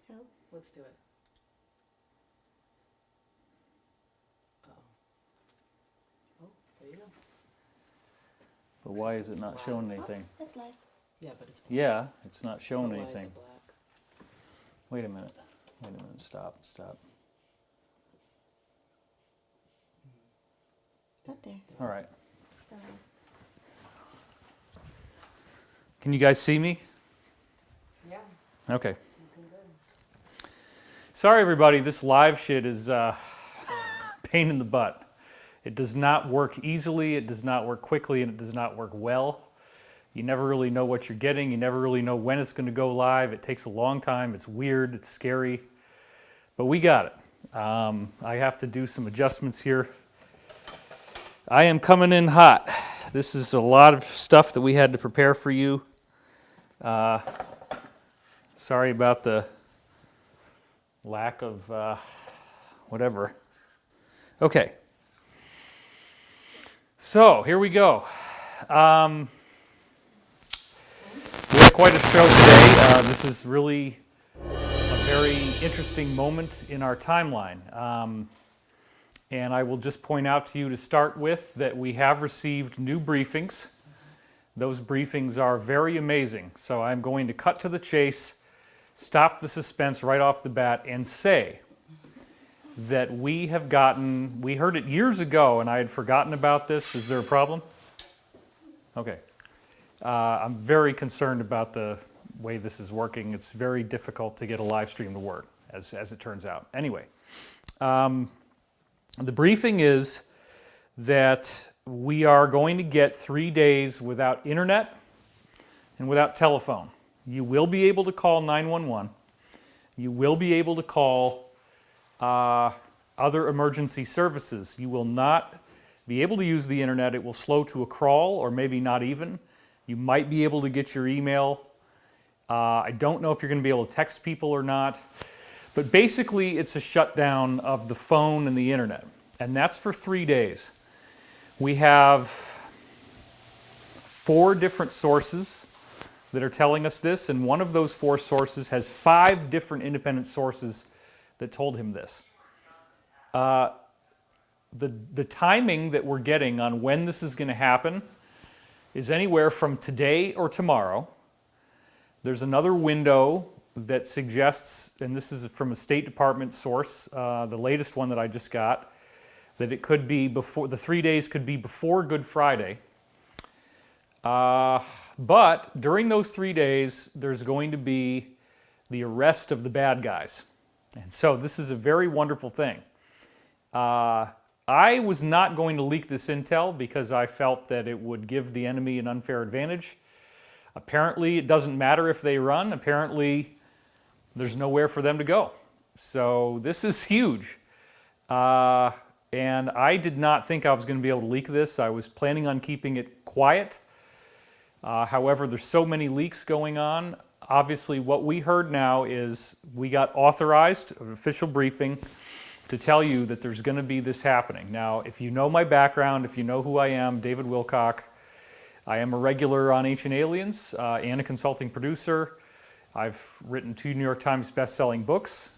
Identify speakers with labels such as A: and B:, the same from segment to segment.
A: so.
B: Let's do it. Oh, there you go.
C: But why is it not showing
A: Oh,
C: anything?
A: that's live.
B: Yeah, but it's black.
C: Yeah, it's not showing
B: But why is
C: anything.
B: it black?
C: Wait a minute. Stop.
A: Not there.
C: All right.
A: Still live.
C: Can you guys see me?
B: Yeah.
C: Okay.
B: Looking good.
C: Sorry, everybody. This live shit is pain in the butt. It does not work easily, it does not work quickly, and it does not work well. You never really know what you're getting. You never really know when it's going to go live. It takes a long time. It's weird. It's scary. But we got it. I have to do some adjustments here. I am coming in hot. This is a lot of stuff that we had to prepare for you. Sorry about the lack of whatever. Okay. So, here we go. We have quite a show today. This is really a very interesting moment in our timeline. And I will just point out to you to start with that we have received new briefings. Those briefings are very amazing. So I'm going to cut to the chase, stop the suspense right off the bat, and say that we heard it years ago and I had forgotten about this. Is there a problem? Okay. I'm very concerned about the way this is working. It's very difficult to get a live stream to work, as it turns out. Anyway, the briefing is that we are going to get 3 days without internet and without telephone. You will be able to call 911. You will be able to call other emergency services. You will not be able to use the internet. It will slow to a crawl, or maybe not even. You might be able to get your email. I don't know if you're going to be able to text people or not. But basically, it's a shutdown of the phone and the internet. And that's for 3 days. We have 4 different sources that are telling us this, and one of those 4 sources has 5 different independent sources that told him this. The timing that we're getting on when this is going to happen is anywhere from today or tomorrow. There's another window that suggests, and this is from a State Department source, the latest one that I just got, that it could be before, the 3 days could be before Good Friday. But during those 3 days, there's going to be the arrest of the bad guys. And so this is a very wonderful thing. I was not going to leak this intel because I felt that it would give the enemy an unfair advantage. Apparently, it doesn't matter if they run. Apparently, there's nowhere for them to go. So this is huge. And I did not think I was going to be able to leak this. I was planning on keeping it quiet. However, there's so many leaks going on. Obviously, what we heard now is we got authorized, an official briefing, to tell you that there's going to be this happening. Now, if you know my background, if you know who I am, David Wilcock, I am a regular on Ancient Aliens and a consulting producer. I've written 2 New York Times best-selling books.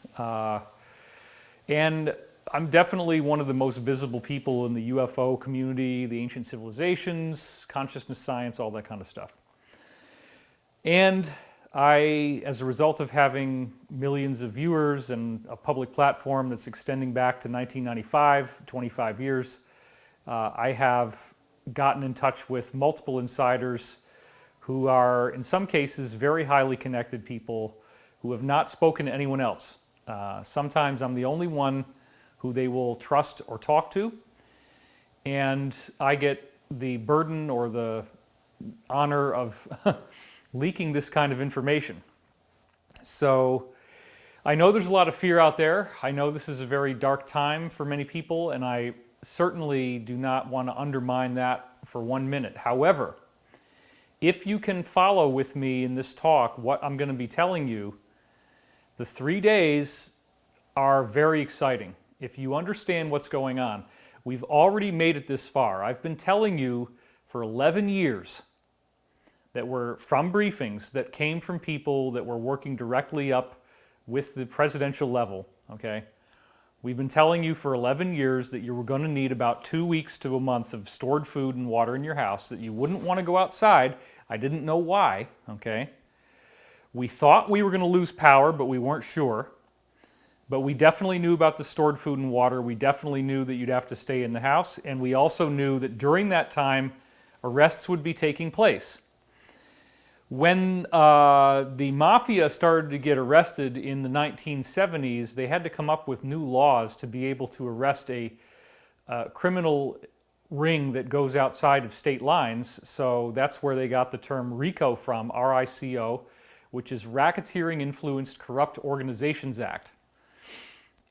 C: And I'm definitely one of the most visible people in the UFO community, the ancient civilizations, consciousness science, all that kind of stuff. And I, as a result of having millions of viewers and a public platform that's extending back to 1995, 25 years, I have gotten in touch with multiple insiders who are, in some cases, very highly connected people who have not spoken to anyone else. Sometimes I'm the only one who they will trust or talk to, and I get the burden or the honor of leaking this kind of information. So I know there's a lot of fear out there. I know this is a very dark time for many people, and I certainly do not want to undermine that for 1 minute. However, if you can follow with me in this talk what I'm going to be telling you, the 3 days are very exciting. If you understand what's going on, we've already made it this far. I've been telling you for 11 years that were from briefings that came from people that were working directly up with the presidential level, okay? We've been telling you for 11 years that you were going to need about 2 weeks to a month of stored food and water in your house, that you wouldn't want to go outside. I didn't know why, okay? We thought we were going to lose power, but we weren't sure. But we definitely knew about the stored food and water. We definitely knew that you'd have to stay in the house. And we also knew that during that time, arrests would be taking place. When the mafia started to get arrested in the 1970s, they had to come up with new laws to be able to arrest a criminal ring that goes outside of state lines. So that's where they got the term RICO from, R-I-C-O, which is Racketeering Influenced Corrupt Organizations Act.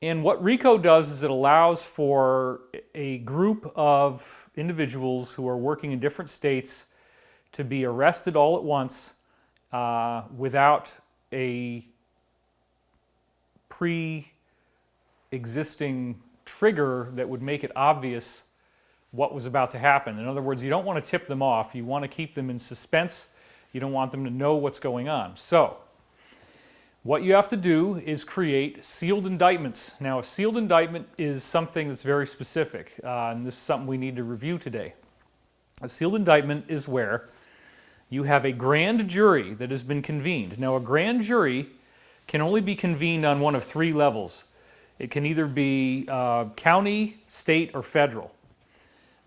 C: And what RICO does is it allows for a group of individuals who are working in different states to be arrested all at once without a pre-existing trigger that would make it obvious what was about to happen. In other words, you don't want to tip them off. You want to keep them in suspense. You don't want them to know what's going on. So what you have to do is create sealed indictments. Now, a sealed indictment is something that's very specific, and this is something we need to review today. A sealed indictment is where you have a grand jury that has been convened. Now, a grand jury can only be convened on one of three levels. It can either be county, state, or federal.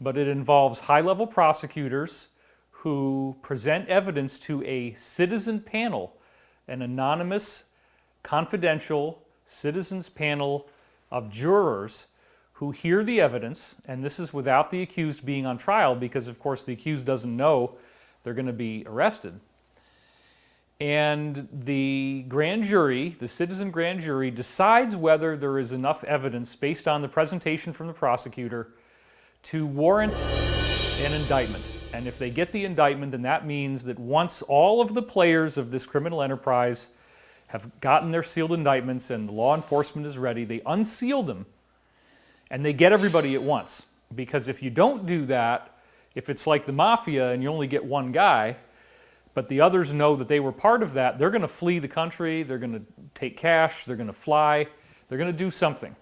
C: But it involves high-level prosecutors who present evidence to a citizen panel, an anonymous, confidential citizens panel of jurors who hear the evidence, and this is without the accused being on trial because, of course, the accused doesn't know they're going to be arrested. And the grand jury, the citizen grand jury, decides whether there is enough evidence based on the presentation from the prosecutor to warrant an indictment. And if they get the indictment, then that means that once all of the players of this criminal enterprise have gotten their sealed indictments and the law enforcement is ready, they unseal them and they get everybody at once. Because if you don't do that, if it's like the mafia and you only get one guy, but the others know that they were part of that, they're going to flee the country, they're going to take cash, they're going to fly, they're going to do something.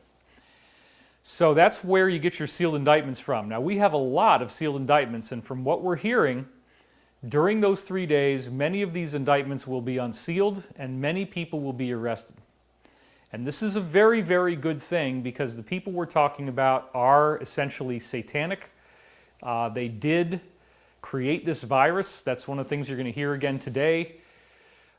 C: So that's where you get your sealed indictments from. Now, we have a lot of sealed indictments, and from what we're hearing, during those 3 days, many of these indictments will be unsealed and many people will be arrested. And this is a very, very good thing because the people we're talking about are essentially satanic. They did create this virus. That's one of the things you're going to hear again today.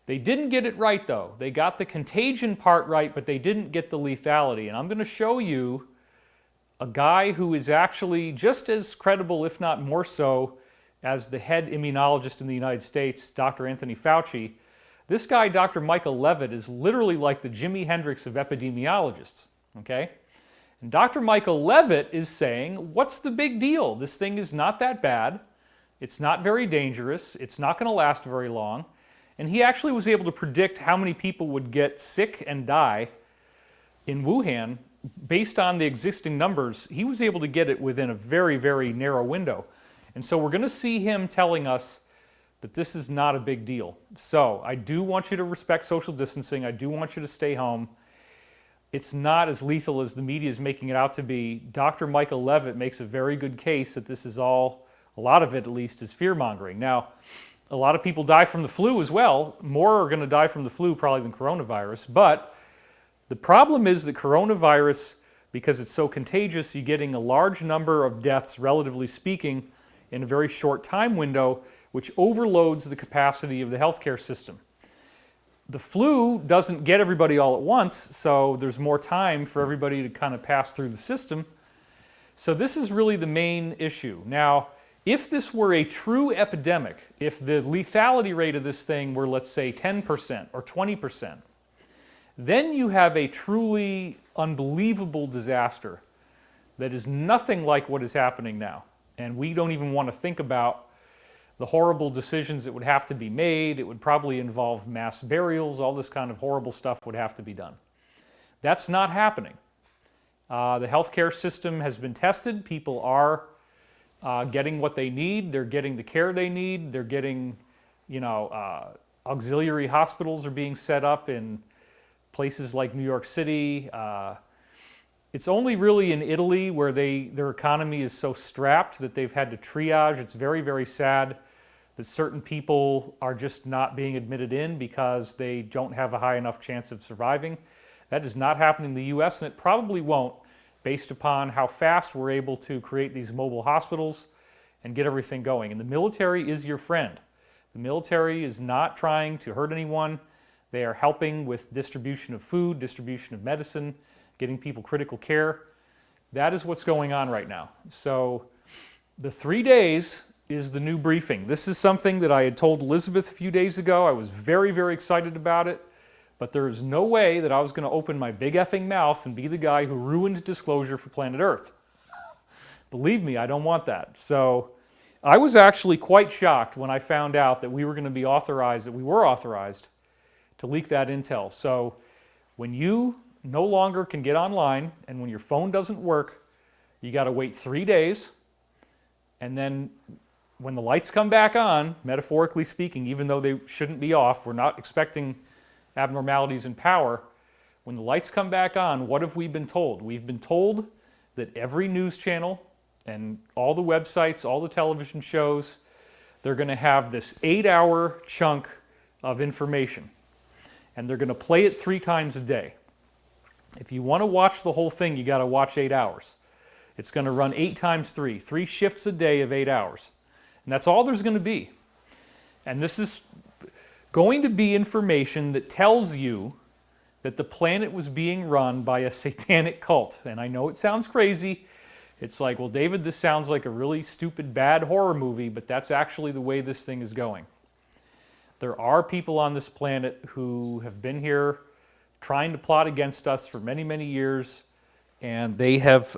C: They didn't get it right, though. They got the contagion part right, but they didn't get the lethality. And I'm going to show you a guy who is actually just as credible, if not more so, as the head immunologist in the United States, Dr. Anthony Fauci. This guy, Dr. Michael Levitt, is literally like the Jimi Hendrix of epidemiologists, okay? And Dr. Michael Levitt is saying, what's the big deal? This thing is not that bad. It's not very dangerous. It's not going to last very long. And he actually was able to predict how many people would get sick and die in Wuhan based on the existing numbers. He was able to get it within a very, very narrow window. And so we're going to see him telling us that this is not a big deal. So I do want you to respect social distancing. I do want you to stay home. It's not as lethal as the media is making it out to be. Dr. Michael Levitt makes a very good case that this is all, a lot of it at least, is fear-mongering. Now, a lot of people die from the flu as well. More are going to die from the flu probably than coronavirus. But the problem is that coronavirus, because it's so contagious, you're getting a large number of deaths, relatively speaking, in a very short time window, which overloads the capacity of the healthcare system. The flu doesn't get everybody all at once, so there's more time for everybody to kind of pass through the system. So this is really the main issue. Now, if this were a true epidemic, if the lethality rate of this thing were, let's say, 10% or 20%, then you have a truly unbelievable disaster that is nothing like what is happening now. And we don't even want to think about the horrible decisions that would have to be made. It would probably involve mass burials. All this kind of horrible stuff would have to be done. That's not happening. The healthcare system has been tested. People are getting what they need. They're getting the care they need. They're getting, auxiliary hospitals are being set up in places like New York City. It's only really in Italy where their economy is so strapped that they've had to triage. It's very, very sad that certain people are just not being admitted in because they don't have a high enough chance of surviving. That does not happen in the US, and it probably won't, based upon how fast we're able to create these mobile hospitals and get everything going. And the military is your friend. The military is not trying to hurt anyone. They are helping with distribution of food, distribution of medicine, getting people critical care. That is what's going on right now. So the 3 days is the new briefing. This is something that I had told Elizabeth a few days ago. I was very, very excited about it, but there is no way that I was going to open my big effing mouth and be the guy who ruined disclosure for planet Earth. Believe me, I don't want that. So I was actually quite shocked when I found out that we were going to be authorized, that we were authorized to leak that intel. So when you no longer can get online and when your phone doesn't work, you got to wait 3 days, and then when the lights come back on, metaphorically speaking, even though they shouldn't be off, we're not expecting abnormalities in power. When the lights come back on, what have we been told? We've been told that every news channel and all the websites, all the television shows, they're going to have this 8-hour chunk of information. And they're going to play it 3 times a day. If you want to watch the whole thing, you got to watch 8 hours. It's going to run 8 times 3, 3 shifts a day of 8 hours. And that's all there's going to be. And this is going to be information that tells you that the planet was being run by a satanic cult. And I know it sounds crazy. It's like, well, David, this sounds like a really stupid, bad horror movie, but that's actually the way this thing is going. There are people on this planet who have been here trying to plot against us for many, many years, and they have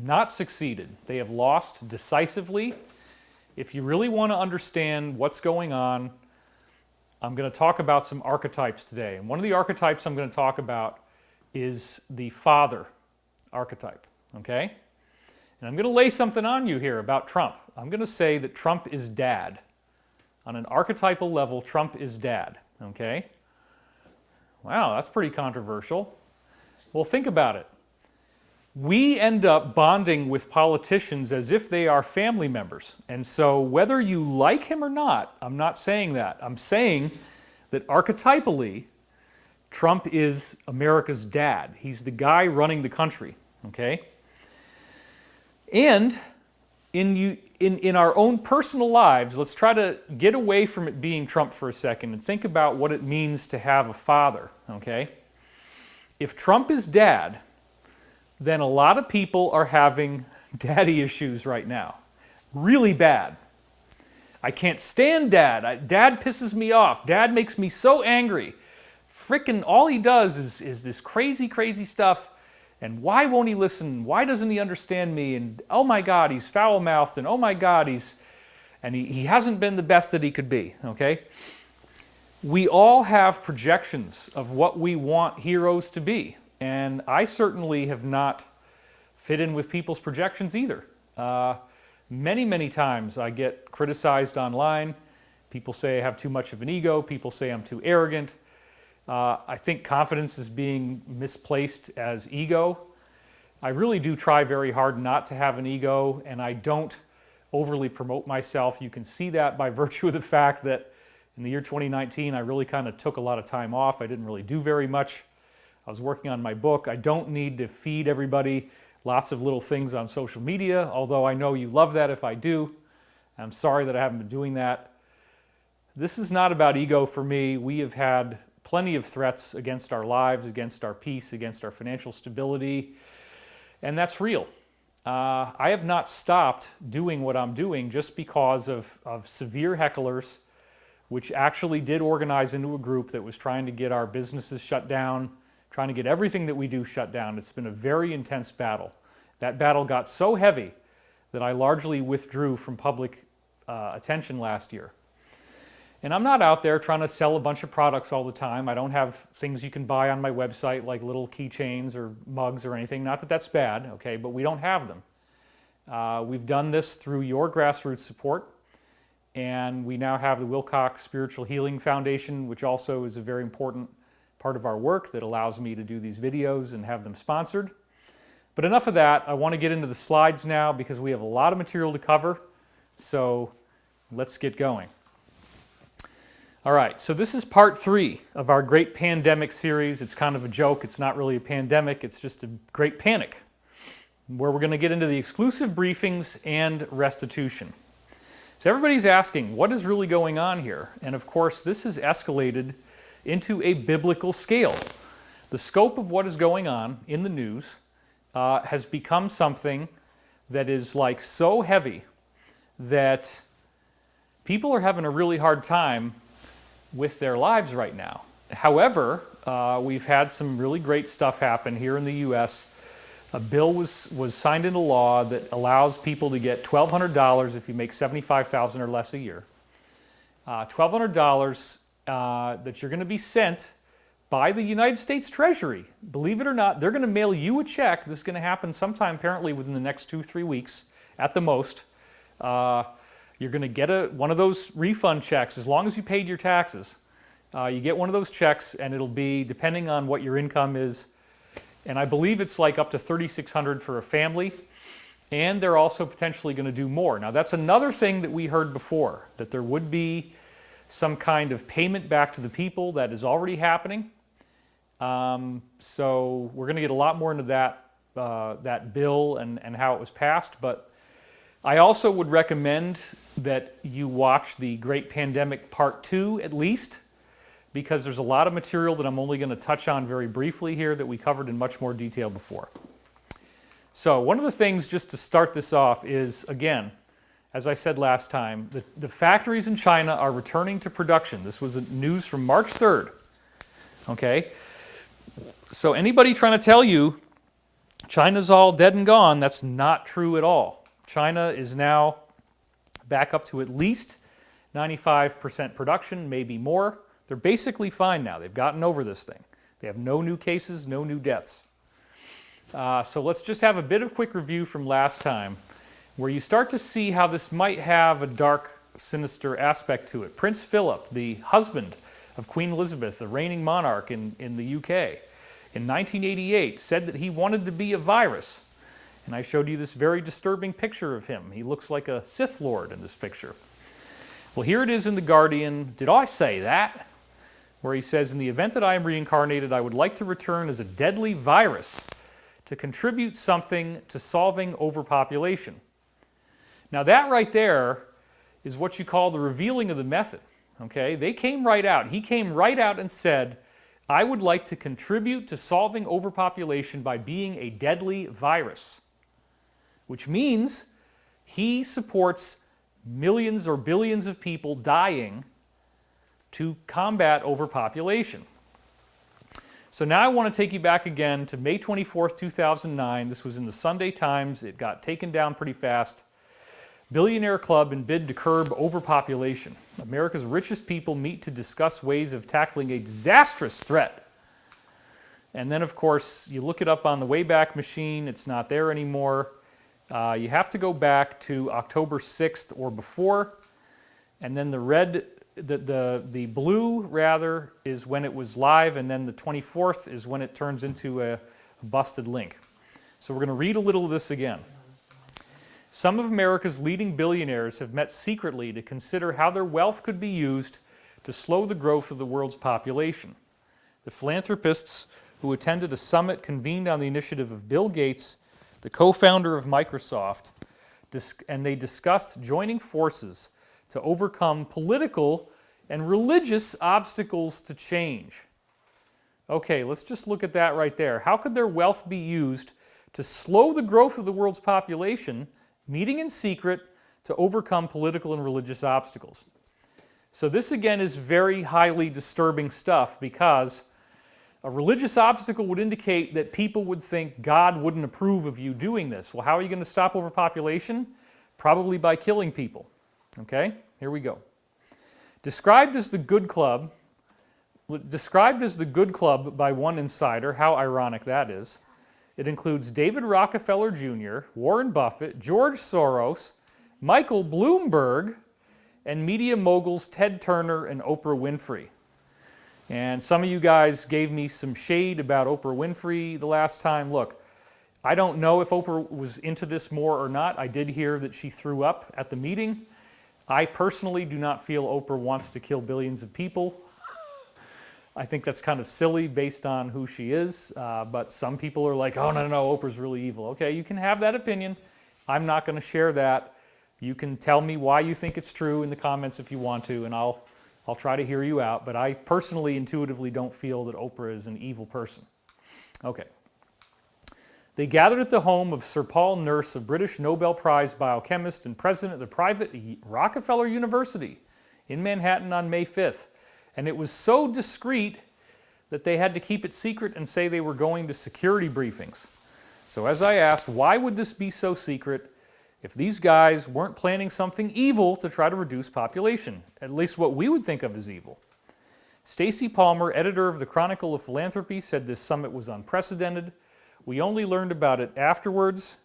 C: not succeeded. They have lost decisively. If you really want to understand what's going on, I'm going to talk about some archetypes today. And one of the archetypes I'm going to talk about is the father archetype, okay? And I'm going to lay something on you here about Trump. I'm going to say that Trump is dad. On an archetypal level, Trump is dad, okay? Wow, that's pretty controversial. Well, think about it. We end up bonding with politicians as if they are family members. And so whether you like him or not, I'm not saying that. I'm saying that archetypally, Trump is America's dad. He's the guy running the country, okay? And in our own personal lives, let's try to get away from it being Trump for a second and think about what it means to have a father, okay? If Trump is dad, then a lot of people are having daddy issues right now. Really bad. I can't stand dad. Dad pisses me off. Dad makes me so angry. Frickin' all he does is this crazy, crazy stuff. And why won't he listen? Why doesn't he understand me? And oh my God, he's foul-mouthed. And oh my God, he hasn't been the best that he could be, okay? We all have projections of what we want heroes to be. And I certainly have not fit in with people's projections either. Many, many times I get criticized online. People say I have too much of an ego. People say I'm too arrogant. I think confidence is being misplaced as ego. I really do try very hard not to have an ego, and I don't overly promote myself. You can see that by virtue of the fact that in the year 2019, I really kind of took a lot of time off. I didn't really do very much. I was working on my book. I don't need to feed everybody lots of little things on social media, although I know you love that if I do. I'm sorry that I haven't been doing that. This is not about ego for me. We have had plenty of threats against our lives, against our peace, against our financial stability, and that's real. I have not stopped doing what I'm doing just because of severe hecklers, which actually did organize into a group that was trying to get our businesses shut down, trying to get everything that we do shut down. It's been a very intense battle. That battle got so heavy that I largely withdrew from public attention last year. And I'm not out there trying to sell a bunch of products all the time. I don't have things you can buy on my website like little keychains or mugs or anything. Not that that's bad, okay, but we don't have them. We've done this through your grassroots support, and we now have the Wilcock Spiritual Healing Foundation, which also is a very important part of our work that allows me to do these videos and have them sponsored. But enough of that. I want to get into the slides now because we have a lot of material to cover. So let's get going. All right, so this is part 3 of our Great Pandemic series. It's kind of a joke. It's not really a pandemic. It's just a great panic, where we're going to get into the exclusive briefings and restitution. So everybody's asking, what is really going on here? And of course, this has escalated into a biblical scale. The scope of what is going on in the news has become something that is like so heavy that people are having a really hard time with their lives right now. However, we've had some really great stuff happen here in the U.S. A bill was signed into law that allows people to get $1,200 if you make $75,000 or less a year. $1,200 that you're going to be sent by the United States Treasury. Believe it or not, they're going to mail you a check. This is going to happen sometime apparently within the next 2-3 weeks at the most. You're going to get one of those refund checks as long as you paid your taxes. You get one of those checks and it'll be, depending on what your income is, and I believe it's like up to $3,600 for a family, and they're also potentially going to do more. Now that's another thing that we heard before, that there would be some kind of payment back to the people. That is already happening. So we're going to get a lot more into that bill and how it was passed, but I also would recommend that you watch the Great Pandemic Part 2 at least, because there's a lot of material that I'm only going to touch on very briefly here that we covered in much more detail before. So one of the things, just to start this off, is, again, as I said last time, the factories in China are returning to production. This was news from March 3rd. Okay? So anybody trying to tell you China's all dead and gone, that's not true at all. China is now back up to at least 95% production, maybe more. They're basically fine now. They've gotten over this thing. They have no new cases, no new deaths. So let's just have a bit of quick review from last time, where you start to see how this might have a dark, sinister aspect to it. Prince Philip, the husband of Queen Elizabeth, the reigning monarch in the UK, in 1988 said that he wanted to be a virus. And I showed you this very disturbing picture of him. He looks like a Sith Lord in this picture. Well, here it is in The Guardian. Did I say that? Where he says, in the event that I am reincarnated, I would like to return as a deadly virus to contribute something to solving overpopulation. Now that right there is what you call the revealing of the method. Okay? They came right out. He came right out and said, I would like to contribute to solving overpopulation by being a deadly virus. Which means he supports millions or billions of people dying to combat overpopulation. So now I want to take you back again to May 24th, 2009. This was in the Sunday Times. It got taken down pretty fast. Billionaire Club in bid to curb overpopulation. America's richest people meet to discuss ways of tackling a disastrous threat. And then, of course, you look it up on the Wayback Machine. It's not there anymore. You have to go back to October 6th or before, and then the blue rather is when it was live, and then the 24th is when it turns into a busted link. So we're going to read a little of this again. Some of America's leading billionaires have met secretly to consider how their wealth could be used to slow the growth of the world's population. The philanthropists who attended a summit convened on the initiative of Bill Gates, the co-founder of Microsoft, and they discussed joining forces to overcome political and religious obstacles to change. Okay, let's just look at that right there. How could their wealth be used to slow the growth of the world's population, meeting in secret to overcome political and religious obstacles? So this again is very highly disturbing stuff, because a religious obstacle would indicate that people would think God wouldn't approve of you doing this. Well, how are you going to stop overpopulation? Probably by killing people. Okay, here we go. Described as the good club by one insider, how ironic that is. It includes David Rockefeller Jr., Warren Buffett, George Soros, Michael Bloomberg, and media moguls Ted Turner and Oprah Winfrey. And some of you guys gave me some shade about Oprah Winfrey the last time. Look, I don't know if Oprah was into this more or not. I did hear that she threw up at the meeting. I personally do not feel Oprah wants to kill billions of people. I think that's kind of silly based on who she is, but some people are like, oh, no, Oprah's really evil. Okay, you can have that opinion. I'm not going to share that. You can tell me why you think it's true in the comments if you want to, and I'll try to hear you out, but I personally intuitively don't feel that Oprah is an evil person. Okay. They gathered at the home of Sir Paul Nurse, a British Nobel Prize biochemist and president of the private Rockefeller University in Manhattan on May 5th. And it was so discreet that they had to keep it secret and say they were going to security briefings. So as I asked, why would this be so secret if these guys weren't planning something evil to try to reduce population, at least what we would think of as evil? Stacy Palmer, editor of the Chronicle of Philanthropy, said this summit was unprecedented. We only learned about it afterwards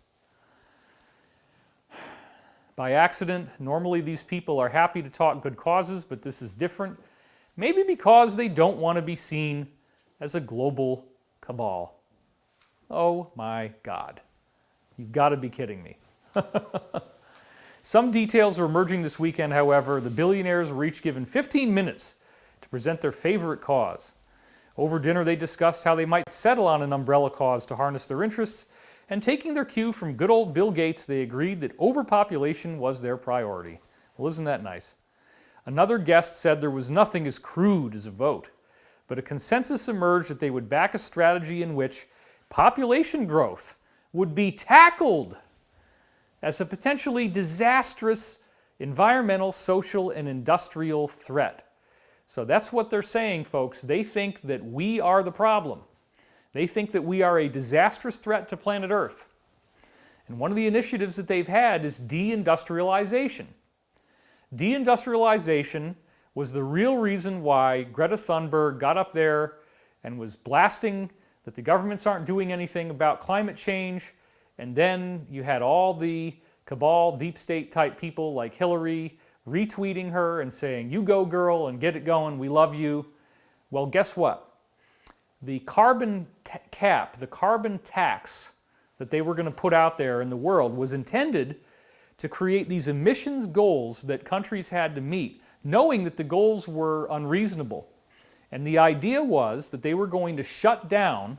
C: by accident. Normally these people are happy to talk good causes, but this is different. Maybe because they don't want to be seen as a global cabal. Oh my God. You've got to be kidding me. Some details are emerging this weekend, however. The billionaires were each given 15 minutes to present their favorite cause. Over dinner, they discussed how they might settle on an umbrella cause to harness their interests, and taking their cue from good old Bill Gates, they agreed that overpopulation was their priority. Well, isn't that nice? Another guest said there was nothing as crude as a vote, but a consensus emerged that they would back a strategy in which population growth would be tackled as a potentially disastrous environmental, social, and industrial threat. So that's what they're saying, folks. They think that we are the problem. They think that we are a disastrous threat to planet Earth. And one of the initiatives that they've had is deindustrialization. Deindustrialization was the real reason why Greta Thunberg got up there and was blasting that the governments aren't doing anything about climate change. And then you had all the cabal, deep state type people like Hillary retweeting her and saying, you go girl and get it going, we love you. Well, guess what? The carbon cap, the carbon tax that they were going to put out there in the world was intended to create these emissions goals that countries had to meet, knowing that the goals were unreasonable. And the idea was that they were going to shut down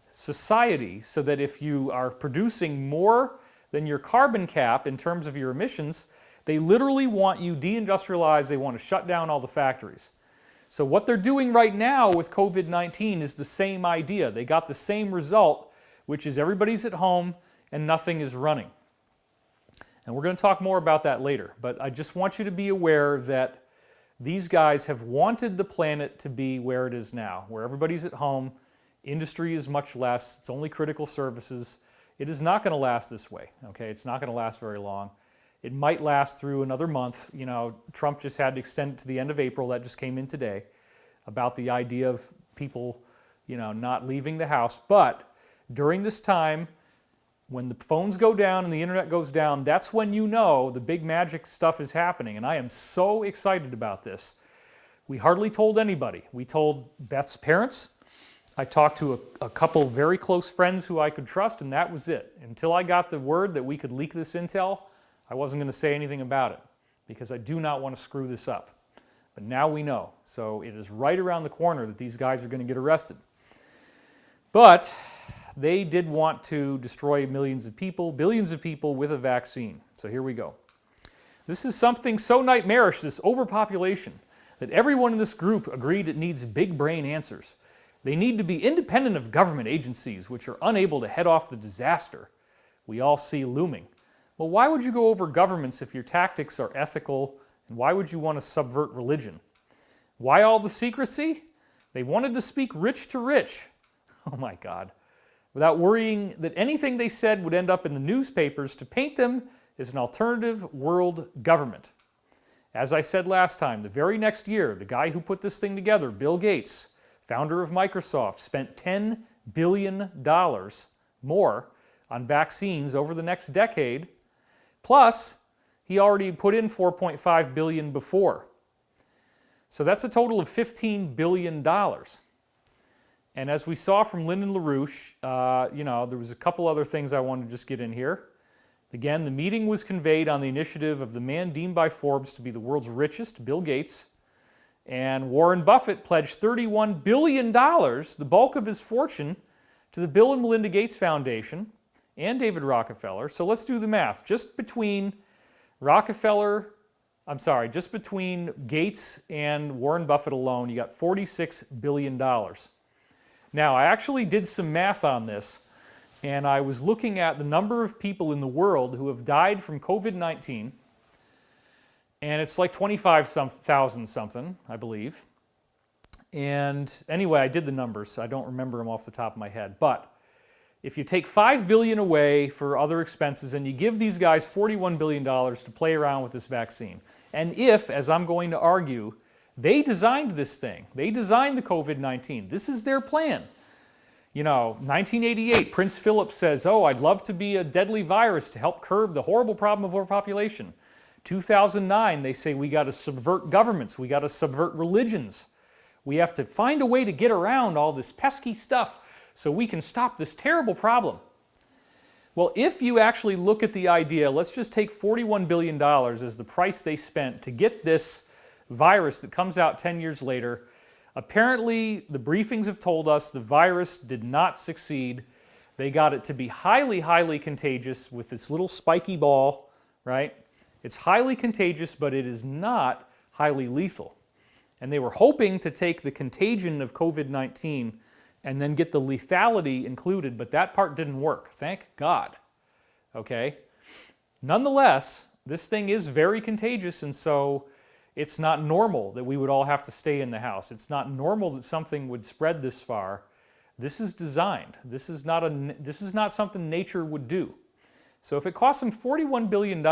C: society so that if you are producing more than your carbon cap in terms of your emissions, they literally want you deindustrialized. They want to shut down all the factories. So what they're doing right now with COVID-19 is the same idea. They got the same result, which is everybody's at home and nothing is running. And we're going to talk more about that later. But I just want you to be aware that these guys have wanted the planet to be where it is now, where everybody's at home, industry is much less, it's only critical services. It is not going to last this way, okay? It's not going to last very long. It might last through another month. You know, Trump just had to extend it to the end of April. That just came in today about the idea of people, you know, not leaving the house. But during this time, when the phones go down and the internet goes down, that's when you know the big magic stuff is happening. And I am so excited about this. We hardly told anybody. We told Beth's parents. I talked to a couple very close friends who I could trust, and that was it. Until I got the word that we could leak this intel, I wasn't going to say anything about it because I do not want to screw this up. But now we know. So it is right around the corner that these guys are going to get arrested. But they did want to destroy millions of people, billions of people with a vaccine. So here we go. This is something so nightmarish, this overpopulation, that everyone in this group agreed it needs big brain answers. They need to be independent of government agencies, which are unable to head off the disaster we all see looming. Well, why would you go over governments if your tactics are ethical, and why would you want to subvert religion? Why all the secrecy? They wanted to speak rich to rich. Oh my God. Without worrying that anything they said would end up in the newspapers to paint them as an alternative world government. As I said last time, the very next year, the guy who put this thing together, Bill Gates, founder of Microsoft, spent $10 billion more on vaccines over the next decade. Plus, he already put in $4.5 billion before. So that's a total of $15 billion. And as we saw from Lyndon LaRouche, there was a couple other things I wanted to just get in here. Again, the meeting was conveyed on the initiative of the man deemed by Forbes to be the world's richest, Bill Gates. And Warren Buffett pledged $31 billion, the bulk of his fortune, to the Bill and Melinda Gates Foundation and David Rockefeller. So let's do the math. Just between Gates and Warren Buffett alone, you got $46 billion. Now, I actually did some math on this, and I was looking at the number of people in the world who have died from COVID-19, and it's like 25,000 something, I believe. And anyway, I did the numbers. I don't remember them off the top of my head. But if you take $5 billion away for other expenses and you give these guys $41 billion to play around with this vaccine, and if, as I'm going to argue, they designed this thing, they designed the COVID-19, this is their plan. 1988, Prince Philip says, oh, I'd love to be a deadly virus to help curb the horrible problem of overpopulation. 2009, they say we got to subvert governments, we got to subvert religions. We have to find a way to get around all this pesky stuff so we can stop this terrible problem. Well, if you actually look at the idea, let's just take $41 billion as the price they spent to get this virus that comes out 10 years later. Apparently, the briefings have told us the virus did not succeed. They got it to be highly, highly contagious with this little spiky ball, right? It's highly contagious, but it is not highly lethal. And they were hoping to take the contagion of COVID-19 and then get the lethality included, but that part didn't work. Thank God. Okay? Nonetheless, this thing is very contagious, and so it's not normal that we would all have to stay in the house. It's not normal that something would spread this far. This is designed. This is not something nature would do. So if it costs them $41 billion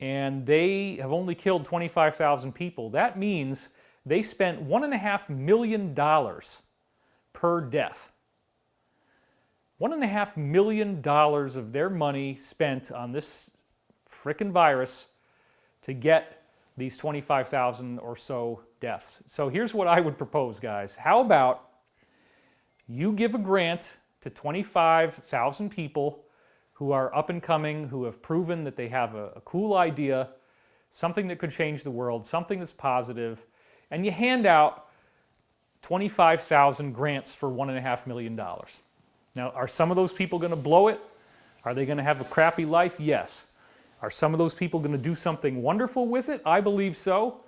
C: and they have only killed 25,000 people, that means they spent $1.5 million per death. $1.5 million of their money spent on this frickin' virus to get these 25,000 or so deaths. So here's what I would propose, guys. How about you give a grant to 25,000 people who are up and coming, who have proven that they have a cool idea, something that could change the world, something that's positive, and you hand out 25,000 grants for $1.5 million. Now, are some of those people going to blow it? Are they going to have a crappy life? Yes. Are some of those people going to do something wonderful with it? I believe so.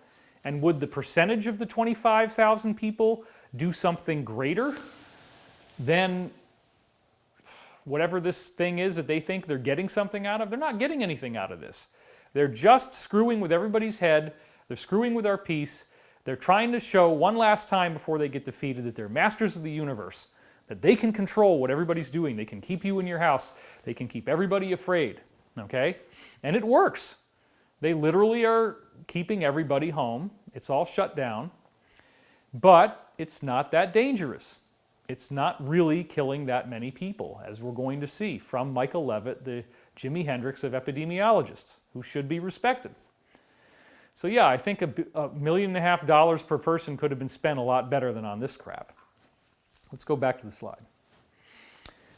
C: And would the percentage of the 25,000 people do something greater than whatever this thing is that they think they're getting something out of? They're not getting anything out of this. They're just screwing with everybody's head. They're screwing with our peace. They're trying to show one last time before they get defeated that they're masters of the universe, that they can control what everybody's doing. They can keep you in your house. They can keep everybody afraid, okay? And it works. They literally are keeping everybody home. It's all shut down. But it's not that dangerous. It's not really killing that many people, as we're going to see from Michael Levitt, the Jimi Hendrix of epidemiologists, who should be respected. So yeah, I think $1.5 million per person could have been spent a lot better than on this crap. Let's go back to the slide.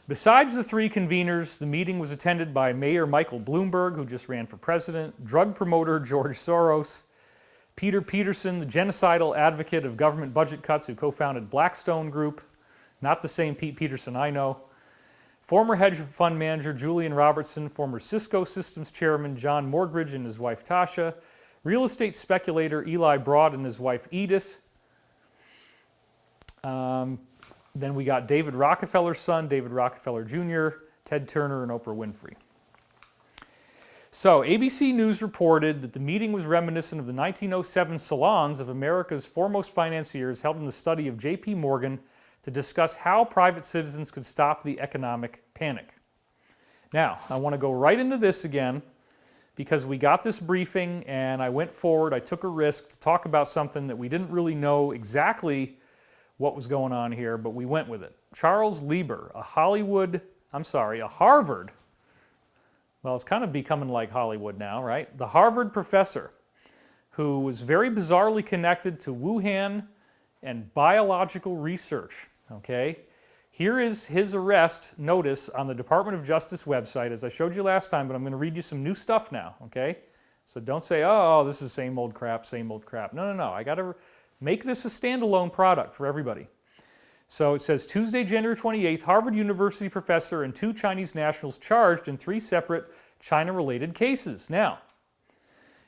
C: Besides the three conveners, the meeting was attended by Mayor Michael Bloomberg, who just ran for president, drug promoter George Soros, Peter Peterson, the genocidal advocate of government budget cuts who co-founded Blackstone Group, not the same Pete Peterson I know, former hedge fund manager Julian Robertson, former Cisco Systems chairman John Morgridge and his wife Tasha, real estate speculator Eli Broad and his wife Edith. Then we got David Rockefeller's son, David Rockefeller Jr., Ted Turner, and Oprah Winfrey. So ABC News reported that the meeting was reminiscent of the 1907 salons of America's foremost financiers held in the study of J.P. Morgan to discuss how private citizens could stop the economic panic. Now, I want to go right into this again because we got this briefing and I went forward, I took a risk to talk about something that we didn't really know exactly what was going on here, but we went with it. Charles Lieber, a Harvard, well, it's kind of becoming like Hollywood now, right? The Harvard professor who was very bizarrely connected to Wuhan and biological research, okay? Here is his arrest notice on the Department of Justice website, as I showed you last time, but I'm going to read you some new stuff now, okay? So don't say, oh, this is same old crap, same old crap. No, no, no. I got to make this a standalone product for everybody. So it says, Tuesday, January 28th, Harvard University professor and 2 Chinese nationals charged in 3 separate China-related cases. Now,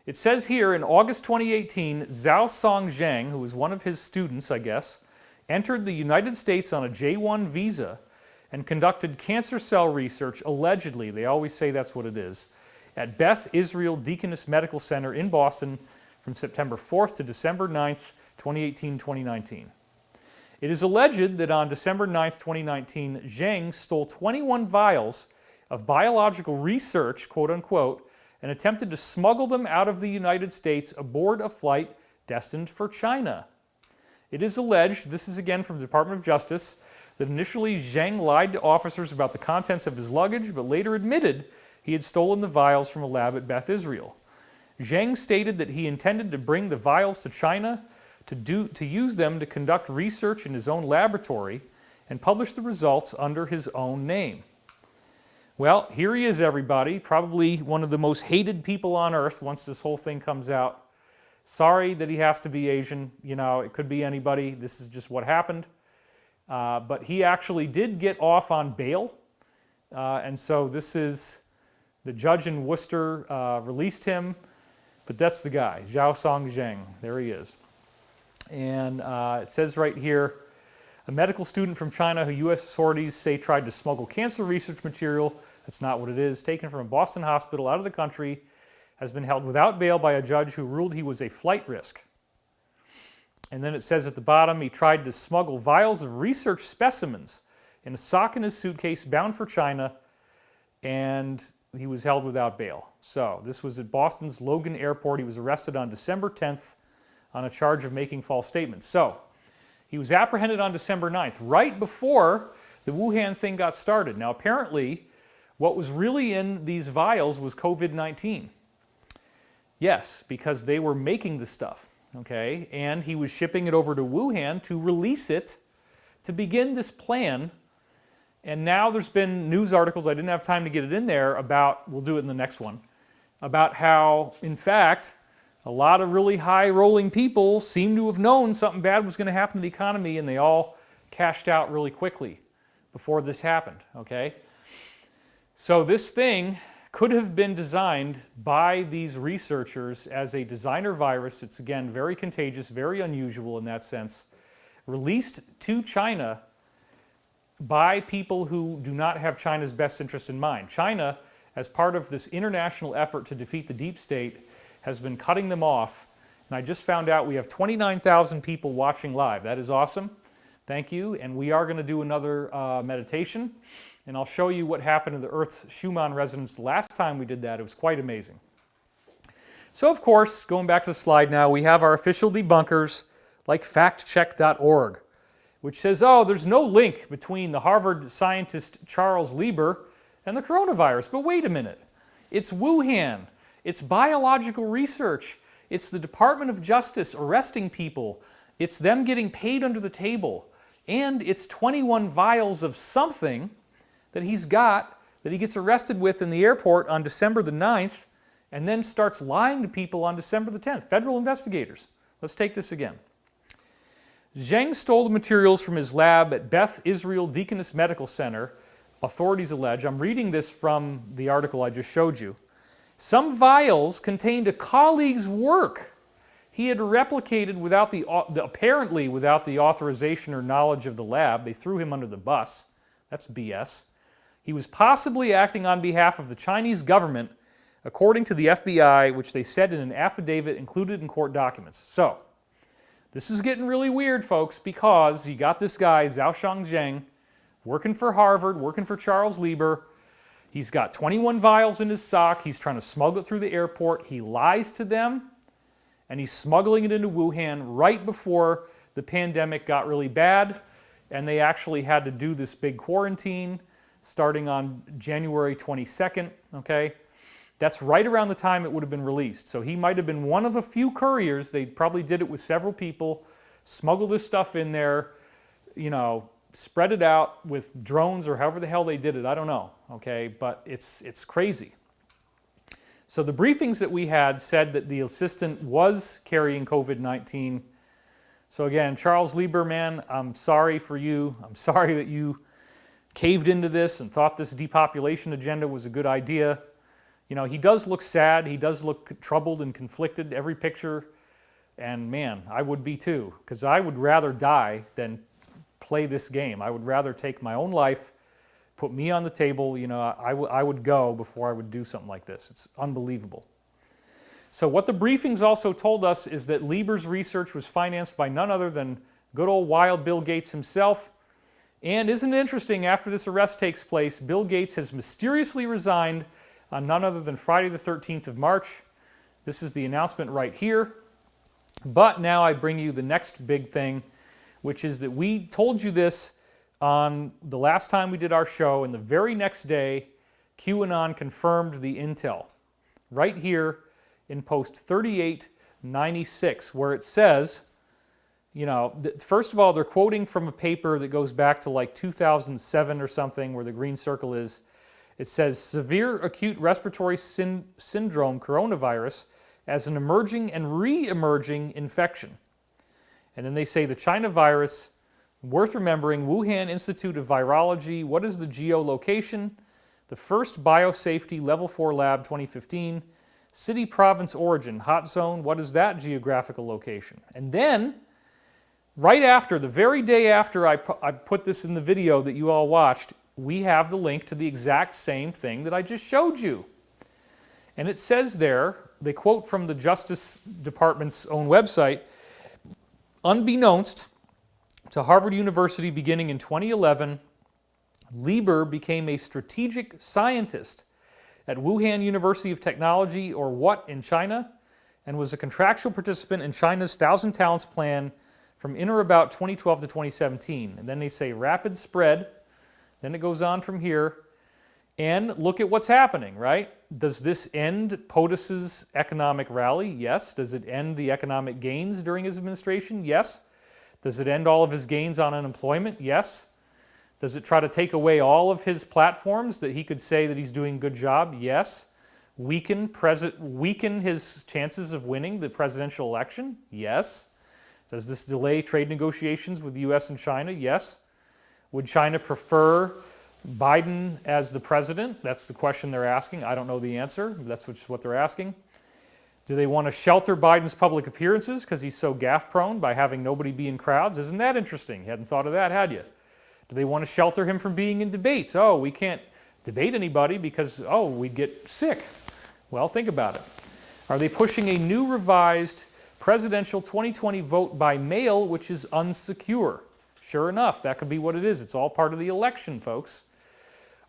C: it says here in August 2018, Zhao Songzheng, who was one of his students, I guess, entered the United States on a J-1 visa and conducted cancer cell research, allegedly, they always say that's what it is, at Beth Israel Deaconess Medical Center in Boston from September 4th to December 9th, 2018-2019. It is alleged that on December 9th, 2019, Zheng stole 21 vials of biological research, quote unquote, and attempted to smuggle them out of the United States aboard a flight destined for China. It is alleged, this is again from the Department of Justice, that initially Zheng lied to officers about the contents of his luggage, but later admitted he had stolen the vials from a lab at Beth Israel. Zheng stated that he intended to bring the vials to China to use them to conduct research in his own laboratory and publish the results under his own name. Well, here he is, everybody, probably one of the most hated people on earth once this whole thing comes out. Sorry that he has to be Asian, you know, it could be anybody, this is just what happened. But he actually did get off on bail, and so this is, the judge in Worcester released him, but that's the guy, Zhao Songzheng, there he is. And it says right here, a medical student from China who U.S. authorities say tried to smuggle cancer research material, that's not what it is, taken from a Boston hospital out of the country, has been held without bail by a judge who ruled he was a flight risk. And then it says at the bottom, he tried to smuggle vials of research specimens in a sock in his suitcase bound for China, and he was held without bail. So this was at Boston's Logan Airport. He was arrested on December 10th on a charge of making false statements. So he was apprehended on December 9th, right before the Wuhan thing got started. Now apparently, what was really in these vials was COVID-19. Yes, because they were making the stuff, okay? And he was shipping it over to Wuhan to release it, to begin this plan. And now there's been news articles, I didn't have time to get it in there, about, we'll do it in the next one, about how, in fact, a lot of really high-rolling people seem to have known something bad was going to happen to the economy, and they all cashed out really quickly before this happened, okay? So this thing could have been designed by these researchers as a designer virus. It's, again, very contagious, very unusual in that sense, released to China by people who do not have China's best interest in mind. China, as part of this international effort to defeat the deep state, has been cutting them off. And I just found out we have 29,000 people watching live. That is awesome. Thank you. And we are going to do another meditation. And I'll show you what happened to the Earth's Schumann resonance last time we did that. It was quite amazing. So, of course, going back to the slide now, we have our official debunkers like factcheck.org, which says, oh, there's no link between the Harvard scientist Charles Lieber and the coronavirus. But wait a minute. It's Wuhan. It's biological research. It's the Department of Justice arresting people. It's them getting paid under the table. And it's 21 vials of something that he's got, that he gets arrested with in the airport on December the 9th, and then starts lying to people on December the 10th. Federal investigators. Let's take this again. Zheng stole the materials from his lab at Beth Israel Deaconess Medical Center, authorities allege. I'm reading this from the article I just showed you. Some vials contained a colleague's work he had replicated without apparently without the authorization or knowledge of the lab. They threw him under the bus. That's BS. He was possibly acting on behalf of the Chinese government, according to the FBI, which they said in an affidavit included in court documents. So, this is getting really weird, folks, because you got this guy, Zhao Songzheng, working for Harvard, working for Charles Lieber. He's got 21 vials in his sock. He's trying to smuggle it through the airport. He lies to them, and he's smuggling it into Wuhan right before the pandemic got really bad, and they actually had to do this big quarantine starting on January 22nd, okay? That's right around the time it would have been released. So he might have been one of a few couriers. They probably did it with several people, smuggled this stuff in there, you know, spread it out with drones or however the hell they did it. I don't know, okay? But it's crazy. So the briefings that we had said that the assistant was carrying COVID-19. So again, Charles Lieberman, I'm sorry for you. I'm sorry that you caved into this and thought this depopulation agenda was a good idea. You know, he does look sad. He does look troubled and conflicted, every picture. And man, I would be too, because I would rather die than play this game. I would rather take my own life, put me on the table. You know, I would go before I would do something like this. It's unbelievable. So what the briefings also told us is that Lieber's research was financed by none other than good old wild Bill Gates himself. And isn't it interesting, after this arrest takes place, Bill Gates has mysteriously resigned on none other than Friday the 13th of March. This is the announcement right here. But now I bring you the next big thing, which is that we told you this on the last time we did our show, and the very next day, QAnon confirmed the intel. Right here in post 3896, where it says, you know, first of all, they're quoting from a paper that goes back to like 2007 or something, where the green circle is. It says, severe acute respiratory syndrome coronavirus as an emerging and re-emerging infection. And then they say the China virus, worth remembering, Wuhan Institute of Virology. What is the geolocation? The first biosafety level 4 lab 2015. City province origin, hot zone. What is that geographical location? And then, right after, the very day after I put this in the video that you all watched, we have the link to the exact same thing that I just showed you. And it says there, they quote from the Justice Department's own website, unbeknownst to Harvard University beginning in 2011, Lieber became a strategic scientist at Wuhan University of Technology, or what, in China, and was a contractual participant in China's Thousand Talents plan from in or about 2012 to 2017. And then they say rapid spread. Then it goes on from here. And look at what's happening, right? Does this end POTUS's economic rally? Yes. Does it end the economic gains during his administration? Yes. Does it end all of his gains on unemployment? Yes. Does it try to take away all of his platforms that he could say that he's doing a good job? Yes. Weaken his chances of winning the presidential election? Yes. Does this delay trade negotiations with the U.S. and China? Yes. Would China prefer Biden as the president? That's the question they're asking. I don't know the answer. That's what they're asking. Do they want to shelter Biden's public appearances because he's so gaffe-prone by having nobody be in crowds? Isn't that interesting? You hadn't thought of that, had you? Do they want to shelter him from being in debates? Oh, we can't debate anybody because, oh, we'd get sick. Well, think about it. Are they pushing a new revised presidential 2020 vote by mail, which is unsecure? Sure enough, that could be what it is. It's all part of the election, folks.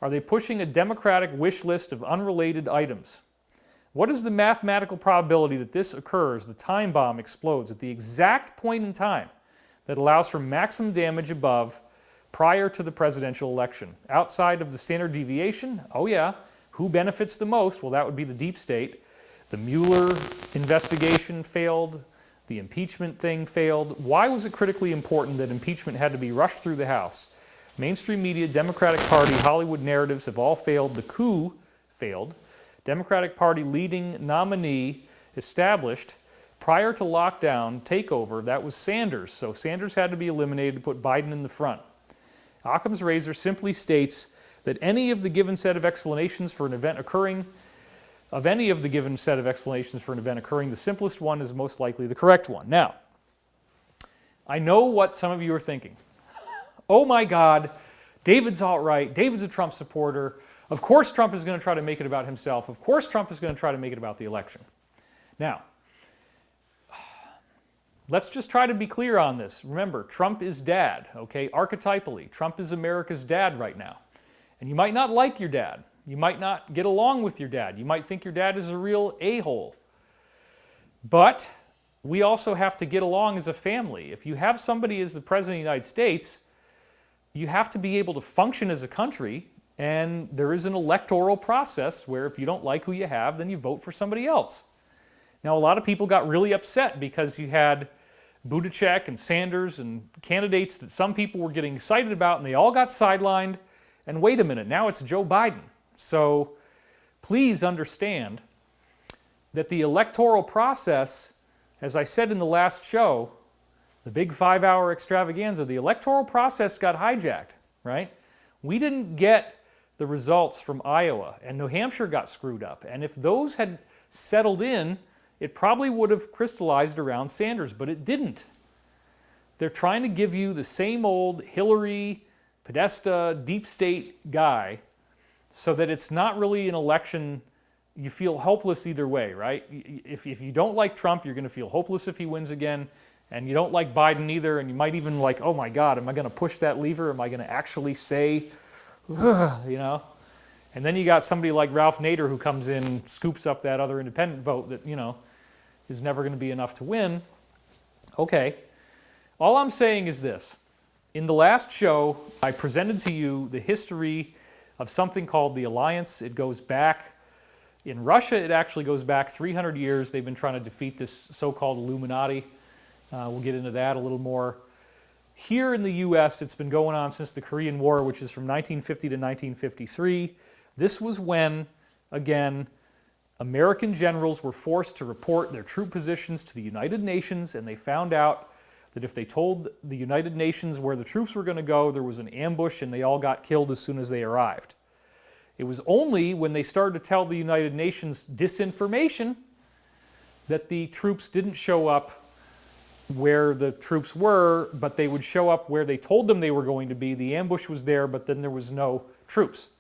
C: Are they pushing a Democratic wish list of unrelated items? What is the mathematical probability that this occurs, the time bomb explodes at the exact point in time that allows for maximum damage above prior to the presidential election? Outside of the standard deviation, oh yeah, who benefits the most? Well, that would be the deep state. The Mueller investigation failed. The impeachment thing failed. Why was it critically important that impeachment had to be rushed through the House? Mainstream media, Democratic Party, Hollywood narratives have all failed. The coup failed. Democratic Party leading nominee established prior to lockdown takeover, that was Sanders. So Sanders had to be eliminated to put Biden in the front. Occam's razor simply states that any of the given set of explanations for an event occurring, the simplest one is most likely the correct one. Now, I know what some of you are thinking. Oh my God, David's alt-right, David's a Trump supporter. Of course Trump is going to try to make it about himself. Of course Trump is going to try to make it about the election. Now, let's just try to be clear on this. Remember, Trump is dad, okay? Archetypally, Trump is America's dad right now. And you might not like your dad. You might not get along with your dad. You might think your dad is a real a-hole. But we also have to get along as a family. If you have somebody as the President of the United States, you have to be able to function as a country And there is an electoral process where if you don't like who you have, then you vote for somebody else. Now, a lot of people got really upset because you had Buttigieg and Sanders and candidates that some people were getting excited about, and they all got sidelined. And wait a minute, now it's Joe Biden. So please understand that the electoral process, as I said in the last show, the big 5-hour extravaganza, the electoral process got hijacked, right? We didn't get the results from Iowa, and New Hampshire got screwed up. And if those had settled in, it probably would have crystallized around Sanders, but it didn't. They're trying to give you the same old Hillary, Podesta, deep state guy so that it's not really an election. You feel hopeless either way, right? If you don't like Trump, you're going to feel hopeless if he wins again, and you don't like Biden either, and you might even like, oh my God, am I going to push that lever? Am I going to actually say, you know? And then you got somebody like Ralph Nader who comes in, scoops up that other independent vote that, you know, is never going to be enough to win. Okay. All I'm saying is this. In the last show, I presented to you the history of something called the Alliance. It goes back, in Russia, it actually goes back 300 years. They've been trying to defeat this so-called Illuminati. We'll get into that a little more. Here in the U.S., it's been going on since the Korean War, which is from 1950 to 1953. This was when, again, American generals were forced to report their troop positions to the United Nations, and they found out that if they told the United Nations where the troops were going to go, there was an ambush and they all got killed as soon as they arrived. It was only when they started to tell the United Nations disinformation that the troops didn't show up where the troops were, but they would show up where they told them they were going to be. The ambush was there, but then there was no troops.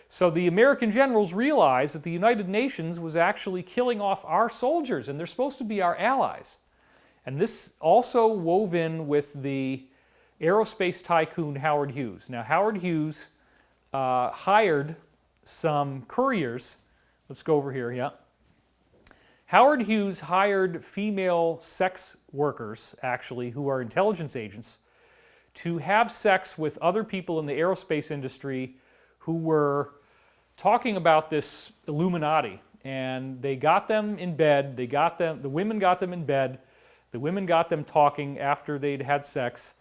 C: So the American generals realized that the United Nations was actually killing off our soldiers, and they're supposed to be our allies. And this also wove in with the aerospace tycoon Howard Hughes. Now, Howard Hughes hired some couriers. Let's go over here, yeah. Howard Hughes hired female sex workers, actually, who are intelligence agents, to have sex with other people in the aerospace industry who were talking about this Illuminati. And they got them in bed. The women got them in bed. The women got them talking after they'd had sex.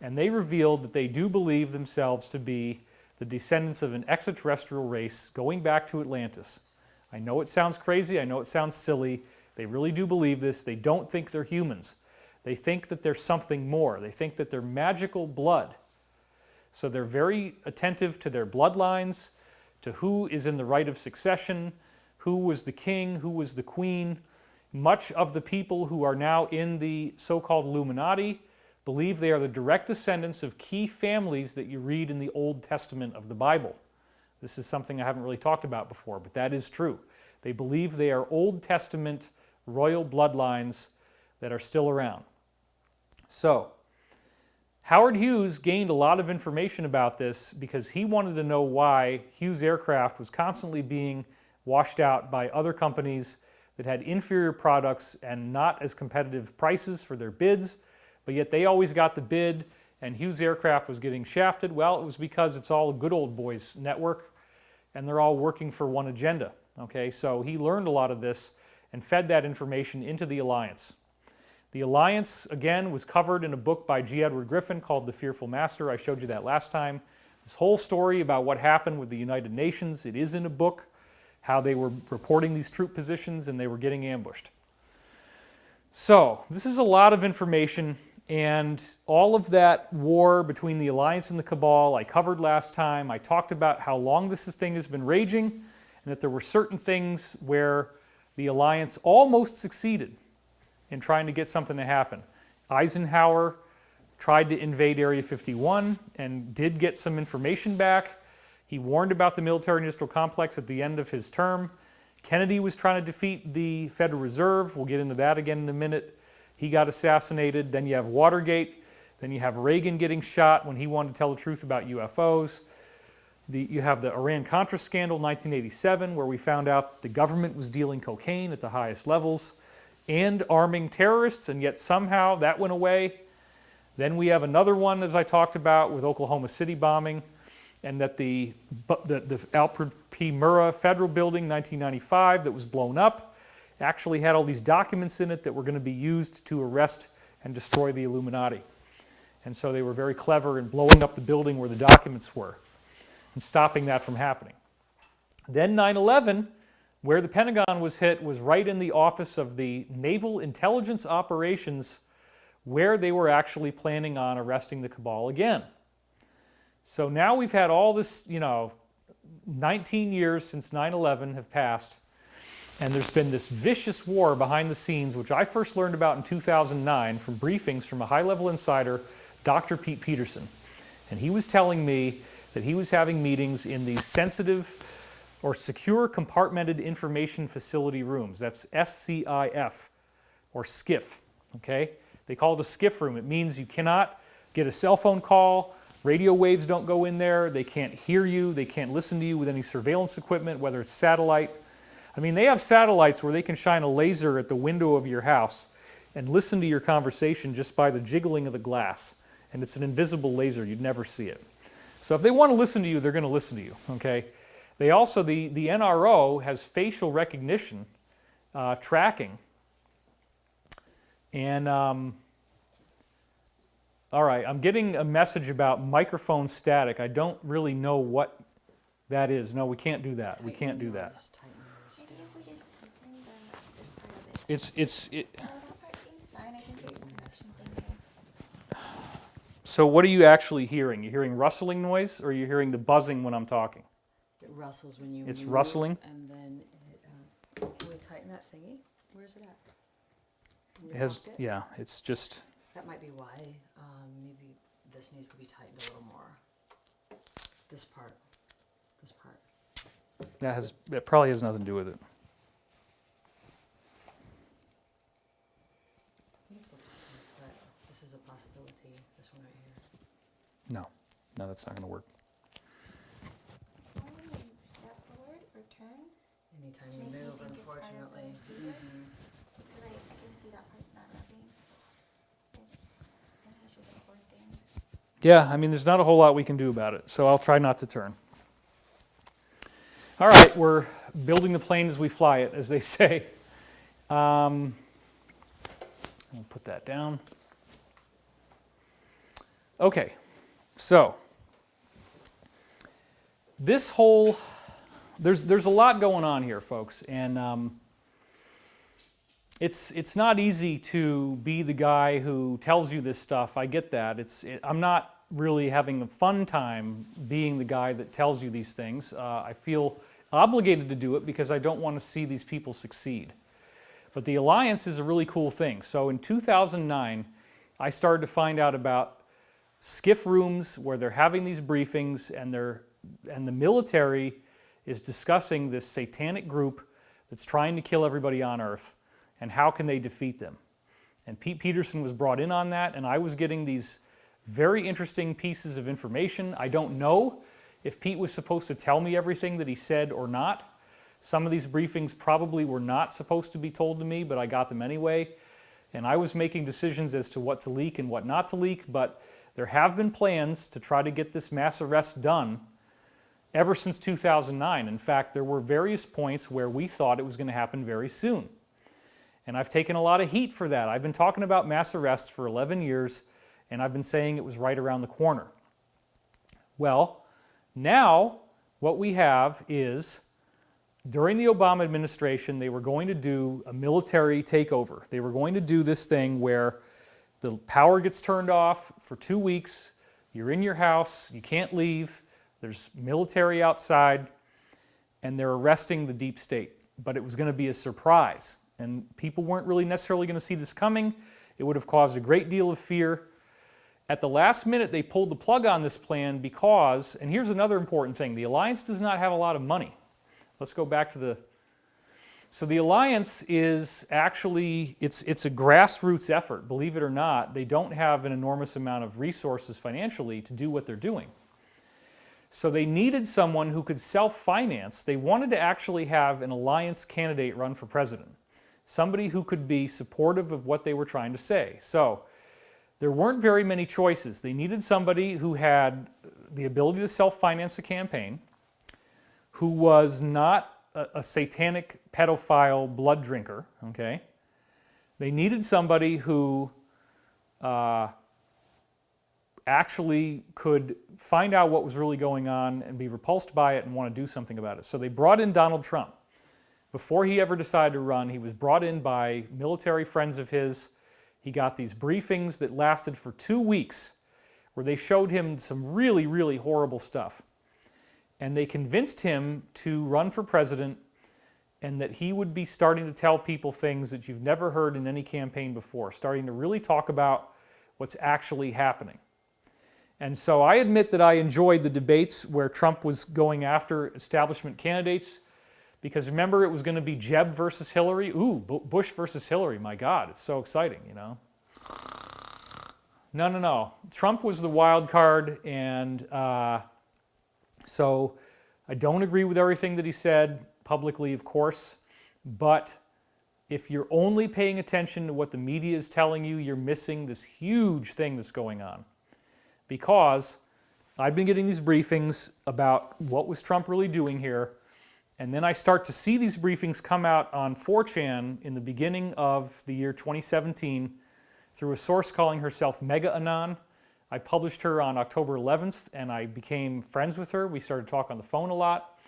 C: And they revealed that they do believe themselves to be the descendants of an extraterrestrial race going back to Atlantis. I know it sounds crazy. I know it sounds silly. They really do believe this. They don't think they're humans. They think that there's something more. They think that they're magical blood. So they're very attentive to their bloodlines, to who is in the right of succession, who was the king, who was the queen. Much of the people who are now in the so-called Illuminati believe they are the direct descendants of key families that you read in the Old Testament of the Bible. This is something I haven't really talked about before, but that is true. They believe they are Old Testament royal bloodlines that are still around. So, Howard Hughes gained a lot of information about this because he wanted to know why Hughes Aircraft was constantly being washed out by other companies that had inferior products and not as competitive prices for their bids, but yet they always got the bid and Hughes Aircraft was getting shafted. Well, it was because it's all a good old boys network and they're all working for one agenda. Okay, so he learned a lot of this and fed that information into the Alliance. The Alliance, again, was covered in a book by G. Edward Griffin called The Fearful Master. I showed you that last time. This whole story about what happened with the United Nations, it is in a book, how they were reporting these troop positions and they were getting ambushed. So, this is a lot of information, and all of that war between the Alliance and the Cabal I covered last time. I talked about how long this thing has been raging, and that there were certain things where the Alliance almost succeeded in trying to get something to happen. Eisenhower tried to invade Area 51 and did get some information back. He warned about the military-industrial complex at the end of his term. Kennedy was trying to defeat the Federal Reserve. We'll get into that again in a minute. He got assassinated. Then you have Watergate. Then you have Reagan getting shot when he wanted to tell the truth about UFOs. You have the Iran-Contra scandal, 1987, where we found out the government was dealing cocaine at the highest levels and arming terrorists, and yet somehow that went away. Then we have another one, as I talked about, with Oklahoma City bombing. and that the Alfred P. Murrah Federal Building, 1995, that was blown up, actually had all these documents in it that were going to be used to arrest and destroy the Illuminati. And so they were very clever in blowing up the building where the documents were and stopping that from happening. Then 9/11, where the Pentagon was hit, was right in the office of the Naval Intelligence Operations, where they were actually planning on arresting the cabal again. So now we've had all this, 19 years since 9/11 have passed, and there's been this vicious war behind the scenes, which I first learned about in 2009 from briefings from a high-level insider, Dr. Pete Peterson. And he was telling me that he was having meetings in these sensitive or secure compartmented information facility rooms. That's SCIF, or SCIF, okay? They call it a SCIF room. It means you cannot get a cell phone call, radio waves don't go in there, they can't hear you, they can't listen to you with any surveillance equipment, whether it's satellite. I mean, they have satellites where they can shine a laser at the window of your house and listen to your conversation just by the jiggling of the glass. And it's an invisible laser, you'd never see it. So if they want to listen to you, they're going to listen to you, okay? They also, the NRO has facial recognition tracking. And, all right, I'm getting a message about microphone static. I don't really know what that is. No, we can't do that. We can't do that.
A: Maybe if we just tighten this part of it. No, that part seems fine. I think it's a connection thing here.
C: So what are you actually hearing? You're hearing rustling noise, or you're hearing the buzzing when I'm talking?
B: It rustles when you
C: It's
B: move,
C: rustling?
B: and then can we tighten that thingy? Where's it at? Can we
C: It has,
B: lock it?
C: yeah, it's just,
B: That might be why. Maybe this needs to be tightened a little more. This part. This part.
C: that probably has nothing to do with it.
B: Needs to tighten, but this is a possibility. This one right here.
C: No, that's not going to work.
A: It's more when you step forward or turn.
B: Anytime
A: Which
B: you
A: makes me
B: move,
A: think it's part of the
B: unfortunately.
A: receiver. Just because I can see that part's not rubbing. And that's just a cord thing.
C: Yeah, I mean, there's not a whole lot we can do about it, so I'll try not to turn. All right, we're building the plane as we fly it, as they say. I'll put that down. Okay, so this whole, there's a lot going on here, folks, and it's not easy to be the guy who tells you this stuff. I get that. I'm not really having a fun time being the guy that tells you these things. I feel obligated to do it because I don't want to see these people succeed. But the Alliance is a really cool thing. So in 2009, I started to find out about SCIF rooms where they're having these briefings, and the military is discussing this satanic group that's trying to kill everybody on Earth, and how can they defeat them. And Pete Peterson was brought in on that, and I was getting these very interesting pieces of information. I don't know if Pete was supposed to tell me everything that he said or not. Some of these briefings probably were not supposed to be told to me, but I got them anyway. And I was making decisions as to what to leak and what not to leak, but there have been plans to try to get this mass arrest done ever since 2009. In fact, there were various points where we thought it was going to happen very soon. And I've taken a lot of heat for that. I've been talking about mass arrests for 11 years, and I've been saying it was right around the corner. Well, now what we have is, during the Obama administration, they were going to do a military takeover. They were going to do this thing where the power gets turned off for 2 weeks, you're in your house, you can't leave, there's military outside, and they're arresting the deep state. But it was going to be a surprise, and people weren't really necessarily going to see this coming. It would have caused a great deal of fear. At the last minute, they pulled the plug on this plan because, and here's another important thing, the Alliance does not have a lot of money. Let's go back to so the Alliance is actually, it's a grassroots effort, believe it or not. They don't have an enormous amount of resources financially to do what they're doing. So they needed someone who could self-finance. They wanted to actually have an Alliance candidate run for president, somebody who could be supportive of what they were trying to say. So there weren't very many choices. They needed somebody who had the ability to self-finance a campaign, who was not a satanic pedophile blood drinker, okay? They needed somebody who actually could find out what was really going on and be repulsed by it and want to do something about it. So they brought in Donald Trump. Before he ever decided to run, he was brought in by military friends of his. He got these briefings that lasted for 2 weeks where they showed him some really, really horrible stuff. And they convinced him to run for president and that he would be starting to tell people things that you've never heard in any campaign before, starting to really talk about what's actually happening. And so I admit that I enjoyed the debates where Trump was going after establishment candidates, because remember, it was going to be Jeb versus Hillary. Ooh, Bush versus Hillary. My God, it's so exciting, you know. No. Trump was the wild card, and so I don't agree with everything that he said publicly, of course, but if you're only paying attention to what the media is telling you, you're missing this huge thing that's going on. Because I've been getting these briefings about what was Trump really doing here, and then I start to see these briefings come out on 4chan in the beginning of the year 2017 through a source calling herself Mega Anon. I published her on October 11th, and I became friends with her. We started talking on the phone a lot,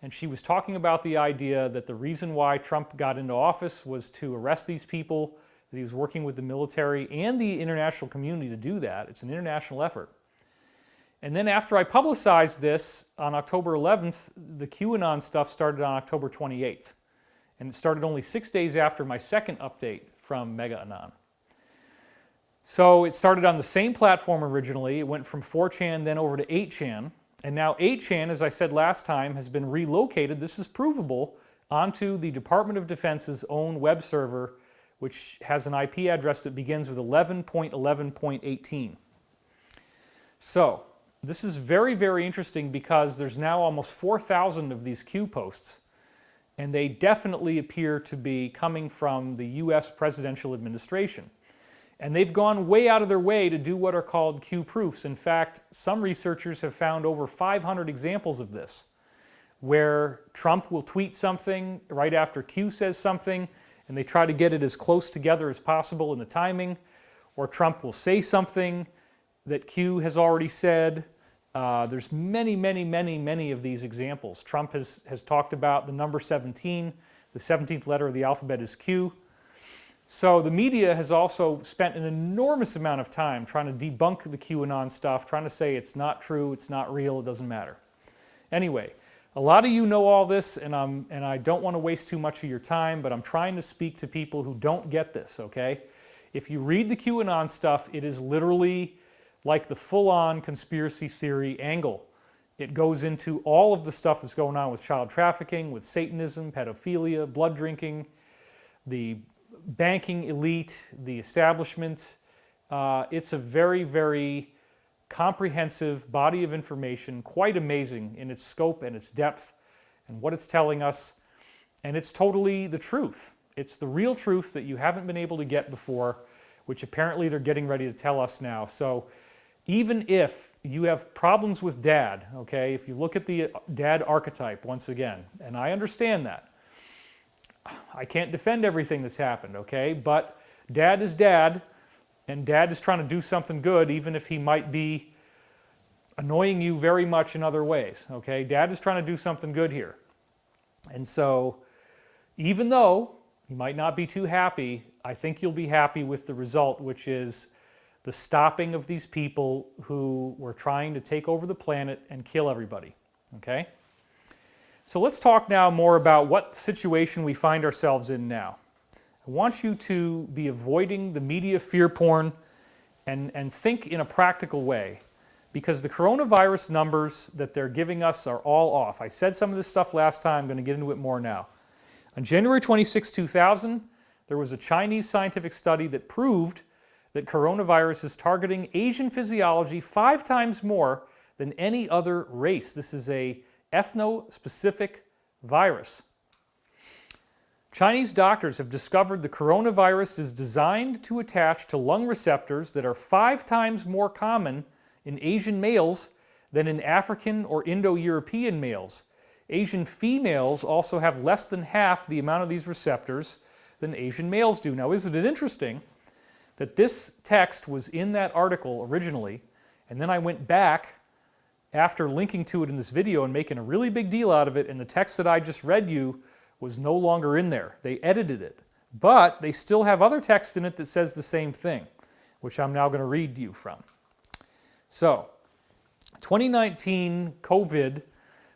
C: and she was talking about the idea that the reason why Trump got into office was to arrest these people, that he was working with the military and the international community to do that. It's an international effort. And then after I publicized this on October 11th, the QAnon stuff started on October 28th. And it started only 6 days after my second update from Mega Anon. So it started on the same platform originally. It went from 4chan then over to 8chan. And now 8chan, as I said last time, has been relocated, this is provable, onto the Department of Defense's own web server, which has an IP address that begins with 11.11.18. So this is very, very interesting because there's now almost 4,000 of these Q posts, and they definitely appear to be coming from the US presidential administration. And they've gone way out of their way to do what are called Q proofs. In fact, some researchers have found over 500 examples of this, where Trump will tweet something right after Q says something, and they try to get it as close together as possible in the timing, or Trump will say something that Q has already said. There's many of these examples. Trump has talked about the number 17, the 17th letter of the alphabet is Q. So the media has also spent an enormous amount of time trying to debunk the QAnon stuff, trying to say it's not true, it's not real, it doesn't matter. Anyway, a lot of you know all this, and I don't want to waste too much of your time, but I'm trying to speak to people who don't get this, okay? If you read the QAnon stuff, it is literally like the full-on conspiracy theory angle. It goes into all of the stuff that's going on with child trafficking, with Satanism, pedophilia, blood drinking, the banking elite, the establishment. It's a very, very comprehensive body of information, quite amazing in its scope and its depth and what it's telling us. And it's totally the truth. It's the real truth that you haven't been able to get before, which apparently they're getting ready to tell us now. So even if you have problems with dad, okay, if you look at the dad archetype once again, and I understand that, I can't defend everything that's happened, okay, but dad is dad, and dad is trying to do something good even if he might be annoying you very much in other ways, okay? Dad is trying to do something good here. And so even though you might not be too happy, I think you'll be happy with the result, which is the stopping of these people who were trying to take over the planet and kill everybody, okay? So let's talk now more about what situation we find ourselves in now. I want you to be avoiding the media fear porn and think in a practical way, because the coronavirus numbers that they're giving us are all off. I said some of this stuff last time, I'm going to get into it more now. On January 26, 2000, there was a Chinese scientific study that proved that coronavirus is targeting Asian physiology 5 times more than any other race. This is a ethno-specific virus. Chinese doctors have discovered the coronavirus is designed to attach to lung receptors that are 5 times more common in Asian males than in African or Indo-European males. Asian females also have less than half the amount of these receptors than Asian males do. Now, isn't it interesting that this text was in that article originally, and then I went back after linking to it in this video and making a really big deal out of it, and the text that I just read you was no longer in there. They edited it. But they still have other text in it that says the same thing, which I'm now going to read you from. So, 2019 COVID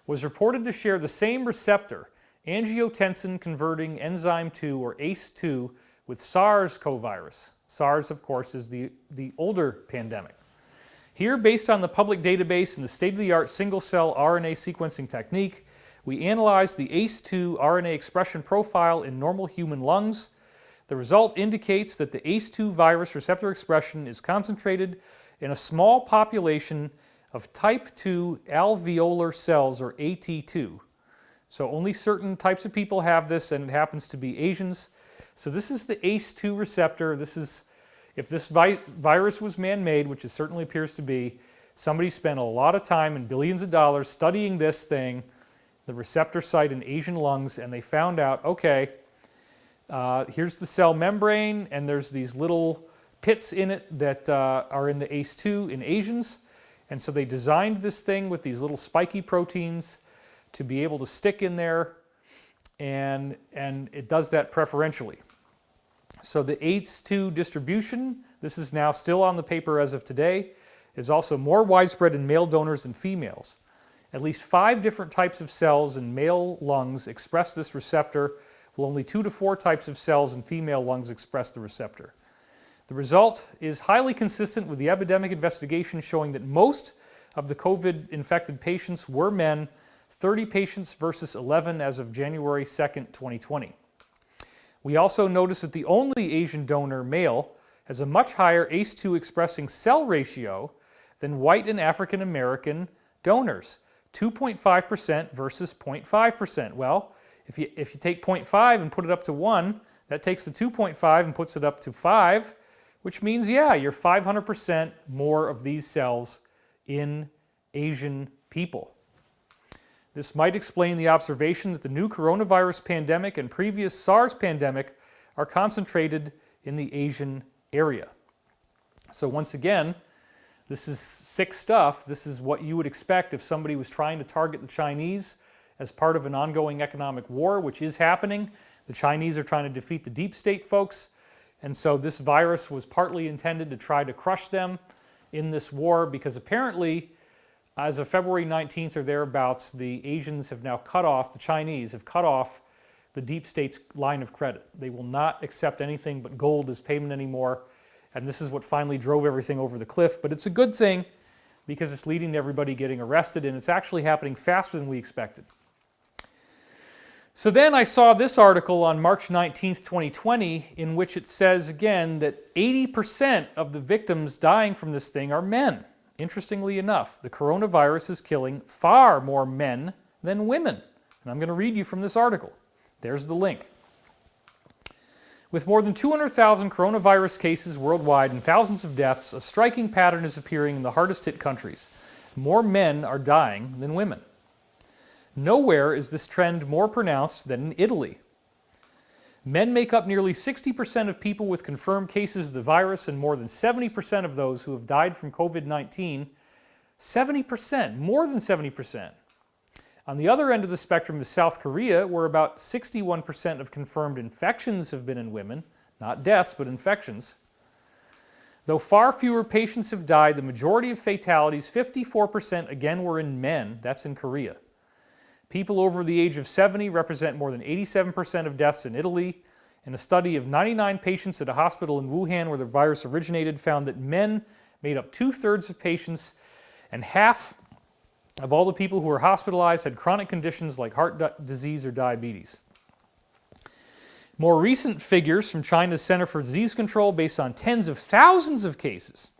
C: was reported to share the same receptor, angiotensin-converting enzyme 2, or ACE2, with SARS-CoV virus. SARS, of course, is the older pandemic. Here, based on the public database and the state-of-the-art single-cell RNA sequencing technique, we analyzed the ACE2 RNA expression profile in normal human lungs. The result indicates that the ACE2 virus receptor expression is concentrated in a small population of type 2 alveolar cells, or AT2. So only certain types of people have this, and it happens to be Asians. So this is the ACE2 receptor. This is, if this virus was man-made, which it certainly appears to be, somebody spent a lot of time and billions of dollars studying this thing, the receptor site in Asian lungs, and they found out, okay, here's the cell membrane, and there's these little pits in it that are in the ACE2 in Asians. And so they designed this thing with these little spiky proteins to be able to stick in there, and it does that preferentially. So the ACE2 distribution, this is now still on the paper as of today, is also more widespread in male donors than females. At least 5 different types of cells in male lungs express this receptor, while only 2 to 4 types of cells in female lungs express the receptor. The result is highly consistent with the epidemic investigation showing that most of the COVID-infected patients were men, 30 patients versus 11 as of January 2nd, 2020. We also noticed that the only Asian donor, male, has a much higher ACE2 expressing cell ratio than white and African American donors, 2.5% versus 0.5%. Well, if you take 0.5 and put it up to 1, that takes the 2.5 and puts it up to 5, which means, yeah, you're 500% more of these cells in Asian people. This might explain the observation that the new coronavirus pandemic and previous SARS pandemic are concentrated in the Asian area. So once again, this is sick stuff. This is what you would expect if somebody was trying to target the Chinese as part of an ongoing economic war, which is happening. The Chinese are trying to defeat the deep state folks. And so this virus was partly intended to try to crush them in this war, because apparently, as of February 19th or thereabouts, the Asians have now cut off, the Chinese have cut off the deep state's line of credit. They will not accept anything but gold as payment anymore. And this is what finally drove everything over the cliff. But it's a good thing, because it's leading to everybody getting arrested, and it's actually happening faster than we expected. So then I saw this article on March 19th, 2020, in which it says again that 80% of the victims dying from this thing are men. Interestingly enough, the coronavirus is killing far more men than women. And I'm going to read you from this article. There's the link. With more than 200,000 coronavirus cases worldwide and thousands of deaths, a striking pattern is appearing in the hardest hit countries. More men are dying than women. Nowhere is this trend more pronounced than in Italy. Men make up nearly 60% of people with confirmed cases of the virus, and more than 70% of those who have died from COVID-19. 70%, more than 70%. On the other end of the spectrum is South Korea, where about 61% of confirmed infections have been in women, not deaths, but infections. Though far fewer patients have died, the majority of fatalities, 54%, again were in men. That's in Korea. People over the age of 70 represent more than 87% of deaths in Italy. And a study of 99 patients at a hospital in Wuhan where the virus originated found that men made up 2/3 of patients, and half of all the people who were hospitalized had chronic conditions like heart disease or diabetes. More recent figures from China's Center for Disease Control, based on tens of thousands of cases,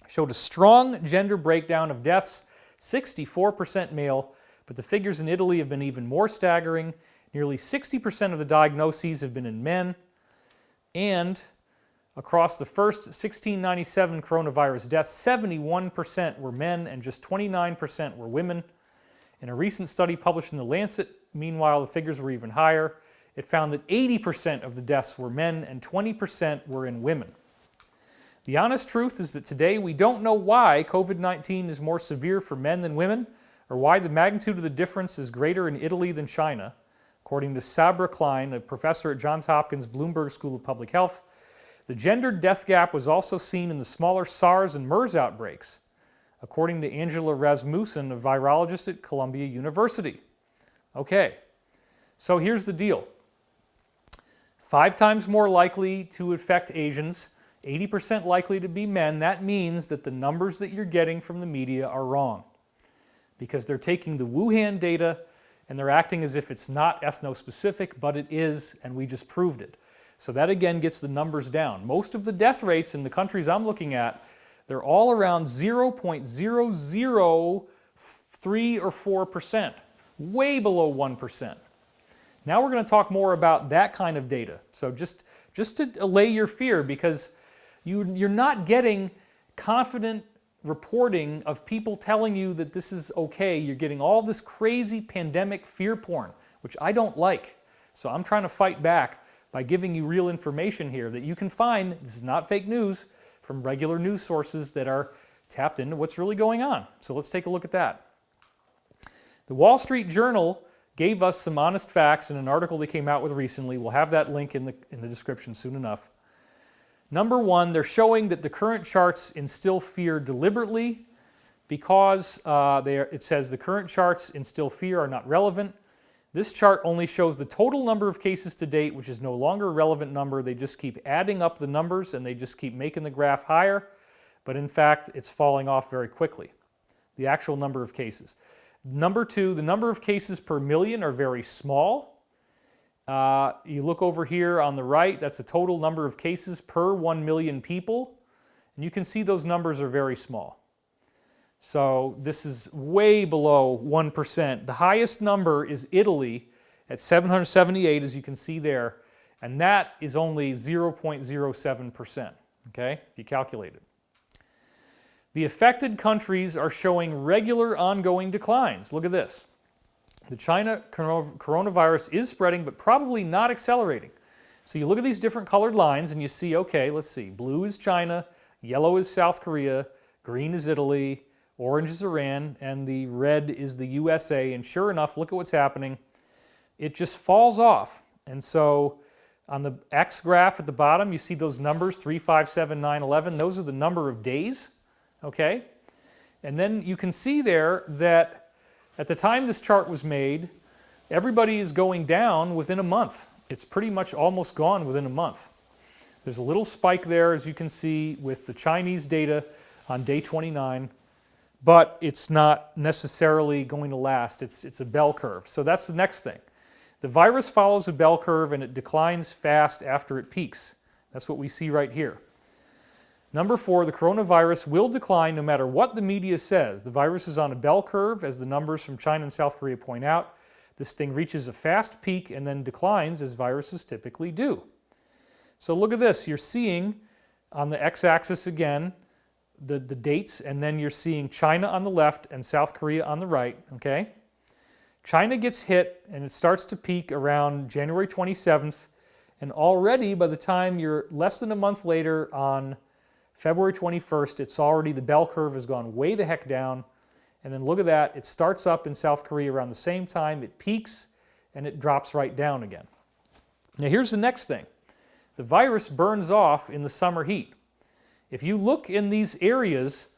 C: showed a strong gender breakdown of deaths, 64% male, but the figures in Italy have been even more staggering. Nearly 60% of the diagnoses have been in men, and across the first 1697 coronavirus deaths, 71% were men and just 29% were women. In a recent study published in The Lancet, meanwhile, the figures were even higher. It found that 80% of the deaths were men and 20% were in women. The honest truth is that today we don't know why COVID-19 is more severe for men than women, or why the magnitude of the difference is greater in Italy than China. According to Sabra Klein, a professor at Johns Hopkins Bloomberg School of Public Health, the gendered death gap was also seen in the smaller SARS and MERS outbreaks, according to Angela Rasmussen, a virologist at Columbia University. Okay, so here's the deal. 5 times more likely to affect Asians, 80% likely to be men. That means that the numbers that you're getting from the media are wrong, because they're taking the Wuhan data and they're acting as if it's not ethno-specific, but it is, and we just proved it. So that again gets the numbers down. Most of the death rates in the countries I'm looking at, they're all around 0.003 or 4%, way below 1%. Now we're going to talk more about that kind of data. So just to allay your fear, because you're not getting confident reporting of people telling you that this is okay. You're getting all this crazy pandemic fear porn, which I don't like. So I'm trying to fight back by giving you real information here that you can find, this is not fake news, from regular news sources that are tapped into what's really going on. So let's take a look at that. The Wall Street Journal gave us some honest facts in an article they came out with recently. We'll have that link in the description soon enough. Number one, they're showing that the current charts instill fear deliberately because it says the current charts instill fear are not relevant. This chart only shows the total number of cases to date, which is no longer a relevant number. They just keep adding up the numbers and they just keep making the graph higher. But in fact, it's falling off very quickly, the actual number of cases. Number two, the number of cases per million are very small. You look over here on the right, that's the total number of cases per 1 million people. And you can see those numbers are very small. So this is way below 1%. The highest number is Italy at 778, as you can see there. And that is only 0.07%, okay, if you calculate it. The affected countries are showing regular ongoing declines. Look at this. The China coronavirus is spreading, but probably not accelerating. So you look at these different colored lines and you see, okay, let's see. Blue is China, yellow is South Korea, green is Italy, orange is Iran, and the red is the USA. And sure enough, look at what's happening. It just falls off. And so on the X graph at the bottom, you see those numbers, 3, 5, 7, 9, 11. Those are the number of days, okay? And then you can see there that at the time this chart was made, everybody is going down within a month. It's pretty much almost gone within a month. There's a little spike there, as you can see, with the Chinese data on day 29, but it's not necessarily going to last. It's a bell curve. So that's the next thing. The virus follows a bell curve and it declines fast after it peaks. That's what we see right here. Number 4, the coronavirus will decline no matter what the media says. The virus is on a bell curve, as the numbers from China and South Korea point out. This thing reaches a fast peak and then declines, as viruses typically do. So look at this. You're seeing on the x-axis again the dates, and then you're seeing China on the left and South Korea on the right, okay? China gets hit and it starts to peak around January 27th, and already by the time you're less than a month later on February 21st, it's already, the bell curve has gone way the heck down. And then look at that, it starts up in South Korea around the same time, it peaks, and it drops right down again. Now here's the next thing. The virus burns off in the summer heat. If you look in these areas,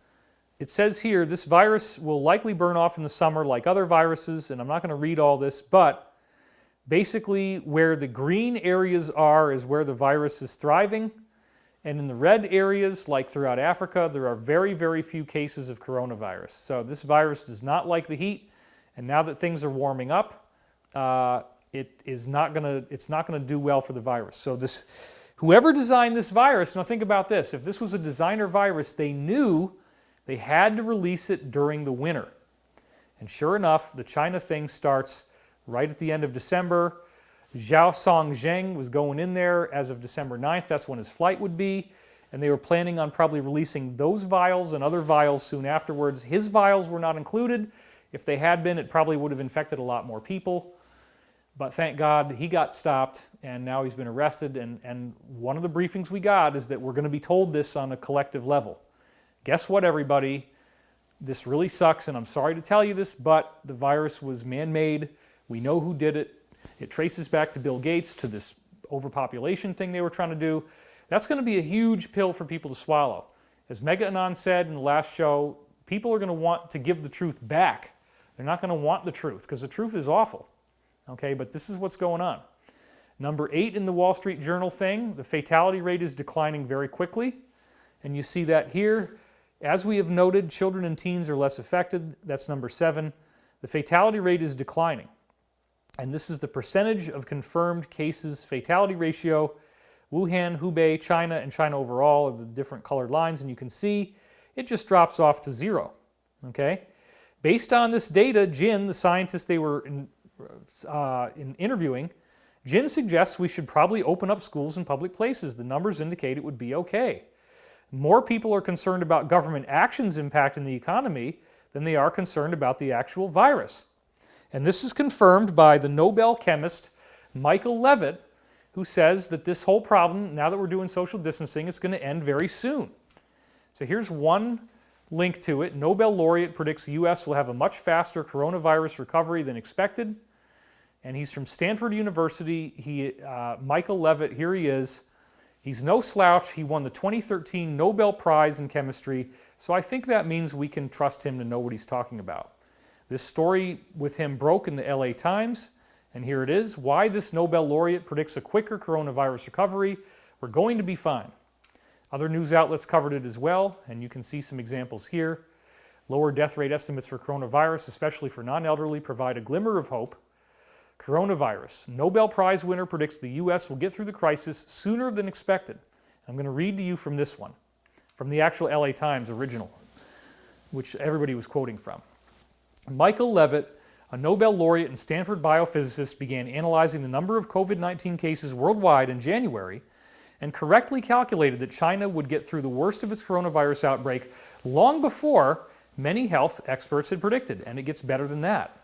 C: it says here, this virus will likely burn off in the summer like other viruses, and I'm not going to read all this, but basically where the green areas are is where the virus is thriving. And in the red areas, like throughout Africa, there are very, very few cases of coronavirus. So this virus does not like the heat, and now that things are warming up, it's not going to do well for the virus. So whoever designed this virus, now think about this, if this was a designer virus, they knew they had to release it during the winter. And sure enough, the China thing starts right at the end of December. Zhao Songjeng was going in there as of December 9th. That's when his flight would be. And they were planning on probably releasing those vials and other vials soon afterwards. His vials were not included. If they had been, it probably would have infected a lot more people. But thank God he got stopped, and now he's been arrested. And one of the briefings we got is that we're going to be told this on a collective level. Guess what, everybody? This really sucks, and I'm sorry to tell you this, but the virus was man-made. We know who did it. It traces back to Bill Gates, to this overpopulation thing they were trying to do. That's going to be a huge pill for people to swallow. As Mega Anon said in the last show, people are going to want to give the truth back. They're not going to want the truth, because the truth is awful. Okay, but this is what's going on. Number 8 in the Wall Street Journal thing, the fatality rate is declining very quickly. And you see that here. As we have noted, children and teens are less affected. That's number 7. The fatality rate is declining. And this is the percentage of confirmed cases fatality ratio. Wuhan, Hubei, China, and China overall are the different colored lines. And you can see it just drops off to 0. Okay? Based on this data, Jin, the scientist they were interviewing, Jin suggests we should probably open up schools and public places. The numbers indicate it would be okay. More people are concerned about government actions impacting the economy than they are concerned about the actual virus. And this is confirmed by the Nobel chemist Michael Levitt, who says that this whole problem, now that we're doing social distancing, is going to end very soon. So here's one link to it. Nobel laureate predicts the U.S. will have a much faster coronavirus recovery than expected. And he's from Stanford University. Michael Levitt, here he is. He's no slouch. He won the 2013 Nobel Prize in Chemistry. So I think that means we can trust him to know what he's talking about. This story with him broke in the LA Times. And here it is. Why this Nobel laureate predicts a quicker coronavirus recovery. We're going to be fine. Other news outlets covered it as well, and you can see some examples here. Lower death rate estimates for coronavirus, especially for non-elderly, provide a glimmer of hope. Coronavirus. Nobel Prize winner predicts the U.S. will get through the crisis sooner than expected. I'm going to read to you from this one, from the actual LA Times original, which everybody was quoting from. Michael Levitt, a Nobel laureate and Stanford biophysicist, began analyzing the number of COVID-19 cases worldwide in January and correctly calculated that China would get through the worst of its coronavirus outbreak long before many health experts had predicted, and it gets better than that.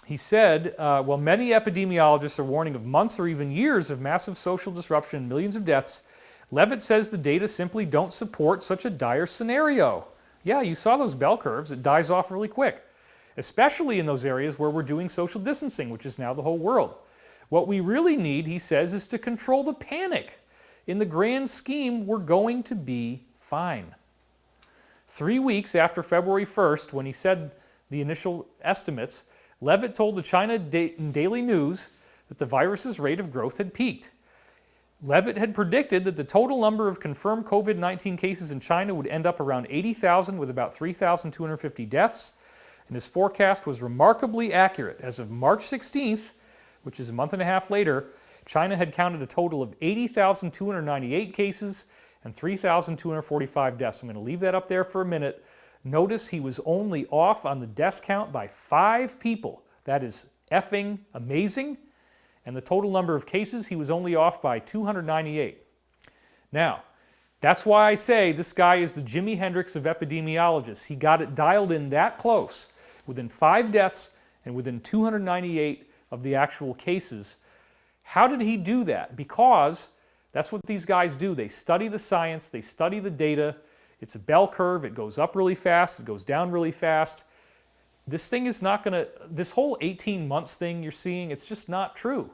C: He said, while many epidemiologists are warning of months or even years of massive social disruption and millions of deaths, Levitt says the data simply don't support such a dire scenario. Yeah, you saw those bell curves. It dies off really quick, especially in those areas where we're doing social distancing, which is now the whole world. What we really need, he says, is to control the panic. In the grand scheme, we're going to be fine. 3 weeks after February 1st, when he said the initial estimates, Levitt told the China Daily News that the virus's rate of growth had peaked. Levitt had predicted that the total number of confirmed COVID-19 cases in China would end up around 80,000 with about 3,250 deaths, and his forecast was remarkably accurate. As of March 16th, which is a month and a half later, China had counted a total of 80,298 cases and 3,245 deaths. I'm going to leave that up there for a minute. Notice he was only off on the death count by 5 people. That is effing amazing. And the total number of cases, he was only off by 298. Now, that's why I say this guy is the Jimi Hendrix of epidemiologists. He got it dialed in that close, within 5 deaths and within 298 of the actual cases. How did he do that? Because that's what these guys do. They study the science, they study the data. It's a bell curve. It goes up really fast, it goes down really fast. This thing is not going to, this whole 18 months thing you're seeing, it's just not true.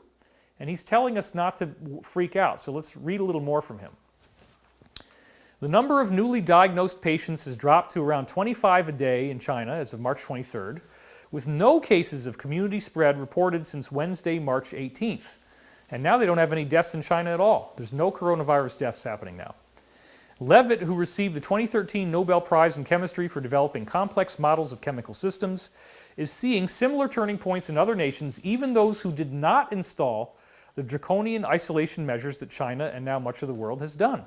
C: And he's telling us not to freak out. So let's read a little more from him. The number of newly diagnosed patients has dropped to around 25 a day in China as of March 23rd, with no cases of community spread reported since Wednesday, March 18th. And now they don't have any deaths in China at all. There's no coronavirus deaths happening now. Levitt, who received the 2013 Nobel Prize in Chemistry for developing complex models of chemical systems, is seeing similar turning points in other nations, even those who did not install the draconian isolation measures that China and now much of the world has done.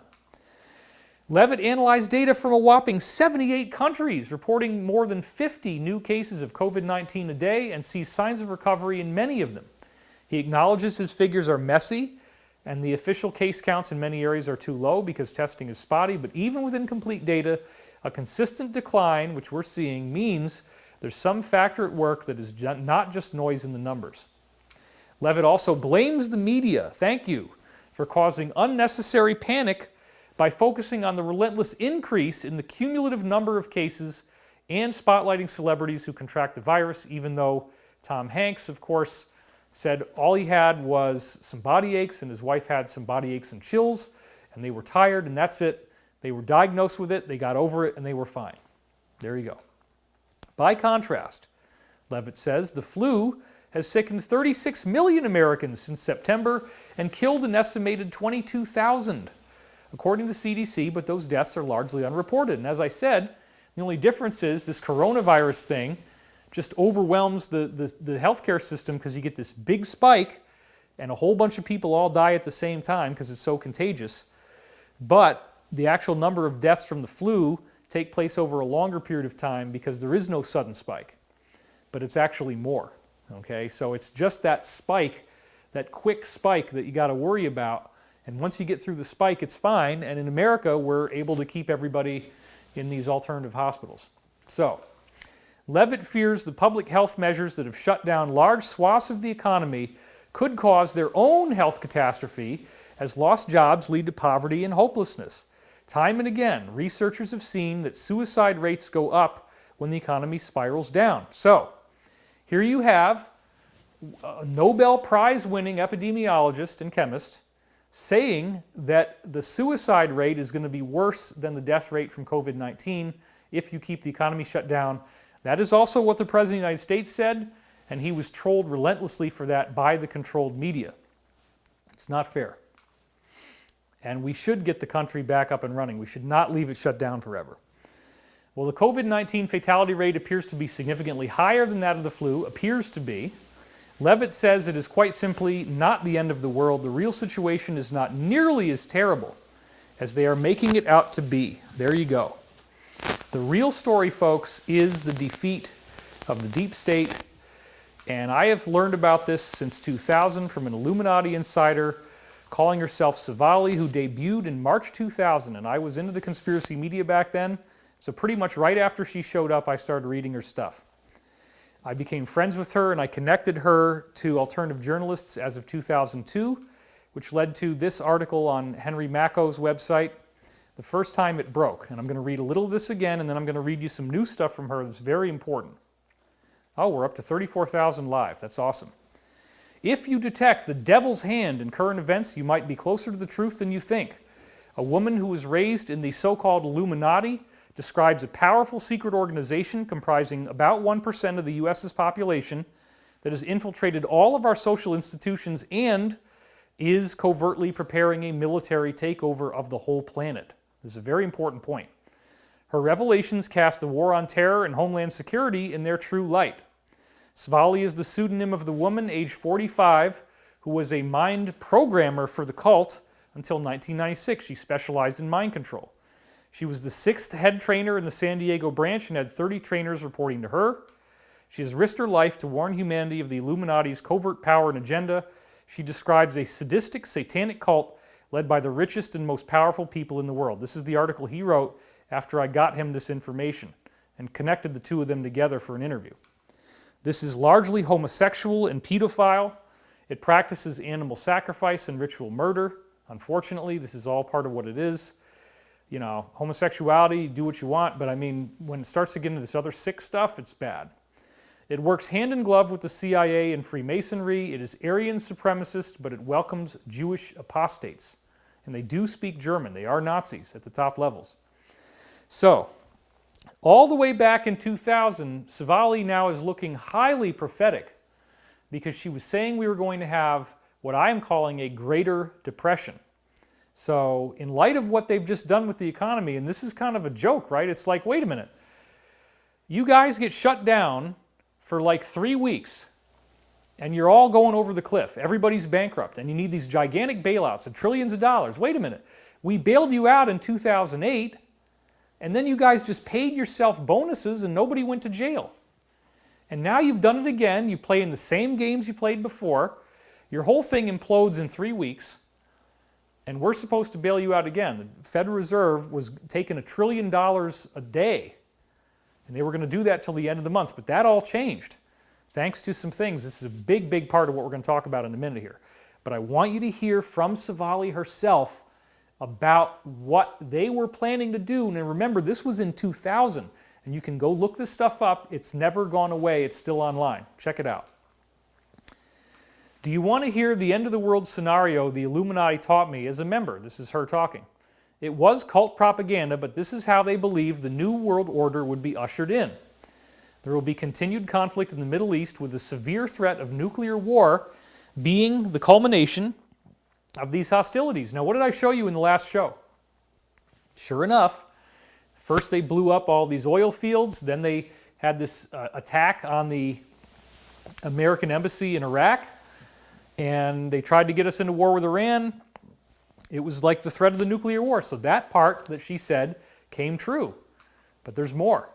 C: Levitt analyzed data from a whopping 78 countries, reporting more than 50 new cases of COVID-19 a day and sees signs of recovery in many of them. He acknowledges his figures are messy and the official case counts in many areas are too low because testing is spotty, but even with incomplete data, a consistent decline, which we're seeing, means there's some factor at work that is not just noise in the numbers. Levitt also blames the media, thank you, for causing unnecessary panic by focusing on the relentless increase in the cumulative number of cases and spotlighting celebrities who contract the virus, even though Tom Hanks, of course, said all he had was some body aches and his wife had some body aches and chills and they were tired and that's it. They were diagnosed with it, they got over it, and they were fine. There you go. By contrast, Levitt says, the flu has sickened 36 million Americans since September and killed an estimated 22,000, according to the CDC, but those deaths are largely unreported. And as I said, the only difference is this coronavirus thing just overwhelms the healthcare system because you get this big spike and a whole bunch of people all die at the same time because it's so contagious. But the actual number of deaths from the flu take place over a longer period of time because there is no sudden spike, but it's actually more. Okay, so it's just that spike, that quick spike that you got to worry about. And once you get through the spike, it's fine. And in America, we're able to keep everybody in these alternative hospitals. So Levitt fears the public health measures that have shut down large swaths of the economy could cause their own health catastrophe as lost jobs lead to poverty and hopelessness. Time and again, researchers have seen that suicide rates go up when the economy spirals down. So here you have a Nobel Prize-winning epidemiologist and chemist saying that the suicide rate is going to be worse than the death rate from COVID-19 if you keep the economy shut down. That is also what the President of the United States said, and he was trolled relentlessly for that by the controlled media. It's not fair. And we should get the country back up and running. We should not leave it shut down forever. Well, the COVID-19 fatality rate appears to be significantly higher than that of the flu, appears to be. Levitt says it is quite simply not the end of the world. The real situation is not nearly as terrible as they are making it out to be. There you go. The real story, folks, is the defeat of the deep state. And I have learned about this since 2000 from an Illuminati insider calling herself Savali, who debuted in March 2000. And I was into the conspiracy media back then. So pretty much right after she showed up, I started reading her stuff. I became friends with her and I connected her to alternative journalists as of 2002, which led to this article on Henry Macko's website, the first time it broke. And I'm going to read a little of this again, and then I'm going to read you some new stuff from her that's very important. Oh, we're up to 34,000 live. That's awesome. If you detect the devil's hand in current events, you might be closer to the truth than you think. A woman who was raised in the so-called Illuminati describes a powerful secret organization comprising about 1% of the U.S.'s population that has infiltrated all of our social institutions and is covertly preparing a military takeover of the whole planet. This is a very important point. Her revelations cast the war on terror and homeland security in their true light. Savali is the pseudonym of the woman, age 45, who was a mind programmer for the cult until 1996. She specialized in mind control. She was the 6th head trainer in the San Diego branch and had 30 trainers reporting to her. She has risked her life to warn humanity of the Illuminati's covert power and agenda. She describes a sadistic, satanic cult led by the richest and most powerful people in the world. This is the article he wrote after I got him this information and connected the two of them together for an interview. This is largely homosexual and pedophile. It practices animal sacrifice and ritual murder. Unfortunately, this is all part of what it is. You know, homosexuality, do what you want, but I mean, when it starts to get into this other sick stuff, it's bad. It works hand in glove with the CIA and Freemasonry. It is Aryan supremacist, but it welcomes Jewish apostates. And they do speak German. They are Nazis at the top levels. So, all the way back in 2000, Savali now is looking highly prophetic because she was saying we were going to have what I am calling a Greater Depression. So, in light of what they've just done with the economy, and this is kind of a joke, right? It's like, wait a minute. You guys get shut down for like 3 weeks, and you're all going over the cliff. Everybody's bankrupt, and you need these gigantic bailouts of trillions of dollars. Wait a minute. We bailed you out in 2008, and then you guys just paid yourself bonuses and nobody went to jail. And now you've done it again. You play in the same games you played before. Your whole thing implodes in 3 weeks, and we're supposed to bail you out again. The Federal Reserve was taking $1 trillion a day, and they were going to do that till the end of the month, but that all changed thanks to some things. This is a big, big part of what we're going to talk about in a minute here. But I want you to hear from Savali herself about what they were planning to do. And remember, this was in 2000, and you can go look this stuff up. It's never gone away. It's still online. Check it out. Do you want to hear the end of the world scenario the Illuminati taught me as a member? This is her talking. It was cult propaganda, but this is how they believed the new world order would be ushered in. There will be continued conflict in the Middle East, with the severe threat of nuclear war being the culmination of these hostilities. Now, what did I show you in the last show? Sure enough, first they blew up all these oil fields, then they had this attack on the American embassy in Iraq, and they tried to get us into war with Iran. It was like the threat of the nuclear war. So that part that she said came true. But there's more.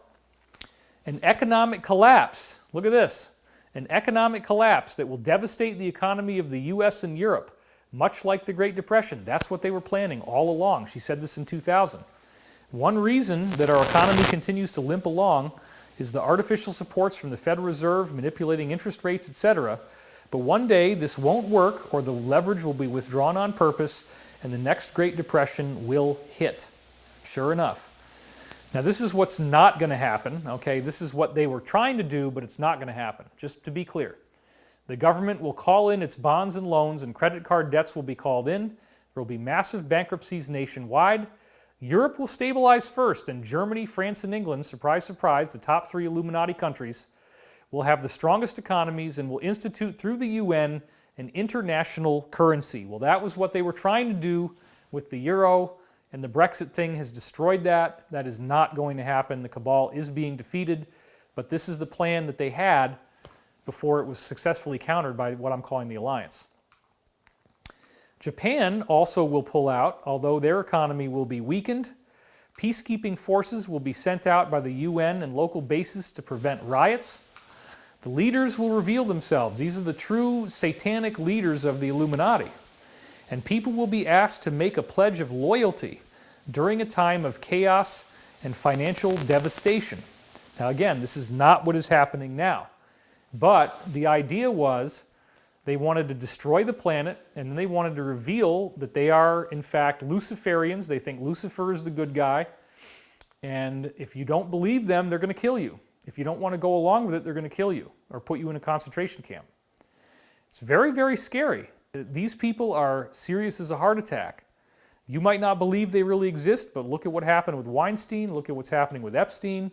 C: An economic collapse. Look at this. An economic collapse that will devastate the economy of the U.S. and Europe, much like the Great Depression. That's what they were planning all along. She said this in 2000. One reason that our economy continues to limp along is the artificial supports from the Federal Reserve, manipulating interest rates, etc. But one day this won't work, or the leverage will be withdrawn on purpose, and the next Great Depression will hit. Sure enough. Now, this is what's not going to happen, okay? This is what they were trying to do, but it's not going to happen, just to be clear. The government will call in its bonds and loans, and credit card debts will be called in. There will be massive bankruptcies nationwide. Europe will stabilize first, and Germany, France, and England, surprise, surprise, the top 3 Illuminati countries, will have the strongest economies and will institute through the UN an international currency. Well, that was what they were trying to do with the euro, and the Brexit thing has destroyed that. That is not going to happen. The cabal is being defeated, but this is the plan that they had before it was successfully countered by what I'm calling the alliance. Japan also will pull out, although their economy will be weakened. Peacekeeping forces will be sent out by the UN and local bases to prevent riots. The leaders will reveal themselves. These are the true satanic leaders of the Illuminati. And people will be asked to make a pledge of loyalty during a time of chaos and financial devastation. Now again, this is not what is happening now. But the idea was they wanted to destroy the planet, and then they wanted to reveal that they are, in fact, Luciferians. They think Lucifer is the good guy. And if you don't believe them, they're going to kill you. If you don't want to go along with it, they're going to kill you or put you in a concentration camp. It's very, very scary. These people are serious as a heart attack. You might not believe they really exist, but look at what happened with Weinstein. Look at what's happening with Epstein.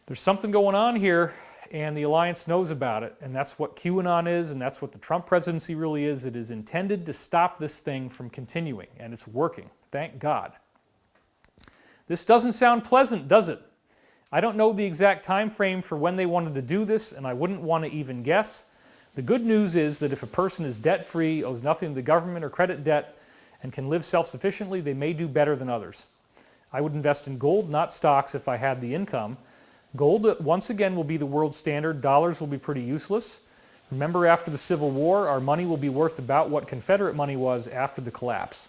C: There's something going on here, and the alliance knows about it, and that's what QAnon is, and that's what the Trump presidency really is. It is intended to stop this thing from continuing, and it's working. Thank God. This doesn't sound pleasant, does it? I don't know the exact time frame for when they wanted to do this, and I wouldn't want to even guess. The good news is that if a person is debt-free, owes nothing to the government or credit debt, and can live self-sufficiently, they may do better than others. I would invest in gold, not stocks, if I had the income. Gold, once again, will be the world standard. Dollars will be pretty useless. Remember, after the Civil War, our money will be worth about what Confederate money was after the collapse.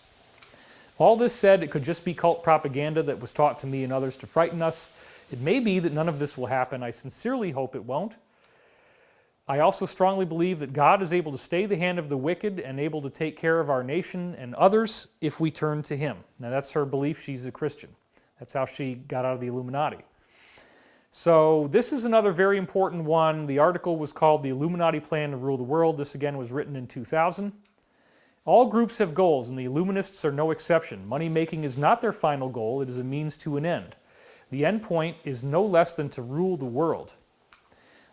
C: All this said, it could just be cult propaganda that was taught to me and others to frighten us. It may be that none of this will happen. I sincerely hope it won't. I also strongly believe that God is able to stay the hand of the wicked and able to take care of our nation and others if we turn to Him. Now, that's her belief. She's a Christian. That's how she got out of the Illuminati. So this is another very important one. The article was called The Illuminati Plan to Rule the World. This, again, was written in 2000. All groups have goals, and the Illuminists are no exception. Money-making is not their final goal. It is a means to an end. The end point is no less than to rule the world.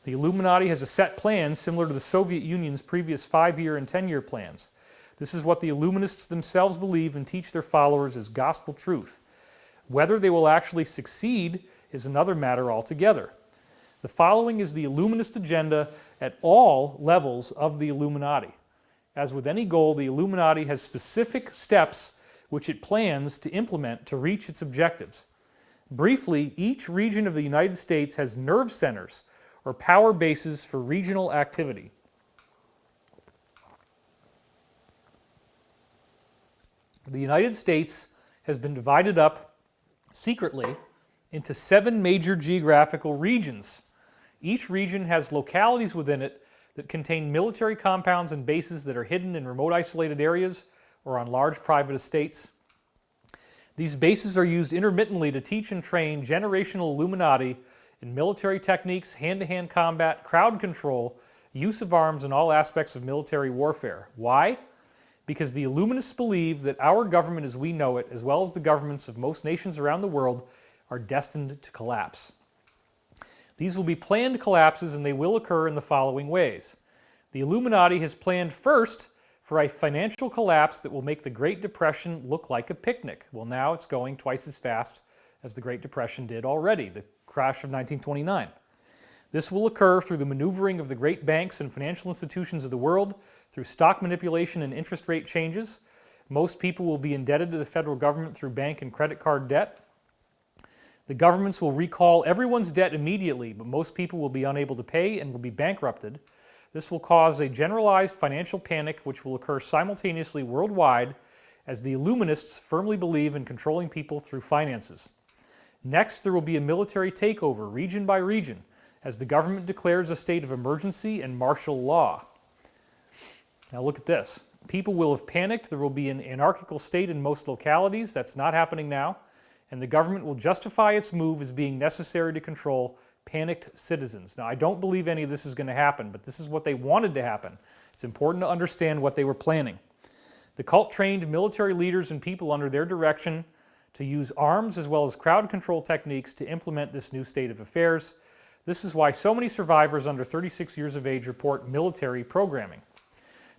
C: The Illuminati has a set plan similar to the Soviet Union's previous 5-year and 10-year plans. This is what the Illuminists themselves believe and teach their followers as gospel truth. Whether they will actually succeed is another matter altogether. The following is the Illuminist agenda at all levels of the Illuminati. As with any goal, the Illuminati has specific steps which it plans to implement to reach its objectives. Briefly, each region of the United States has nerve centers or power bases for regional activity. The United States has been divided up secretly into 7 major geographical regions. Each region has localities within it that contain military compounds and bases that are hidden in remote isolated areas or on large private estates. These bases are used intermittently to teach and train generational Illuminati in military techniques, hand-to-hand combat, crowd control, use of arms, and all aspects of military warfare. Why? Because the Illuminists believe that our government as we know it, as well as the governments of most nations around the world, are destined to collapse. These will be planned collapses, and they will occur in the following ways. The Illuminati has planned first for a financial collapse that will make the Great Depression look like a picnic. Well, now it's going twice as fast as the Great Depression did already, the crash of 1929. This will occur through the maneuvering of the great banks and financial institutions of the world, through stock manipulation and interest rate changes. Most people will be indebted to the federal government through bank and credit card debt. The governments will recall everyone's debt immediately, but most people will be unable to pay and will be bankrupted. This will cause a generalized financial panic which will occur simultaneously worldwide as the Illuminists firmly believe in controlling people through finances. Next, there will be a military takeover, region by region, as the government declares a state of emergency and martial law. Now look at this. People will have panicked. There will be an anarchical state in most localities. That's not happening now. And the government will justify its move as being necessary to control panicked citizens. Now, I don't believe any of this is going to happen, but this is what they wanted to happen. It's important to understand what they were planning. The cult trained military leaders and people under their direction to use arms as well as crowd control techniques to implement this new state of affairs. This is why so many survivors under 36 years of age report military programming.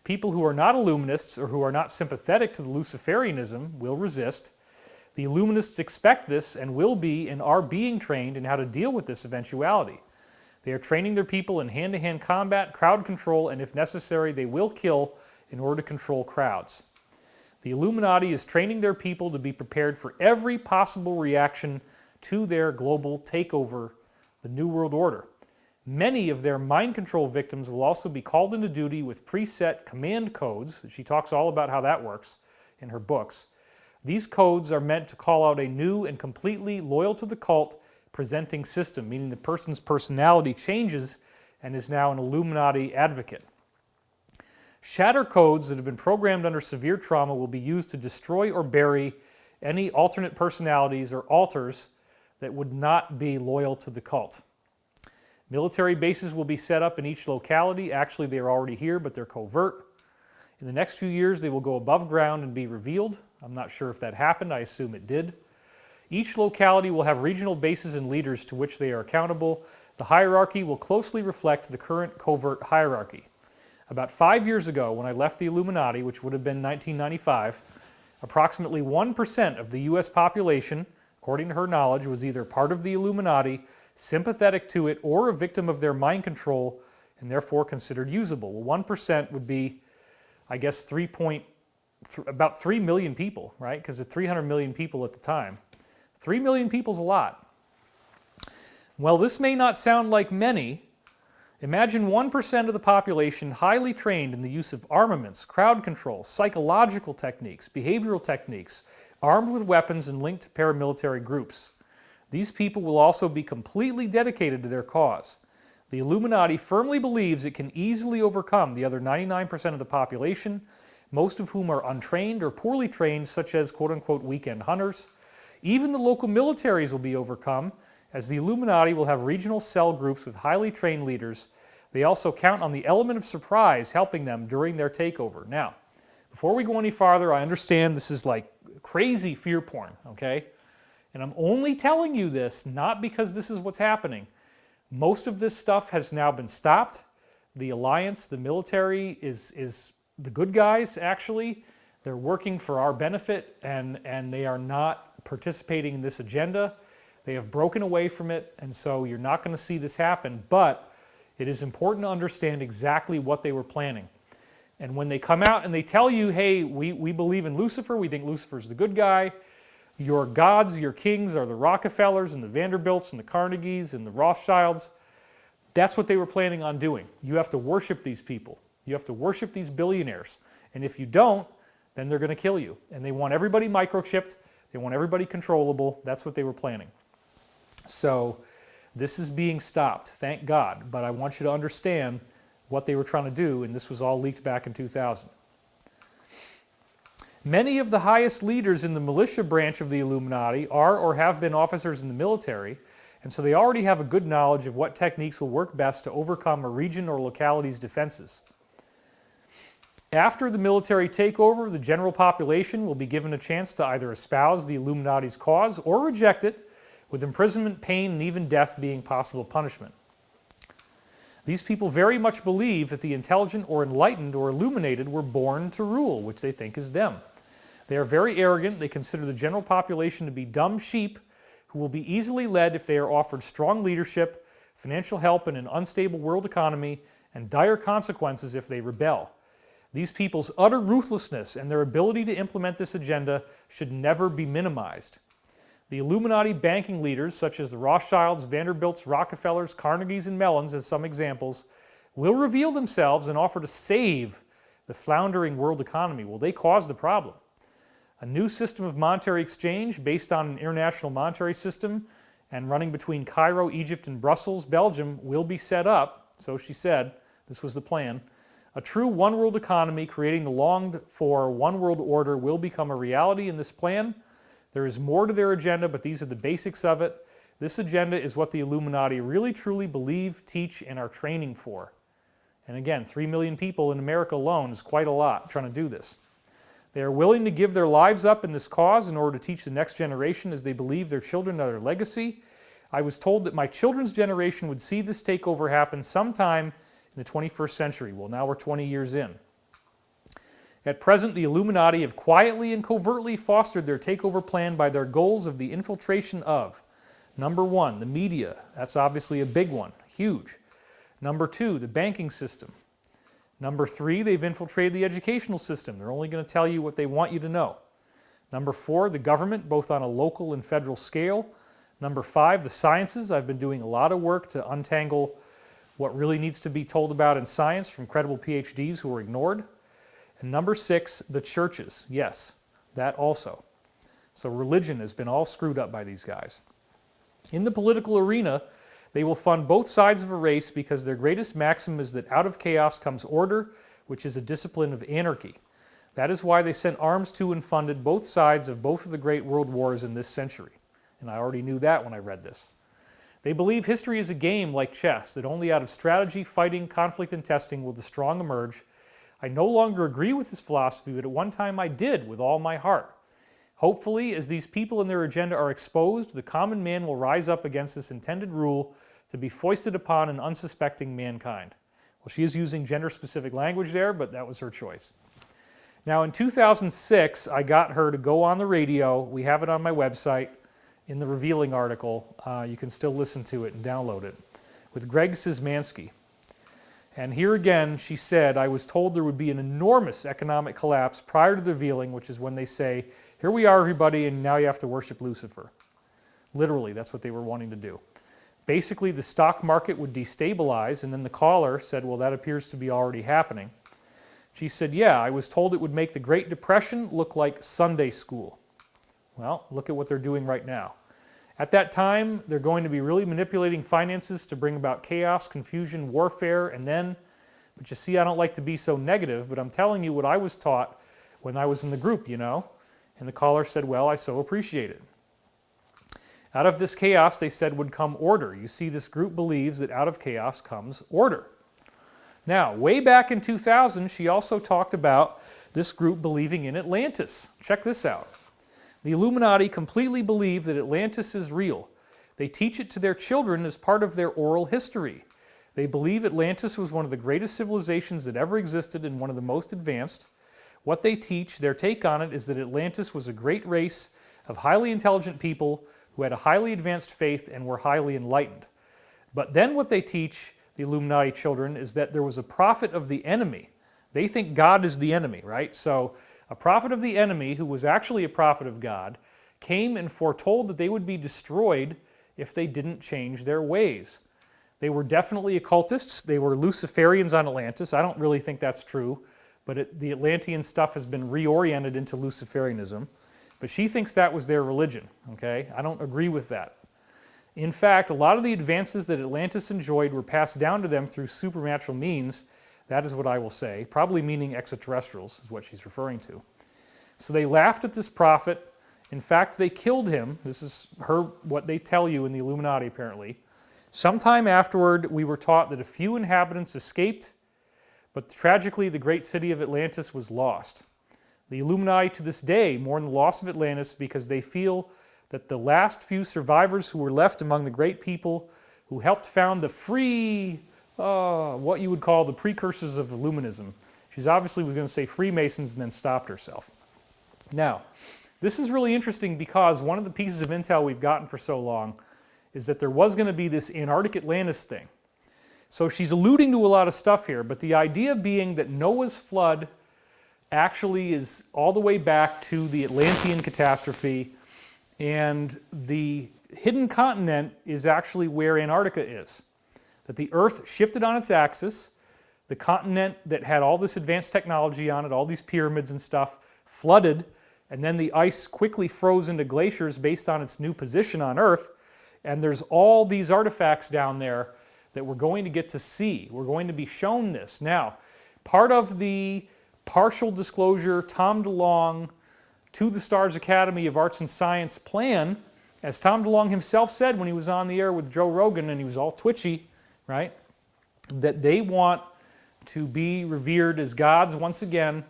C: People who are not Illuminists or who are not sympathetic to the Luciferianism will resist. The Illuminists expect this and will be and are being trained in how to deal with this eventuality. They are training their people in hand-to-hand combat, crowd control, and if necessary, they will kill in order to control crowds. The Illuminati is training their people to be prepared for every possible reaction to their global takeover, the New World Order. Many of their mind control victims will also be called into duty with preset command codes. She talks all about how that works in her books. These codes are meant to call out a new and completely loyal to the cult presenting system, meaning the person's personality changes and is now an Illuminati advocate. Shatter codes that have been programmed under severe trauma will be used to destroy or bury any alternate personalities or alters that would not be loyal to the cult. Military bases will be set up in each locality. Actually, they are already here, but they're covert. In the next few years, they will go above ground and be revealed. I'm not sure if that happened. I assume it did. Each locality will have regional bases and leaders to which they are accountable. The hierarchy will closely reflect the current covert hierarchy. About 5 years ago, when I left the Illuminati, which would have been 1995, approximately 1% of the U.S. population, according to her knowledge, was either part of the Illuminati, sympathetic to it, or a victim of their mind control, and therefore considered usable. Well, 1% would be, I guess, about 3 million people, right? Because of 300 million people at the time. 3 million people's a lot. Well, this may not sound like many. Imagine 1% of the population highly trained in the use of armaments, crowd control, psychological techniques, behavioral techniques, armed with weapons and linked to paramilitary groups. These people will also be completely dedicated to their cause. The Illuminati firmly believes it can easily overcome the other 99% of the population, most of whom are untrained or poorly trained, such as quote-unquote weekend hunters. Even the local militaries will be overcome, as the Illuminati will have regional cell groups with highly trained leaders. They also count on the element of surprise helping them during their takeover. Now, before we go any farther, I understand this is like crazy fear porn, okay? And I'm only telling you this not because this is what's happening. Most of this stuff has now been stopped. The alliance, the military, is the good guys, actually. They're working for our benefit, and they are not participating in this agenda. They have broken away from it, and so you're not going to see this happen, but it is important to understand exactly what they were planning. And when they come out and they tell you, hey, we believe in Lucifer, we think Lucifer's the good guy, your gods, your kings are the Rockefellers and the Vanderbilts and the Carnegies and the Rothschilds, that's what they were planning on doing. You have to worship these people. You have to worship these billionaires. And if you don't, then they're going to kill you. And they want everybody microchipped. They want everybody controllable. That's what they were planning. So this is being stopped, thank God. But I want you to understand what they were trying to do, and this was all leaked back in 2000. Many of the highest leaders in the militia branch of the Illuminati are or have been officers in the military, and so they already have a good knowledge of what techniques will work best to overcome a region or locality's defenses. After the military takeover, the general population will be given a chance to either espouse the Illuminati's cause or reject it, with imprisonment, pain, and even death being possible punishment. These people very much believe that the intelligent or enlightened or illuminated were born to rule, which they think is them. They are very arrogant. They consider the general population to be dumb sheep who will be easily led if they are offered strong leadership, financial help in an unstable world economy, and dire consequences if they rebel. These people's utter ruthlessness and their ability to implement this agenda should never be minimized. The Illuminati banking leaders, such as the Rothschilds, Vanderbilts, Rockefellers, Carnegies, and Mellons, as some examples, will reveal themselves and offer to save the floundering world economy. Well, they caused the problem. A new system of monetary exchange based on an international monetary system and running between Cairo, Egypt, and Brussels, Belgium, will be set up, so she said, this was the plan. A true one-world economy creating the longed-for one-world order will become a reality in this plan. There is more to their agenda, but these are the basics of it. This agenda is what the Illuminati really truly believe, teach, and are training for. And again, 3 million people in America alone is quite a lot trying to do this. They are willing to give their lives up in this cause in order to teach the next generation as they believe their children are their legacy. I was told that my children's generation would see this takeover happen sometime in the 21st century. Well, now we're 20 years in. At present, the Illuminati have quietly and covertly fostered their takeover plan by their goals of the infiltration of, number 1, the media. That's obviously a big one, huge. Number 2, the banking system. Number 3, they've infiltrated the educational system. They're only going to tell you what they want you to know. Number 4, the government, both on a local and federal scale. Number 5, the sciences. I've been doing a lot of work to untangle what really needs to be told about in science from credible PhDs who are ignored. And number 6, the churches. Yes, that also. So religion has been all screwed up by these guys. In the political arena, they will fund both sides of a race because their greatest maxim is that out of chaos comes order, which is a discipline of anarchy. That is why they sent arms to and funded both sides of both of the great world wars in this century. And I already knew that when I read this. They believe history is a game like chess, that only out of strategy, fighting, conflict, and testing will the strong emerge. I no longer agree with this philosophy, but at one time I did with all my heart. Hopefully, as these people and their agenda are exposed, the common man will rise up against this intended rule to be foisted upon an unsuspecting mankind. Well, she is using gender-specific language there, but that was her choice. Now, in 2006, I got her to go on the radio. We have it on my website in the Revealing article. You can still listen to it and download it, with Greg Szymanski. And here again, she said, I was told there would be an enormous economic collapse prior to the revealing, which is when they say, here we are, everybody, and now you have to worship Lucifer. Literally, that's what they were wanting to do. Basically, the stock market would destabilize, and then the caller said, well, that appears to be already happening. She said, yeah, I was told it would make the Great Depression look like Sunday school. Well, look at what they're doing right now. At that time, they're going to be really manipulating finances to bring about chaos, confusion, warfare, and then, but you see, I don't like to be so negative, but I'm telling you what I was taught when I was in the group, you know. And the caller said, well, I so appreciate it. Out of this chaos, they said, would come order. You see, this group believes that out of chaos comes order. Now, way back in 2000, she also talked about this group believing in Atlantis. Check this out. The Illuminati completely believe that Atlantis is real. They teach it to their children as part of their oral history. They believe Atlantis was one of the greatest civilizations that ever existed and one of the most advanced. What they teach, their take on it, is that Atlantis was a great race of highly intelligent people who had a highly advanced faith and were highly enlightened. But then what they teach, the Illuminati children, is that there was a prophet of the enemy, They think God is the enemy, right? So a prophet of the enemy, who was actually a prophet of God, came and foretold that they would be destroyed if they didn't change their ways. They were definitely occultists. They were Luciferians on Atlantis. I don't really think that's true, but the Atlantean stuff has been reoriented into Luciferianism. But she thinks that was their religion, okay? I don't agree with that. In fact, a lot of the advances that Atlantis enjoyed were passed down to them through supernatural means. That is what I will say, probably meaning extraterrestrials is what she's referring to. So they laughed at this prophet. In fact, they killed him. This is what they tell you in the Illuminati, apparently. Sometime afterward, we were taught that a few inhabitants escaped, but tragically, the great city of Atlantis was lost. The Illuminati to this day mourn the loss of Atlantis because they feel that the last few survivors who were left among the great people who helped found the free, what you would call the precursors of Illuminism. She's obviously was going to say Freemasons and then stopped herself. Now, this is really interesting because one of the pieces of intel we've gotten for so long is that there was going to be this Antarctic Atlantis thing. So she's alluding to a lot of stuff here, but the idea being that Noah's flood actually is all the way back to the Atlantean catastrophe, and the hidden continent is actually where Antarctica is. That the Earth shifted on its axis, the continent that had all this advanced technology on it, all these pyramids and stuff, flooded, and then the ice quickly froze into glaciers based on its new position on Earth, and there's all these artifacts down there that we're going to get to see. We're going to be shown this. Now, part of the partial disclosure Tom DeLonge to the Stars Academy of Arts and Science plan, as Tom DeLonge himself said when he was on the air with Joe Rogan and he was all twitchy, right, that they want to be revered as gods once again,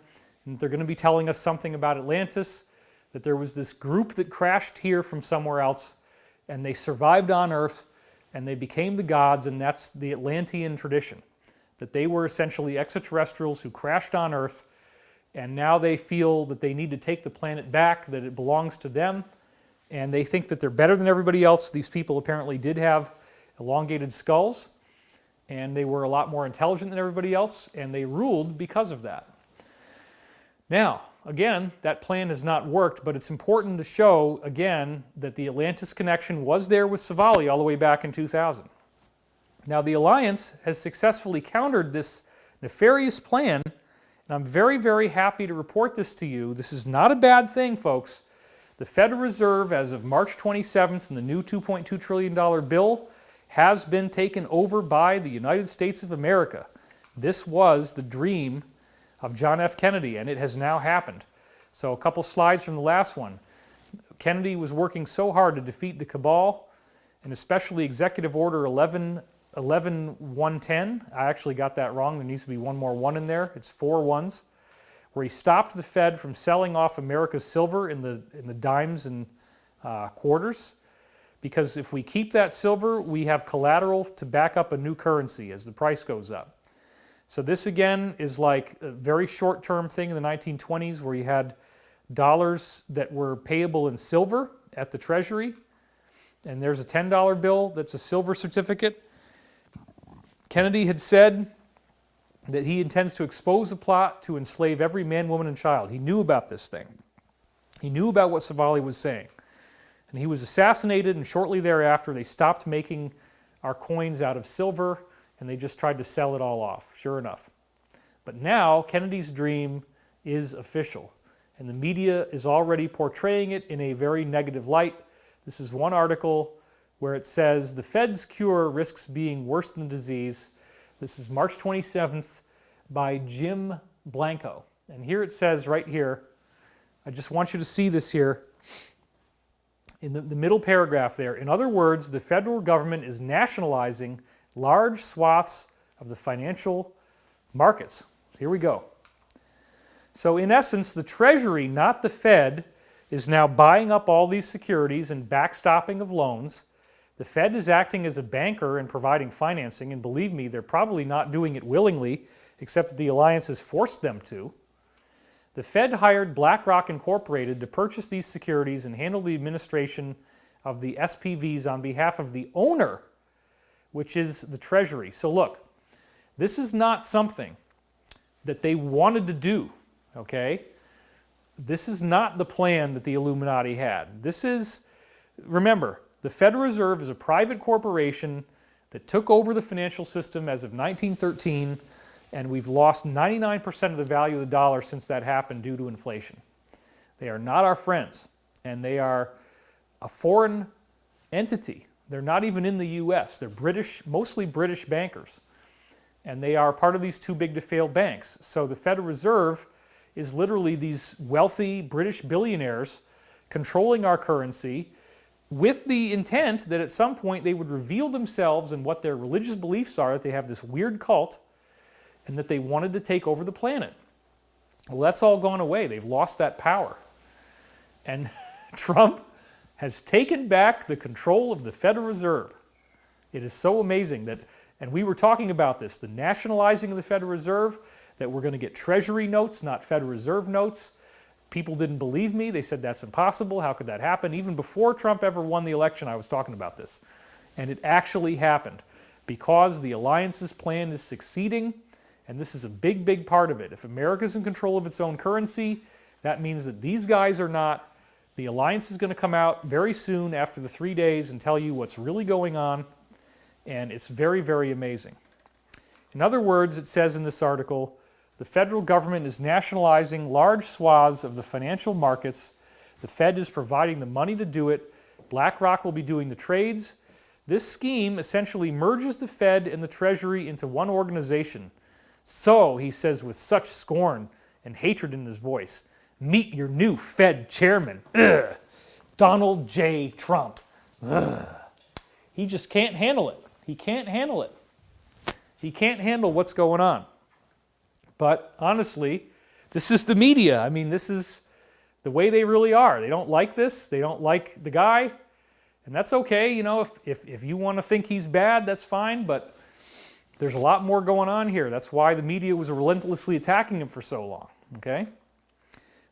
C: and they're going to be telling us something about Atlantis, that there was this group that crashed here from somewhere else, and they survived on Earth, and they became the gods, and that's the Atlantean tradition, that they were essentially extraterrestrials who crashed on Earth, and now they feel that they need to take the planet back, that it belongs to them, and they think that they're better than everybody else. These people apparently did have elongated skulls, and they were a lot more intelligent than everybody else, and they ruled because of that. Now, again, that plan has not worked, but it's important to show, again, that the Atlantis connection was there with Savali all the way back in 2000. Now, the Alliance has successfully countered this nefarious plan, and I'm very, very happy to report this to you. This is not a bad thing, folks. The Federal Reserve, as of March 27th, and the new $2.2 trillion bill has been taken over by the United States of America. This was the dream of John F. Kennedy, and it has now happened. So a couple slides from the last one. Kennedy was working so hard to defeat the cabal, and especially Executive Order 11110. I actually got that wrong. There needs to be one more one in there. It's 4 ones, where he stopped the Fed from selling off America's silver in the dimes and quarters. Because if we keep that silver, we have collateral to back up a new currency as the price goes up. So this again is like a very short-term thing in the 1920s where you had dollars that were payable in silver at the Treasury. And there's a $10 bill that's a silver certificate. Kennedy had said that he intends to expose a plot to enslave every man, woman, and child. He knew about this thing. He knew about what Savali was saying. And he was assassinated, and shortly thereafter they stopped making our coins out of silver, and they just tried to sell it all off, sure enough. But now Kennedy's dream is official, and the media is already portraying it in a very negative light. This is one article where it says, "The Fed's cure risks being worse than the disease." This is March 27th by Jim Blanco. And here it says right here, I just want you to see this here, in the middle paragraph there. In other words, the federal government is nationalizing large swaths of the financial markets. Here we go. So in essence, the Treasury, not the Fed, is now buying up all these securities and backstopping of loans. The Fed is acting as a banker and providing financing, and believe me, they're probably not doing it willingly, except that the alliance has forced them to. The Fed hired BlackRock Incorporated to purchase these securities and handle the administration of the SPVs on behalf of the owner, which is the Treasury. So look, this is not something that they wanted to do, okay? This is not the plan that the Illuminati had. This is, remember, the Federal Reserve is a private corporation that took over the financial system as of 1913, and we've lost 99% of the value of the dollar since that happened due to inflation. They are not our friends, and they are a foreign entity. They're not even in the US. They're British, mostly British bankers. And they are part of these too big to fail banks. So the Federal Reserve is literally these wealthy British billionaires controlling our currency with the intent that at some point they would reveal themselves and what their religious beliefs are, that they have this weird cult, and that they wanted to take over the planet. Well, that's all gone away. They've lost that power. And Trump has taken back the control of the Federal Reserve. It is so amazing that, and we were talking about this, the nationalizing of the Federal Reserve, that we're going to get Treasury notes, not Federal Reserve notes. People didn't believe me. They said that's impossible. How could that happen? Even before Trump ever won the election, I was talking about this. And it actually happened because the alliance's plan is succeeding, and this is a big, big part of it. If America's in control of its own currency, that means that these guys are not. The alliance is going to come out very soon after the 3 days and tell you what's really going on, and it's very, very amazing. In other words, it says in this article, the federal government is nationalizing large swaths of the financial markets. The Fed is providing the money to do it. BlackRock will be doing the trades. This scheme essentially merges the Fed and the Treasury into one organization. So, he says with such scorn and hatred in his voice, meet your new Fed chairman, Donald J. Trump. He just can't handle it. He can't handle it. He can't handle what's going on. But honestly, this is the media. I mean, this is the way they really are. They don't like this. They don't like the guy. And that's okay. You know, if you want to think he's bad, that's fine. But there's a lot more going on here. That's why the media was relentlessly attacking him for so long. Okay?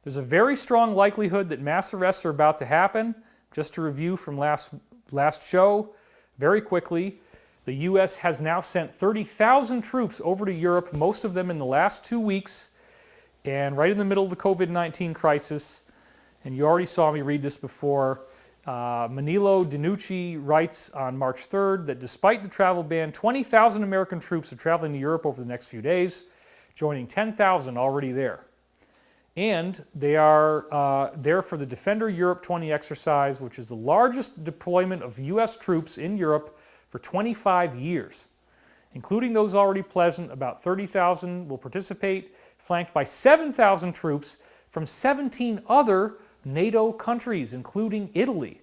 C: There's a very strong likelihood that mass arrests are about to happen. Just to review from last show, very quickly, the U.S. has now sent 30,000 troops over to Europe, most of them in the last 2 weeks, and right in the middle of the COVID-19 crisis. And you already saw me read this before. Manilo Dinucci writes on March 3rd that despite the travel ban, 20,000 American troops are traveling to Europe over the next few days, joining 10,000 already there. And they are there for the Defender Europe 20 exercise, which is the largest deployment of U.S. troops in Europe for 25 years. Including those already present, about 30,000 will participate, flanked by 7,000 troops from 17 other NATO countries, including Italy.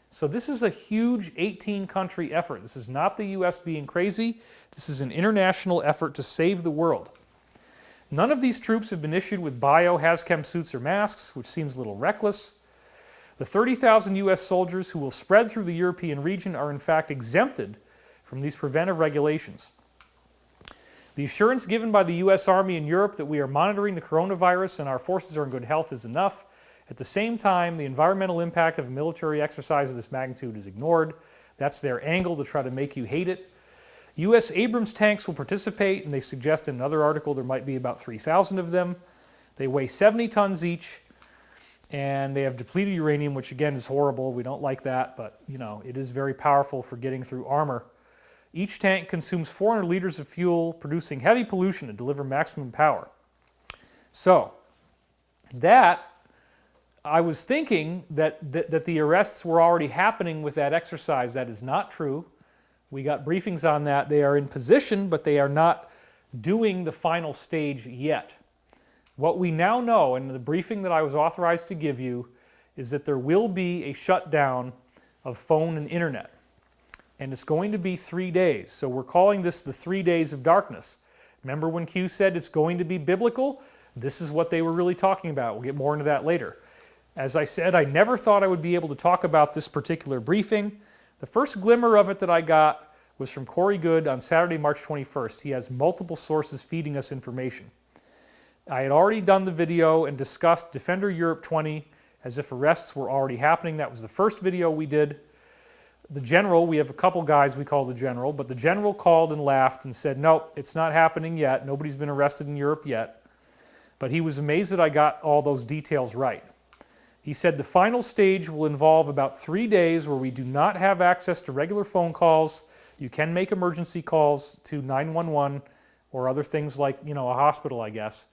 C: So this is a huge 18-country effort. This is not the U.S. being crazy. This is an international effort to save the world. None of these troops have been issued with bio-hazchem suits or masks, which seems a little reckless. The 30,000 U.S. soldiers who will spread through the European region are in fact exempted from these preventive regulations. The assurance given by the U.S. Army in Europe that we are monitoring the coronavirus and our forces are in good health is enough. At the same time, the environmental impact of a military exercise of this magnitude is ignored. That's their angle to try to make you hate it. U.S. Abrams tanks will participate, and they suggest in another article there might be about 3,000 of them. They weigh 70 tons each, and they have depleted uranium, which again is horrible. We don't like that, but you know, it is very powerful for getting through armor. Each tank consumes 400 liters of fuel, producing heavy pollution to deliver maximum power. So, that, I was thinking that the arrests were already happening with that exercise. That is not true. We got briefings on that. They are in position, but they are not doing the final stage yet. What we now know, and the briefing that I was authorized to give you, is that there will be a shutdown of phone and internet. And it's going to be 3 days. So we're calling this the 3 days of darkness. Remember when Q said it's going to be biblical? This is what they were really talking about. We'll get more into that later. As I said, I never thought I would be able to talk about this particular briefing. The first glimmer of it that I got was from Corey Good on Saturday, March 21st. He has multiple sources feeding us information. I had already done the video and discussed Defender Europe 20 as if arrests were already happening. That was the first video we did. The general, we have a couple guys we call the general, but the general called and laughed and said, nope, it's not happening yet. Nobody's been arrested in Europe yet. But he was amazed that I got all those details right. He said the final stage will involve about 3 days where we do not have access to regular phone calls. You can make emergency calls to 911 or other things like, a hospital, I guess.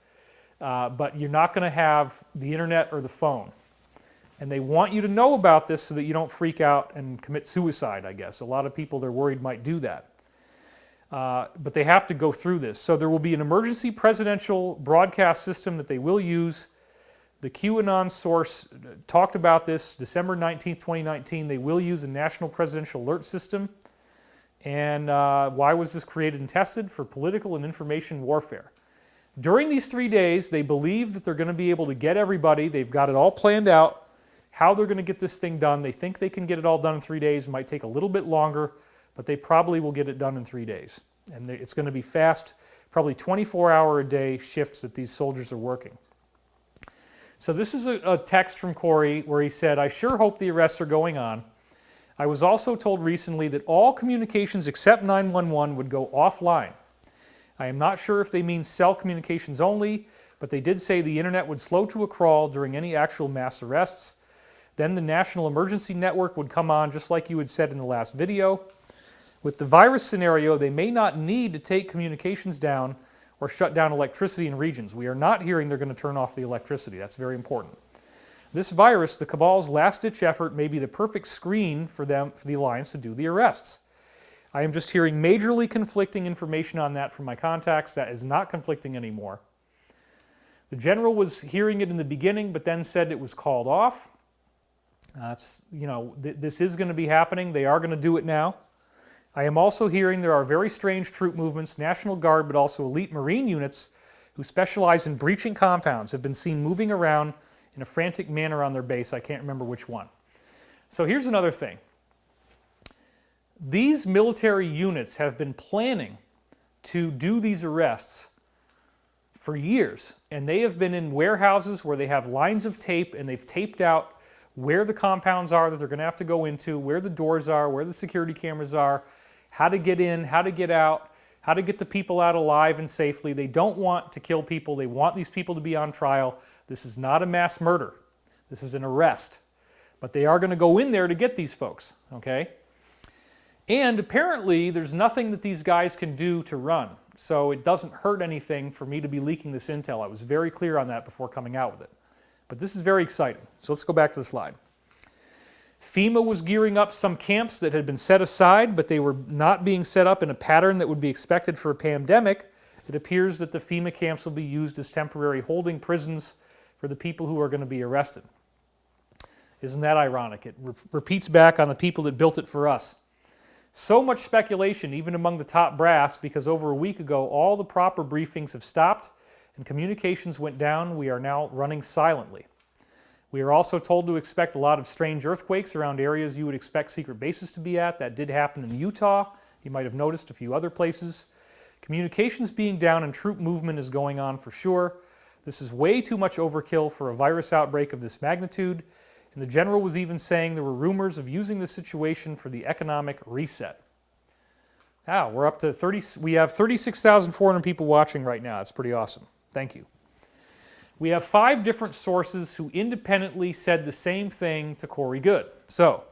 C: But you're not going to have the internet or the phone. And they want you to know about this so that you don't freak out and commit suicide, I guess. A lot of people they're worried might do that. But they have to go through this. So there will be an emergency presidential broadcast system that they will use. The QAnon source talked about this December 19th, 2019. They will use a national presidential alert system. And why was this created and tested? For political and information warfare. During these 3 days, they believe that they're going to be able to get everybody. They've got it all planned out, how they're going to get this thing done. They think they can get it all done in 3 days. It might take a little bit longer, but they probably will get it done in 3 days. And it's going to be fast, probably 24-hour-a-day shifts that these soldiers are working. So this is a text from Corey where he said, I sure hope the arrests are going on. I was also told recently that all communications except 911 would go offline. I am not sure if they mean cell communications only, but they did say the internet would slow to a crawl during any actual mass arrests. Then the National Emergency Network would come on, just like you had said in the last video. With the virus scenario, they may not need to take communications down or shut down electricity in regions. We are not hearing they're going to turn off the electricity. That's very important. This virus, the cabal's last-ditch effort, may be the perfect screen for the alliance to do the arrests. I am just hearing majorly conflicting information on that from my contacts. That is not conflicting anymore. The general was hearing it in the beginning, but then said it was called off. This is going to be happening. They are going to do it now. I am also hearing there are very strange troop movements, National Guard, but also elite Marine units who specialize in breaching compounds have been seen moving around in a frantic manner on their base. I can't remember which one. So here's another thing. These military units have been planning to do these arrests for years, and they have been in warehouses where they have lines of tape and they've taped out where the compounds are that they're going to have to go into, where the doors are, where the security cameras are, how to get in, how to get out, how to get the people out alive and safely. They don't want to kill people. They want these people to be on trial. This is not a mass murder. This is an arrest. But they are going to go in there to get these folks, okay? And apparently, there's nothing that these guys can do to run. So it doesn't hurt anything for me to be leaking this intel. I was very clear on that before coming out with it. But this is very exciting. So let's go back to the slide. FEMA was gearing up some camps that had been set aside, but they were not being set up in a pattern that would be expected for a pandemic. It appears that the FEMA camps will be used as temporary holding prisons for the people who are going to be arrested. Isn't that ironic? It repeats back on the people that built it for us. So much speculation, even among the top brass, because over a week ago, all the proper briefings have stopped and communications went down. We are now running silently. We are also told to expect a lot of strange earthquakes around areas you would expect secret bases to be at. That did happen in Utah. You might have noticed a few other places. Communications being down and troop movement is going on for sure. This is way too much overkill for a virus outbreak of this magnitude. And the general was even saying there were rumors of using the situation for the economic reset. Now, we're up to 30, we have 36,400 people watching right now. That's pretty awesome. Thank you. We have 5 different sources who independently said the same thing to Corey Goode. So,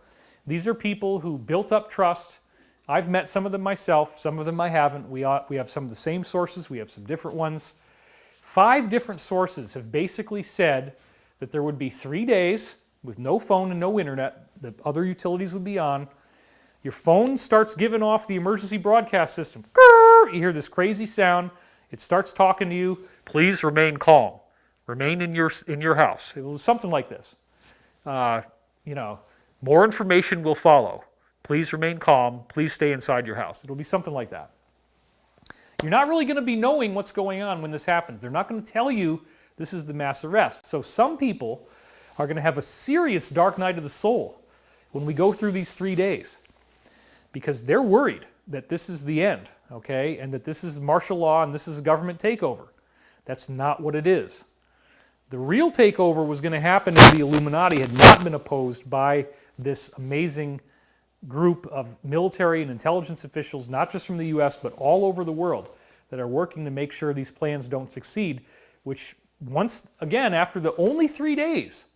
C: these are people who built up trust. I've met some of them myself, some of them I haven't. We have some of the same sources, we have some different ones. 5 different sources have basically said that there would be 3 days with no phone and no internet. The other utilities would be on. Your phone starts giving off the emergency broadcast system. You hear this crazy sound. It starts talking to you. Please remain calm. Remain in your house. It was something like this. More information will follow. Please remain calm. Please stay inside your house. It'll be something like that. You're not really going to be knowing what's going on when this happens. They're not going to tell you this is the mass arrest. So some people are going to have a serious dark night of the soul when we go through these 3 days, because they're worried that this is the end, okay, and that this is martial law and this is a government takeover. That's not what it is. The real takeover was going to happen if the Illuminati had not been opposed by this amazing group of military and intelligence officials, not just from the US, but all over the world, that are working to make sure these plans don't succeed, which once again, after the only 3 days,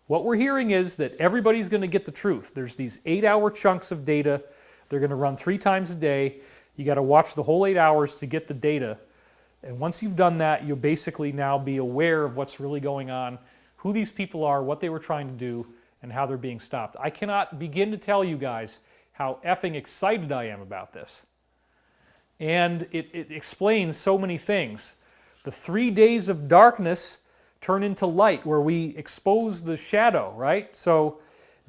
C: what we're hearing is that everybody's going to get the truth. There's these 8-hour chunks of data. They're going to run 3 times a day. You got to watch the whole 8 hours to get the data. And once you've done that, you'll basically now be aware of what's really going on, who these people are, what they were trying to do, and how they're being stopped. I cannot begin to tell you guys how effing excited I am about this. And it explains so many things. The 3 days of darkness turn into light, where we expose the shadow, right? So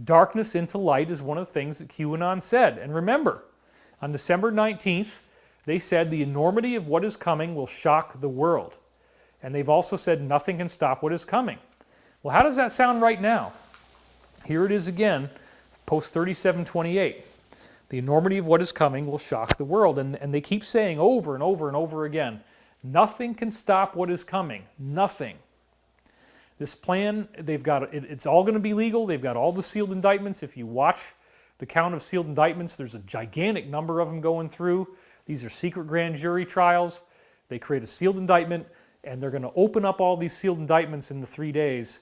C: darkness into light is one of the things that QAnon said. And remember, on December 19th, they said the enormity of what is coming will shock the world. And they've also said nothing can stop what is coming. Well, how does that sound right now? Here it is again, post 3728. The enormity of what is coming will shock the world. And they keep saying over and over and over again, nothing can stop what is coming. Nothing. This plan, they've got it's all going to be legal. They've got all the sealed indictments. If you watch the count of sealed indictments, there's a gigantic number of them going through. These are secret grand jury trials. They create a sealed indictment, and they're going to open up all these sealed indictments in the 3 days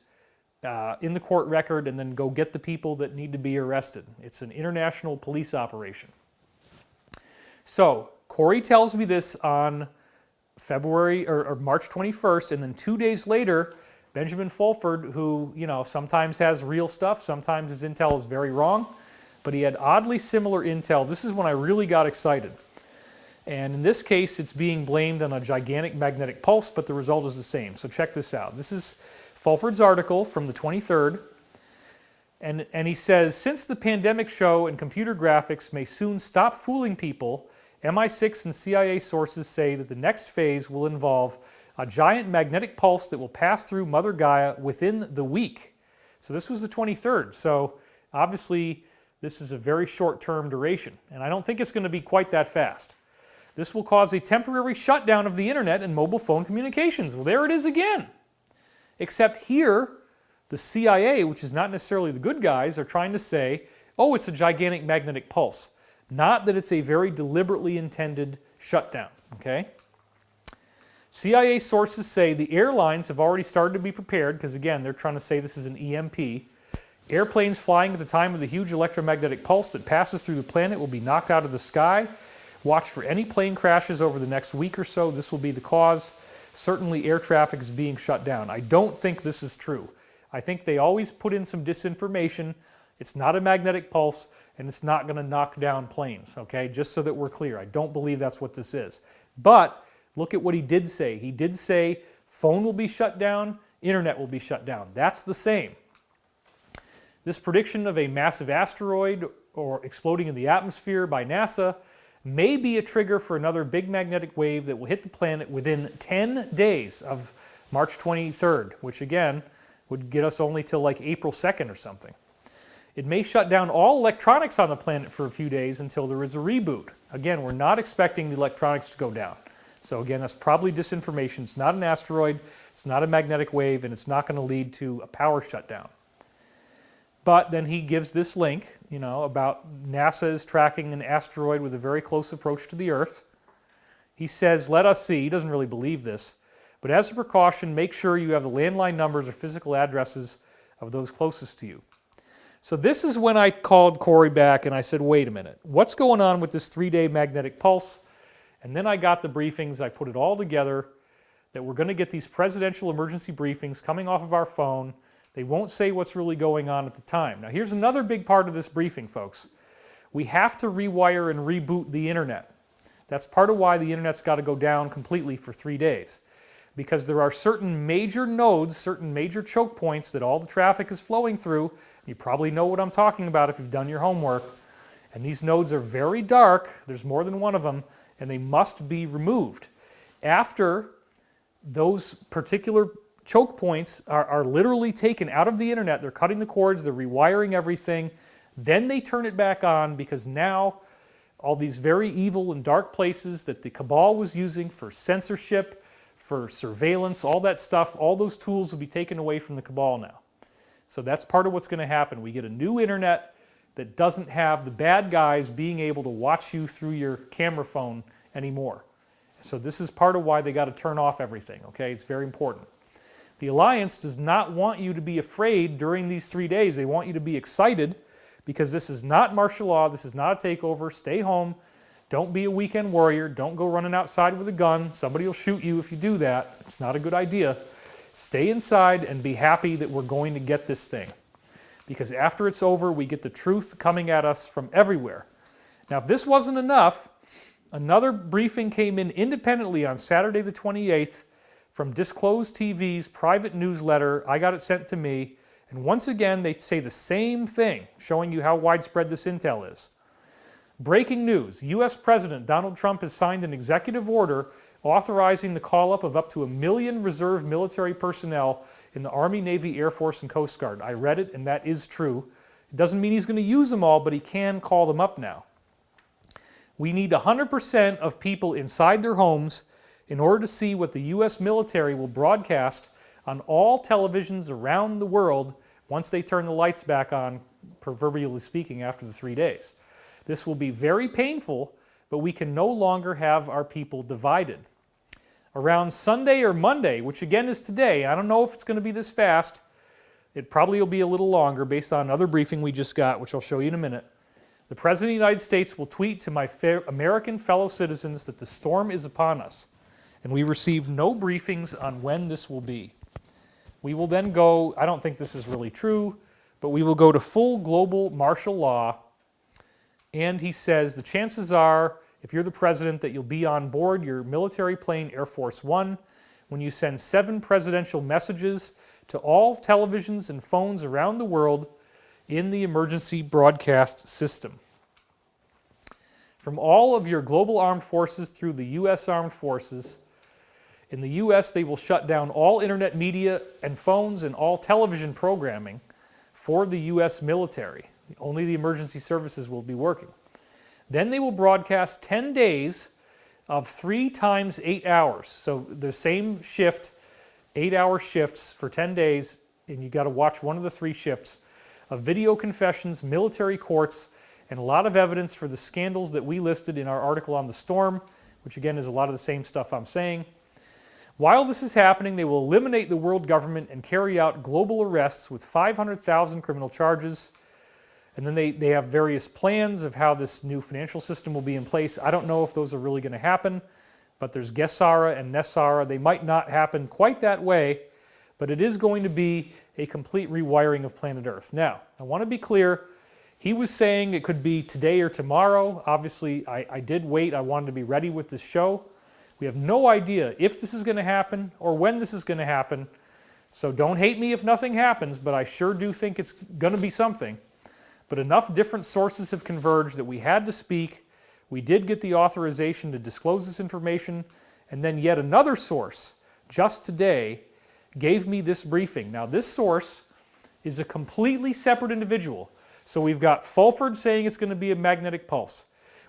C: in the court record, and then go get the people that need to be arrested. It's an international police operation. So Corey tells me this on February or March 21st, and then 2 days later, Benjamin Fulford, who sometimes has real stuff, sometimes his intel is very wrong, but he had oddly similar intel. This is when I really got excited. And in this case, it's being blamed on a gigantic magnetic pulse, but the result is the same. So check this out. This is Fulford's article from the 23rd. And he says, since the pandemic show and computer graphics may soon stop fooling people, MI6 and CIA sources say that the next phase will involve a giant magnetic pulse that will pass through Mother Gaia within the week. So this was the 23rd. So obviously, this is a very short-term duration. And I don't think it's going to be quite that fast. This will cause a temporary shutdown of the internet and mobile phone communications. Well, there it is again. Except here, the CIA, which is not necessarily the good guys, are trying to say, oh, it's a gigantic magnetic pulse. Not that it's a very deliberately intended shutdown, okay? CIA sources say the airlines have already started to be prepared, because again, they're trying to say this is an EMP. Airplanes flying at the time of the huge electromagnetic pulse that passes through the planet will be knocked out of the sky. Watch for any plane crashes over the next week or so. This will be the cause. Certainly air traffic is being shut down. I don't think this is true. I think they always put in some disinformation. It's not a magnetic pulse, and it's not going to knock down planes, okay? Just so that we're clear. I don't believe that's what this is. But look at what he did say. He did say phone will be shut down, internet will be shut down. That's the same. This prediction of a massive asteroid or exploding in the atmosphere by NASA may be a trigger for another big magnetic wave that will hit the planet within 10 days of March 23rd, which again would get us only till like April 2nd or something. It may shut down all electronics on the planet for a few days until there is a reboot. Again, we're not expecting the electronics to go down. So again, that's probably disinformation. It's not an asteroid, it's not a magnetic wave, and it's not going to lead to a power shutdown. But then he gives this link, about NASA is tracking an asteroid with a very close approach to the Earth. He says, let us see. He doesn't really believe this. But as a precaution, make sure you have the landline numbers or physical addresses of those closest to you. So this is when I called Corey back and I said, wait a minute. What's going on with this 3-day magnetic pulse? And then I got the briefings. I put it all together that we're going to get these presidential emergency briefings coming off of our phone. They won't say what's really going on at the time. Now, here's another big part of this briefing, folks. We have to rewire and reboot the internet. That's part of why the internet's got to go down completely for 3 days. Because there are certain major nodes, certain major choke points that all the traffic is flowing through. You probably know what I'm talking about if you've done your homework. And these nodes are very dark. There's more than one of them, and they must be removed. After those particular choke points are literally taken out of the internet. They're cutting the cords, they're rewiring everything. Then they turn it back on, because now all these very evil and dark places that the cabal was using for censorship, for surveillance, all that stuff, all those tools will be taken away from the cabal now. So that's part of what's going to happen. We get a new internet that doesn't have the bad guys being able to watch you through your camera phone anymore. So this is part of why they got to turn off everything, okay? It's very important. The Alliance does not want you to be afraid during these 3 days. They want you to be excited because this is not martial law. This is not a takeover. Stay home. Don't be a weekend warrior. Don't go running outside with a gun. Somebody will shoot you if you do that. It's not a good idea. Stay inside and be happy that we're going to get this thing. Because after it's over, we get the truth coming at us from everywhere. Now, if this wasn't enough, another briefing came in independently on Saturday the 28th from Disclosed TV's private newsletter. I got it sent to me. And once again, they say the same thing, showing you how widespread this intel is. Breaking news, U.S. President Donald Trump has signed an executive order authorizing the call-up of up to 1 million reserve military personnel in the Army, Navy, Air Force, and Coast Guard. I read it, and that is true. It doesn't mean he's going to use them all, but he can call them up now. We need 100% of people inside their homes in order to see what the U.S. military will broadcast on all televisions around the world once they turn the lights back on, proverbially speaking, after the 3 days. This will be very painful, but we can no longer have our people divided. Around Sunday or Monday, which again is today, I don't know if it's going to be this fast. It probably will be a little longer based on another briefing we just got, which I'll show you in a minute. The President of the United States will tweet to my American fellow citizens that the storm is upon us, and we received no briefings on when this will be. We will then go, I don't think this is really true, but we will go to full global martial law. And he says the chances are, if you're the president, that you'll be on board your military plane Air Force One when you send 7 presidential messages to all televisions and phones around the world in the emergency broadcast system. From all of your global armed forces through the U.S. Armed Forces, in the U.S. they will shut down all internet media and phones and all television programming for the U.S. military. Only the emergency services will be working. Then they will broadcast 10 days of 3 times 8 hours. So the same shift, 8-hour shifts for 10 days, and you got to watch one of the 3 shifts of video confessions, military courts, and a lot of evidence for the scandals that we listed in our article on the storm, which again is a lot of the same stuff I'm saying. While this is happening, they will eliminate the world government and carry out global arrests with 500,000 criminal charges. And then they have various plans of how this new financial system will be in place. I don't know if those are really going to happen, but there's Gesara and Nessara. They might not happen quite that way, but it is going to be a complete rewiring of planet Earth. Now, I want to be clear. He was saying it could be today or tomorrow. Obviously, I did wait. I wanted to be ready with this show. We have no idea if this is going to happen or when this is going to happen. So don't hate me if nothing happens, but I sure do think it's going to be something. But enough different sources have converged that we had to speak. We did get the authorization to disclose this information. And then yet another source, just today, gave me this briefing. Now this source is a completely separate individual. So we've got Fulford saying it's going to be a magnetic pulse.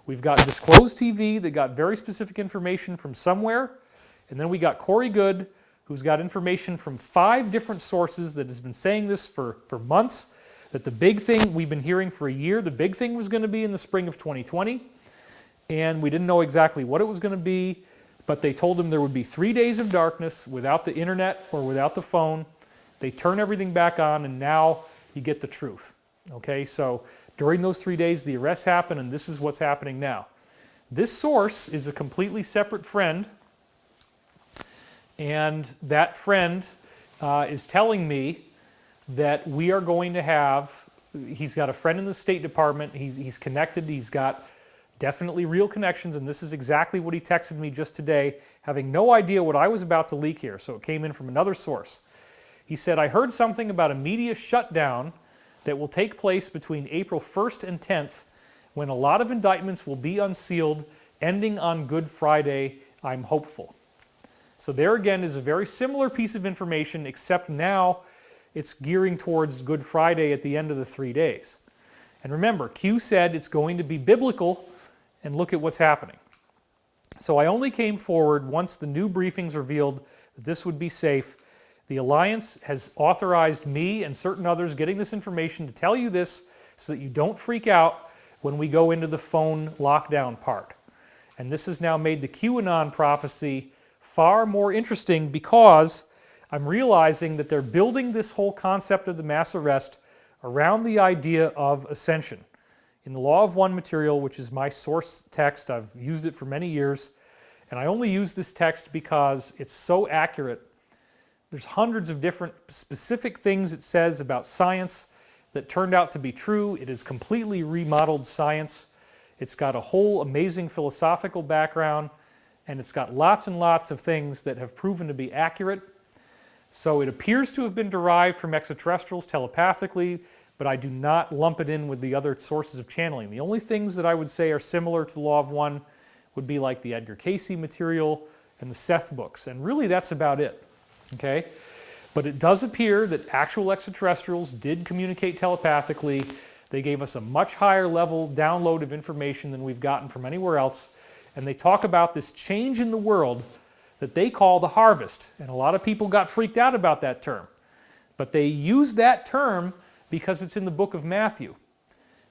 C: We've got Disclosed TV that got very specific information from somewhere. And then we got Corey Good, who's got information from 5 different sources that has been saying this for months. That the big thing we've been hearing for a year, the big thing was going to be in the spring of 2020, and we didn't know exactly what it was going to be, but they told them there would be 3 days of darkness without the internet or without the phone. They turn everything back on, and now you get the truth. Okay, so during those 3 days, the arrests happen, and this is what's happening now. This source is a completely separate friend, and that friend is telling me that we are going to have, he's got a friend in the State Department, he's connected, he's got definitely real connections, and this is exactly what he texted me just today, having no idea what I was about to leak here, so it came in from another source. He said, I heard something about a media shutdown that will take place between April 1st and 10th, when a lot of indictments will be unsealed, ending on Good Friday. I'm hopeful. So there again is a very similar piece of information, except now it's gearing towards Good Friday at the end of the 3 days. And remember, Q said it's going to be biblical, and look at what's happening. So I only came forward once the new briefings revealed that this would be safe. The Alliance has authorized me and certain others getting this information to tell you this so that you don't freak out when we go into the phone lockdown part. And this has now made the QAnon prophecy far more interesting because I'm realizing that they're building this whole concept of the mass arrest around the idea of ascension. In the Law of One material, which is my source text, I've used it for many years, and I only use this text because it's so accurate. There's hundreds of different specific things it says about science that turned out to be true. It is completely remodeled science. It's got a whole amazing philosophical background, and it's got lots and lots of things that have proven to be accurate. So it appears to have been derived from extraterrestrials telepathically, but I do not lump it in with the other sources of channeling. The only things that I would say are similar to the Law of One would be like the Edgar Cayce material and the Seth books, and really that's about it, okay? But it does appear that actual extraterrestrials did communicate telepathically. They gave us a much higher level download of information than we've gotten from anywhere else, and they talk about this change in the world that they call the harvest, and a lot of people got freaked out about that term. But they use that term because it's in the book of Matthew.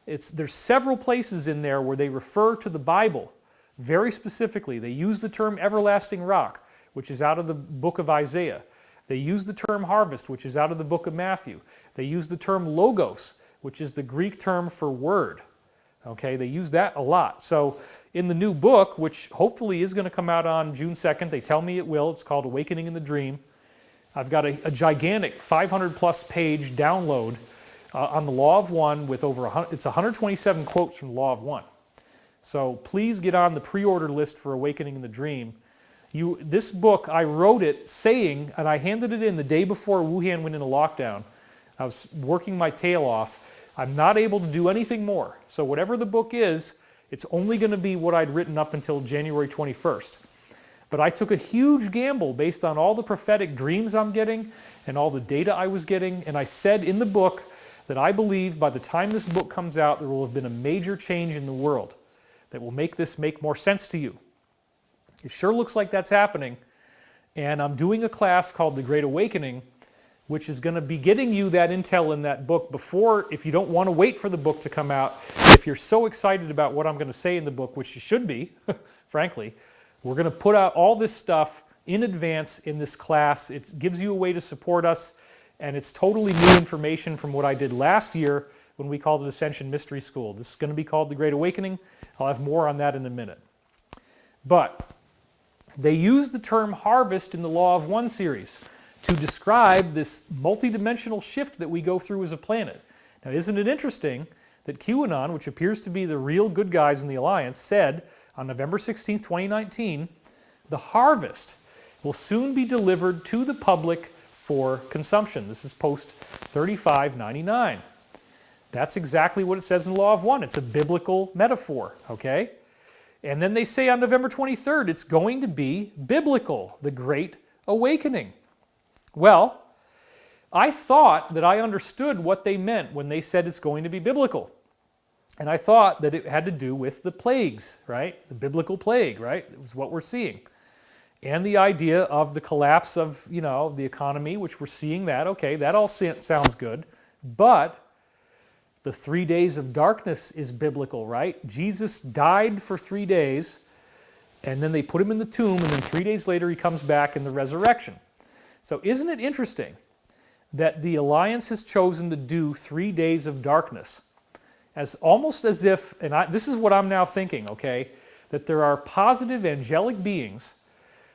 C: There's several places in there where they refer to the Bible very specifically. They use the term everlasting rock, which is out of the book of Isaiah. They use the term harvest, which is out of the book of Matthew. They use the term logos, which is the Greek term for word. Okay, they use that a lot. So in the new book, which hopefully is going to come out on June 2nd, they tell me it will, it's called Awakening in the Dream. I've got a gigantic 500 plus page download on the Law of One with it's 127 quotes from the Law of One. So please get on the pre-order list for Awakening in the Dream. This book, I wrote it saying, and I handed it in the day before Wuhan went into lockdown. I was working my tail off. I'm not able to do anything more. So whatever the book is, it's only going to be what I'd written up until January 21st. But I took a huge gamble based on all the prophetic dreams I'm getting and all the data I was getting, and I said in the book that I believe by the time this book comes out, there will have been a major change in the world that will make this make more sense to you. It sure looks like that's happening, and I'm doing a class called The Great Awakening, which is going to be getting you that intel in that book before, if you don't want to wait for the book to come out, if you're so excited about what I'm going to say in the book, which you should be, frankly, we're going to put out all this stuff in advance in this class. It gives you a way to support us, and it's totally new information from what I did last year when we called it Ascension Mystery School. This is going to be called The Great Awakening. I'll have more on that in a minute. But they use the term harvest in the Law of One series to describe this multidimensional shift that we go through as a planet. Now, isn't it interesting that QAnon, which appears to be the real good guys in the Alliance, said on November 16, 2019, the harvest will soon be delivered to the public for consumption. This is post 3599. That's exactly what it says in the Law of One. It's a biblical metaphor, okay? And then they say on November 23rd, it's going to be biblical, the Great Awakening. Well, I thought that I understood what they meant when they said it's going to be biblical. And I thought that it had to do with the plagues, right? The biblical plague, right? It was what we're seeing. And the idea of the collapse of, the economy, which we're seeing that. Okay, that all sounds good. But the 3 days of darkness is biblical, right? Jesus died for 3 days, and then they put him in the tomb, and then 3 days later he comes back in the resurrection. So isn't it interesting that the Alliance has chosen to do 3 days of darkness as almost as if, and this is what I'm now thinking, okay, that there are positive angelic beings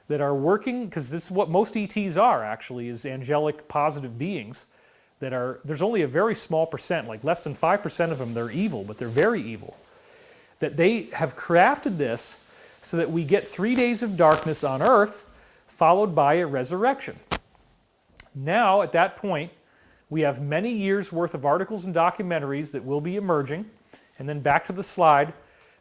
C: that are working, because this is what most ETs are actually, is angelic positive beings that are, there's only a very small percent, like less than 5% of them, they're evil, but they're very evil. That they have crafted this so that we get 3 days of darkness on Earth, followed by a resurrection. Now, at that point, we have many years' worth of articles and documentaries that will be emerging. And then back to the slide,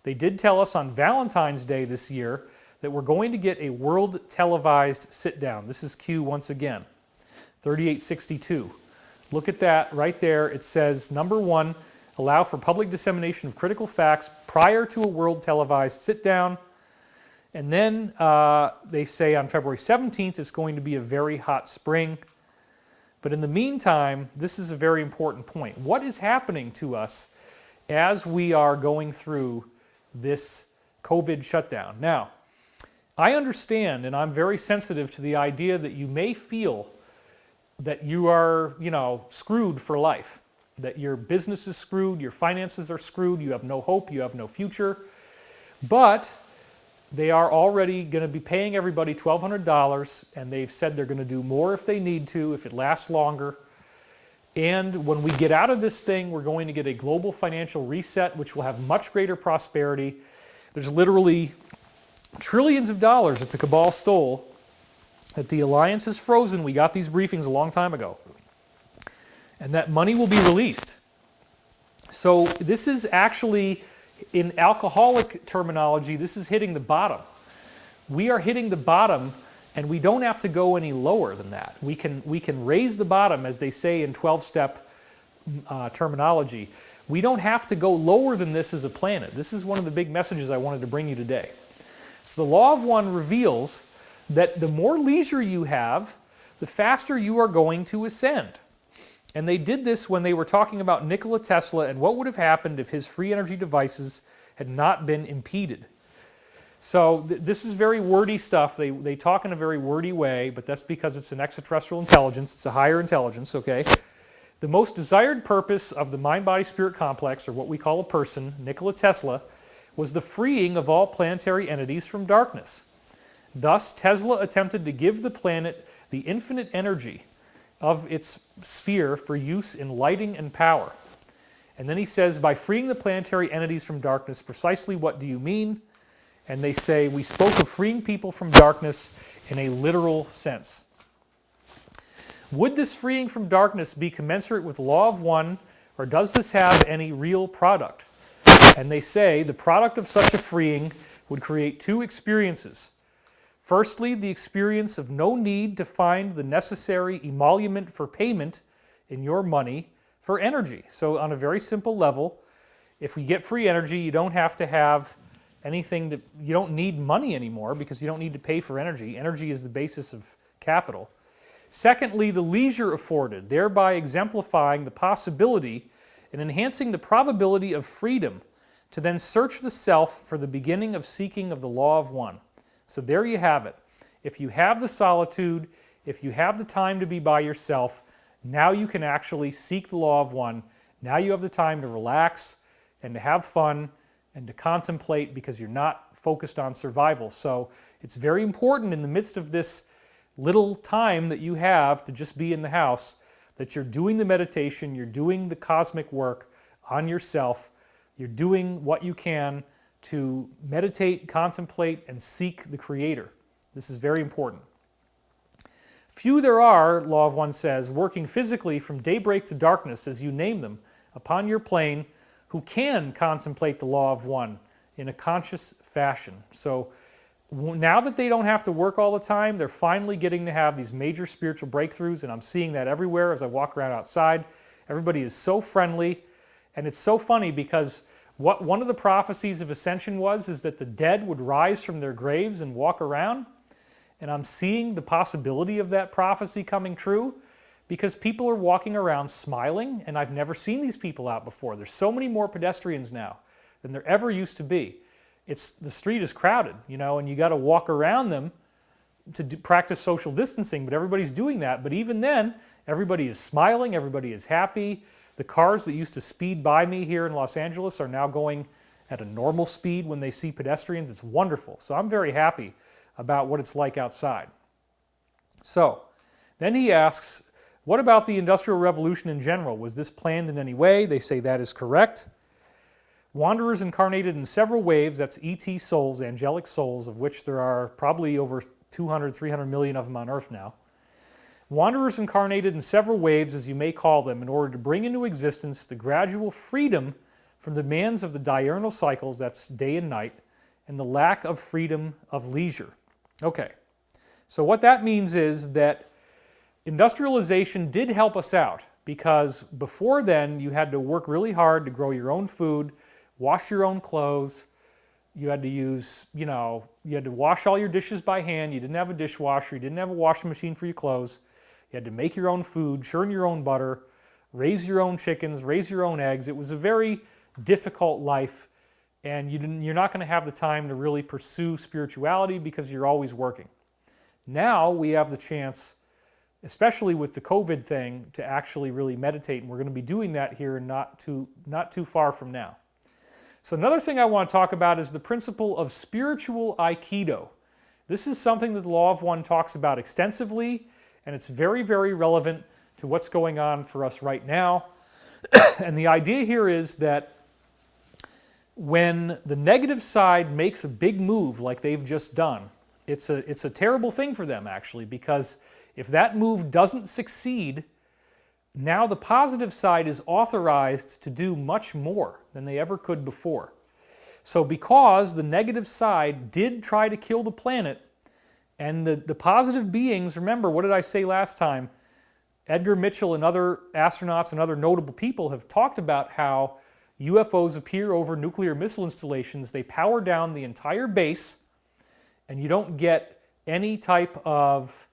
C: they did tell us on Valentine's Day this year that we're going to get a world televised sit-down. This is Q once again, 3862. Look at that right there. It says, number 1, allow for public dissemination of critical facts prior to a world televised sit-down. And then they say on February 17th, it's going to be a very hot spring. But in the meantime, this is a very important point. What is happening to us as we are going through this COVID shutdown. Now, I understand, and I'm very sensitive to the idea that you may feel that you are, screwed for life, that your business is screwed, your finances are screwed, you have no hope, you have no future. But they are already going to be paying everybody $1,200, and they've said they're going to do more if they need to, if it lasts longer. And when we get out of this thing, we're going to get a global financial reset, which will have much greater prosperity. There's literally trillions of dollars that the cabal stole, that the alliance has frozen. We got these briefings a long time ago. And that money will be released. So this is actually, in alcoholic terminology, this is hitting the bottom. We are hitting the bottom, and we don't have to go any lower than that. We can raise the bottom, as they say in 12-step terminology. We don't have to go lower than this as a planet. This is one of the big messages I wanted to bring you today. So the Law of One reveals that the more leisure you have, the faster you are going to ascend. And they did this when they were talking about Nikola Tesla and what would have happened if his free energy devices had not been impeded. So this is very wordy stuff. They talk in a very wordy way, but that's because it's an extraterrestrial intelligence. It's a higher intelligence, okay? The most desired purpose of the mind-body-spirit complex, or what we call a person, Nikola Tesla, was the freeing of all planetary entities from darkness. Thus, Tesla attempted to give the planet the infinite energy of its sphere for use in lighting and power. And then he says, by freeing the planetary entities from darkness, precisely what do you mean? And they say, we spoke of freeing people from darkness in a literal sense. Would this freeing from darkness be commensurate with the Law of One, or does this have any real product? And they say the product of such a freeing would create two experiences. Firstly, the experience of no need to find the necessary emolument for payment in your money for energy. So on a very simple level, if we get free energy, you don't have to have anything you don't need money anymore because you don't need to pay for energy. Energy is the basis of capital. Secondly, the leisure afforded, thereby exemplifying the possibility and enhancing the probability of freedom to then search the self for the beginning of seeking of the Law of One. So there you have it. If you have the solitude, if you have the time to be by yourself, now you can actually seek the Law of One. Now you have the time to relax and to have fun and to contemplate because you're not focused on survival. So it's very important in the midst of this little time that you have to just be in the house that you're doing the meditation, you're doing the cosmic work on yourself, you're doing what you can to meditate, contemplate, and seek the Creator. This is very important. Few there are, Law of One says, working physically from daybreak to darkness, as you name them, upon your plane, who can contemplate the Law of One in a conscious fashion. So now that they don't have to work all the time, they're finally getting to have these major spiritual breakthroughs, and I'm seeing that everywhere as I walk around outside. Everybody is so friendly, and it's so funny because what one of the prophecies of ascension is that the dead would rise from their graves and walk around. And I'm seeing the possibility of that prophecy coming true because people are walking around smiling, and I've never seen these people out before. There's so many more pedestrians now than there ever used to be. The street is crowded, and you got to walk around them to practice social distancing, but everybody's doing that. But even then, everybody is smiling, everybody is happy. The cars that used to speed by me here in Los Angeles are now going at a normal speed when they see pedestrians. It's wonderful. So I'm very happy about what it's like outside. So then he asks, what about the Industrial Revolution in general? Was this planned in any way? They say that is correct. Wanderers incarnated in several waves, that's ET souls, angelic souls, of which there are probably over 200, 300 million of them on Earth now. Wanderers incarnated in several waves, as you may call them, in order to bring into existence the gradual freedom from the demands of the diurnal cycles, that's day and night, and the lack of freedom of leisure. Okay, so what that means is that industrialization did help us out because before then you had to work really hard to grow your own food, wash your own clothes, you had to use, you had to wash all your dishes by hand, you didn't have a dishwasher, you didn't have a washing machine for your clothes, you had to make your own food, churn your own butter, raise your own chickens, raise your own eggs. It was a very difficult life, and you're not going to have the time to really pursue spirituality because you're always working. Now we have the chance, especially with the COVID thing, to actually really meditate, and we're going to be doing that here not too far from now. So another thing I want to talk about is the principle of spiritual Aikido. This is something that the Law of One talks about extensively, and it's very, very relevant to what's going on for us right now. And the idea here is that when the negative side makes a big move like they've just done, it's a terrible thing for them, actually, because if that move doesn't succeed, now the positive side is authorized to do much more than they ever could before. So because the negative side did try to kill the planet, and the positive beings, remember, what did I say last time? Edgar Mitchell and other astronauts and other notable people have talked about how UFOs appear over nuclear missile installations. They power down the entire base, and you don't get any type of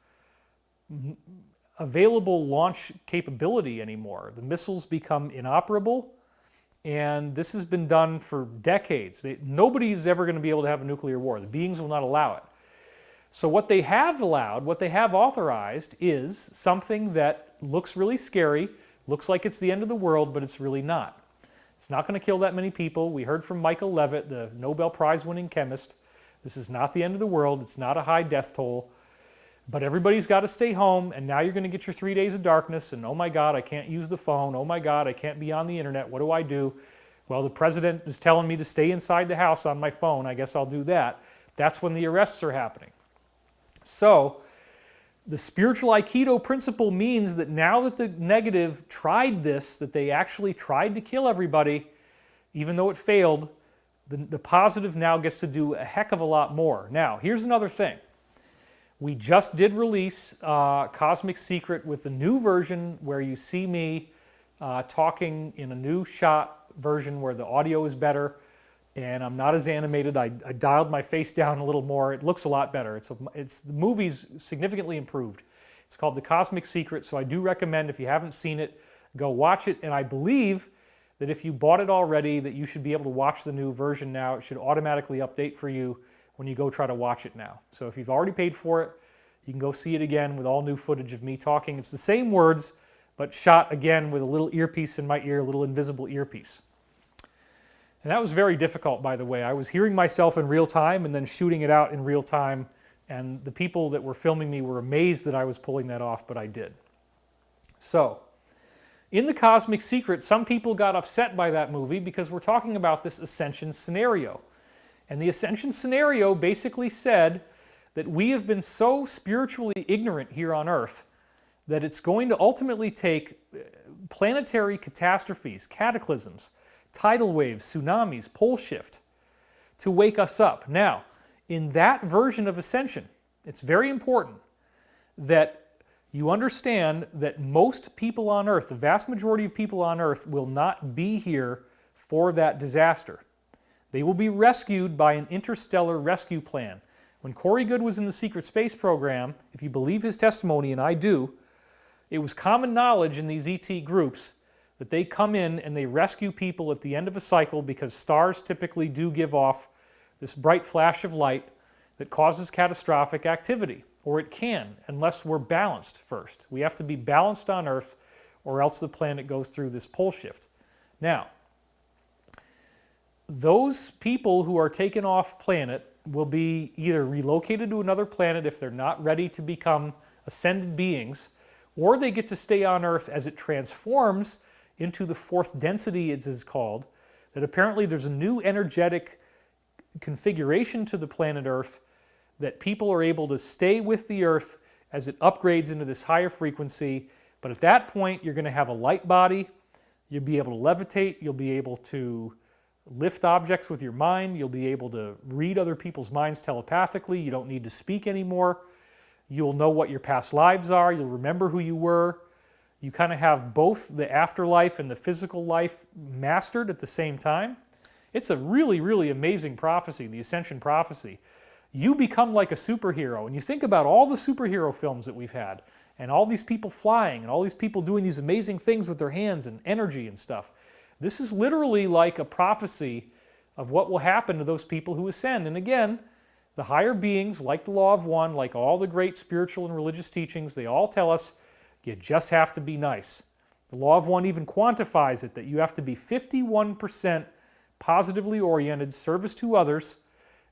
C: available launch capability anymore. The missiles become inoperable, and this has been done for decades. Nobody's ever going to be able to have a nuclear war. The beings will not allow it. So what they have allowed, what they have authorized, is something that looks really scary, looks like it's the end of the world, but it's really not. It's not going to kill that many people. We heard from Michael Levitt, the Nobel Prize-winning chemist. This is not the end of the world. It's not a high death toll. But everybody's got to stay home, and now you're going to get your 3 days of darkness, and oh my God, I can't use the phone. Oh my God, I can't be on the internet. What do I do? Well, the president is telling me to stay inside the house on my phone. I guess I'll do that. That's when the arrests are happening. So the spiritual Aikido principle means that now that the negative tried this, that they actually tried to kill everybody, even though it failed, the positive now gets to do a heck of a lot more. Now, here's another thing. We just did release Cosmic Secret with the new version where you see me talking in a new shot version where the audio is better and I'm not as animated. I dialed my face down a little more. It looks a lot better. The movie's significantly improved. It's called The Cosmic Secret, so I do recommend, if you haven't seen it, go watch it. And I believe that if you bought it already, that you should be able to watch the new version now. It should automatically update for you when you go try to watch it now. So if you've already paid for it, you can go see it again with all new footage of me talking. It's the same words, but shot again with a little earpiece in my ear, a little invisible earpiece. And that was very difficult, by the way. I was hearing myself in real time and then shooting it out in real time, and the people that were filming me were amazed that I was pulling that off, but I did. So, in The Cosmic Secret, some people got upset by that movie because we're talking about this ascension scenario. And the ascension scenario basically said that we have been so spiritually ignorant here on Earth that it's going to ultimately take planetary catastrophes, cataclysms, tidal waves, tsunamis, pole shift to wake us up. Now, in that version of ascension, it's very important that you understand that most people on Earth, the vast majority of people on Earth, will not be here for that disaster. They will be rescued by an interstellar rescue plan. When Corey Goode was in the secret space program, if you believe his testimony, and I do, it was common knowledge in these ET groups that they come in and they rescue people at the end of a cycle because stars typically do give off this bright flash of light that causes catastrophic activity, or it can, unless we're balanced first. We have to be balanced on Earth, or else the planet goes through this pole shift. Now, those people who are taken off planet will be either relocated to another planet if they're not ready to become ascended beings, or they get to stay on Earth as it transforms into the fourth density, it is called, that apparently there's a new energetic configuration to the planet Earth that people are able to stay with the Earth as it upgrades into this higher frequency. But at that point, you're going to have a light body, you'll be able to levitate, you'll be able to lift objects with your mind, you'll be able to read other people's minds telepathically, you don't need to speak anymore, you'll know what your past lives are, you'll remember who you were. You kind of have both the afterlife and the physical life mastered at the same time. It's a really, really amazing prophecy, the Ascension prophecy. You become like a superhero, and you think about all the superhero films that we've had, and all these people flying, and all these people doing these amazing things with their hands and energy and stuff. This is literally like a prophecy of what will happen to those people who ascend. And again, the higher beings, like the Law of One, like all the great spiritual and religious teachings, they all tell us you just have to be nice. The Law of One even quantifies it, that you have to be 51% positively oriented, service to others,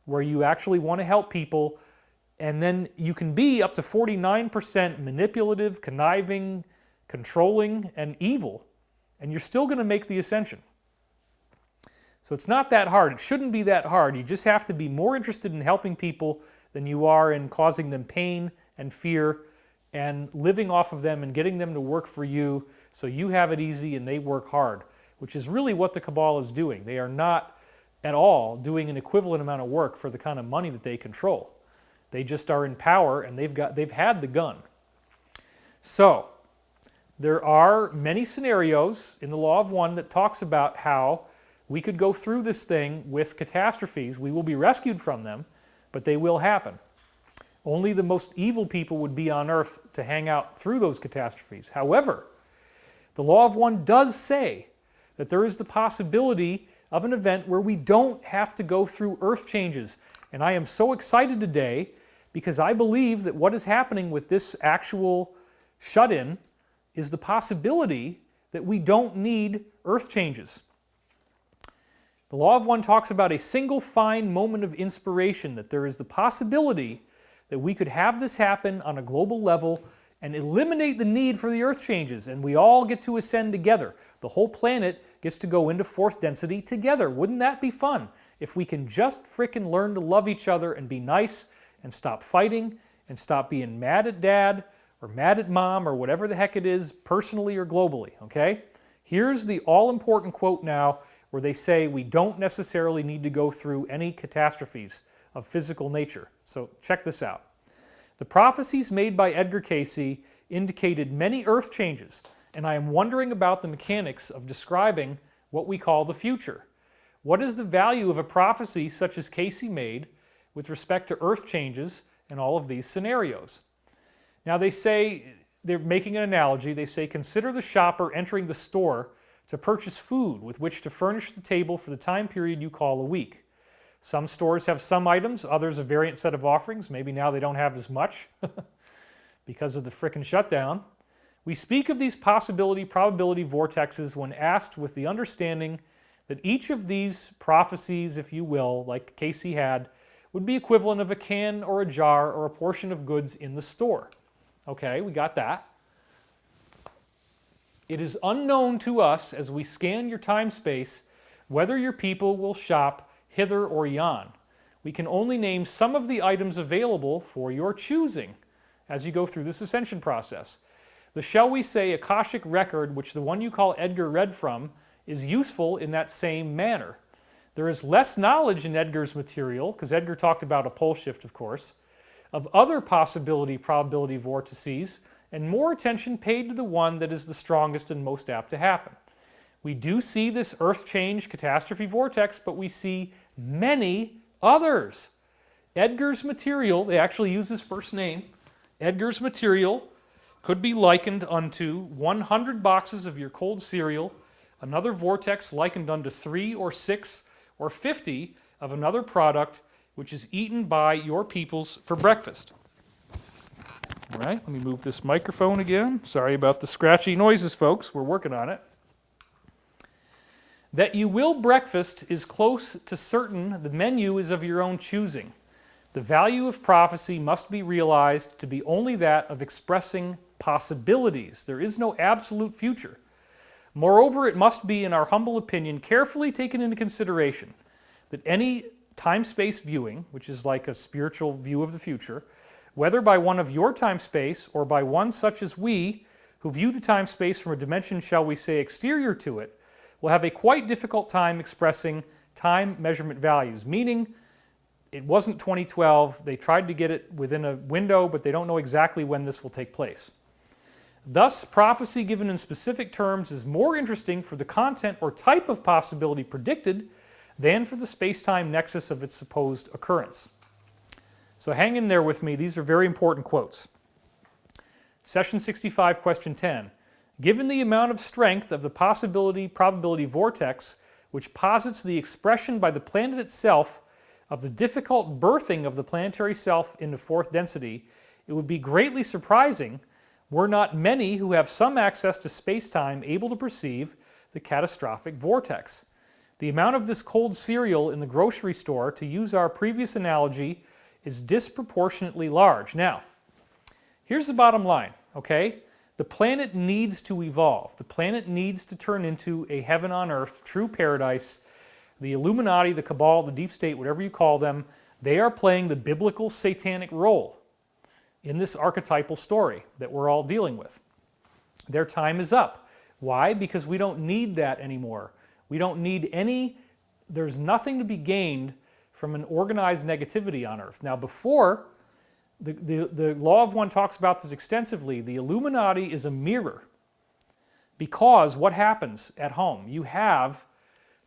C: where you actually want to help people, and then you can be up to 49% manipulative, conniving, controlling, and evil, and you're still going to make the ascension. So it's not that hard. It shouldn't be that hard. You just have to be more interested in helping people than you are in causing them pain and fear and living off of them and getting them to work for you so you have it easy and they work hard, which is really what the cabal is doing. They are not at all doing an equivalent amount of work for the kind of money that they control. They just are in power and they've had the gun. So there are many scenarios in the Law of One that talks about how we could go through this thing with catastrophes. We will be rescued from them, but they will happen. Only the most evil people would be on earth to hang out through those catastrophes. However, the Law of One does say that there is the possibility of an event where we don't have to go through earth changes. And I am so excited today because I believe that what is happening with this actual shut-in is the possibility that we don't need earth changes. The Law of One talks about a single fine moment of inspiration, that there is the possibility that we could have this happen on a global level and eliminate the need for the earth changes, and we all get to ascend together. The whole planet gets to go into fourth density together. Wouldn't that be fun? If we can just frickin' learn to love each other and be nice and stop fighting and stop being mad at dad or mad at mom or whatever the heck it is, personally or globally, okay? Here's the all-important quote now, where they say we don't necessarily need to go through any catastrophes of physical nature. So check this out. The prophecies made by Edgar Cayce indicated many earth changes, and I am wondering about the mechanics of describing what we call the future. What is the value of a prophecy such as Cayce made with respect to earth changes in all of these scenarios? Now they say, they're making an analogy, they say, consider the shopper entering the store to purchase food with which to furnish the table for the time period you call a week. Some stores have some items, others a variant set of offerings. Maybe now they don't have as much because of the frickin' shutdown. We speak of these possibility-probability vortexes when asked with the understanding that each of these prophecies, if you will, like Cayce had, would be equivalent of a can or a jar or a portion of goods in the store. Okay, we got that. It is unknown to us as we scan your time space whether your people will shop hither or yon. We can only name some of the items available for your choosing as you go through this ascension process. The, shall we say, Akashic record, which the one you call Edgar read from, is useful in that same manner. There is less knowledge in Edgar's material, because Edgar talked about a pole shift, of course, of other possibility-probability vortices, and more attention paid to the one that is the strongest and most apt to happen. We do see this earth change catastrophe vortex, but we see many others. Edgar's material, they actually use his first name, Edgar's material could be likened unto 100 boxes of your cold cereal, another vortex likened unto 3 or 6 or 50 of another product which is eaten by your peoples for breakfast. All right, let me move this microphone again. Sorry about the scratchy noises, folks. We're working on it. That you will breakfast is close to certain. The menu is of your own choosing. The value of prophecy must be realized to be only that of expressing possibilities. There is no absolute future. Moreover, it must be, in our humble opinion, carefully taken into consideration that any time-space viewing, which is like a spiritual view of the future, whether by one of your time-space or by one such as we, who view the time-space from a dimension, shall we say, exterior to it, will have a quite difficult time expressing time measurement values, meaning it wasn't 2012, they tried to get it within a window, but they don't know exactly when this will take place. Thus, prophecy given in specific terms is more interesting for the content or type of possibility predicted than for the space-time nexus of its supposed occurrence. So hang in there with me. These are very important quotes. Session 65, question 10. Given the amount of strength of the possibility-probability vortex, which posits the expression by the planet itself of the difficult birthing of the planetary self into fourth density, it would be greatly surprising were not many who have some access to space-time able to perceive the catastrophic vortex. The amount of this cold cereal in the grocery store, to use our previous analogy, is disproportionately large. Now, here's the bottom line, okay? The planet needs to evolve. The planet needs to turn into a heaven on earth, true paradise. The Illuminati, the Cabal, the Deep State, whatever you call them, they are playing the biblical satanic role in this archetypal story that we're all dealing with. Their time is up. Why? Because we don't need that anymore. We don't need there's nothing to be gained from an organized negativity on earth. Now before, the Law of One talks about this extensively, the Illuminati is a mirror. Because what happens at home? You have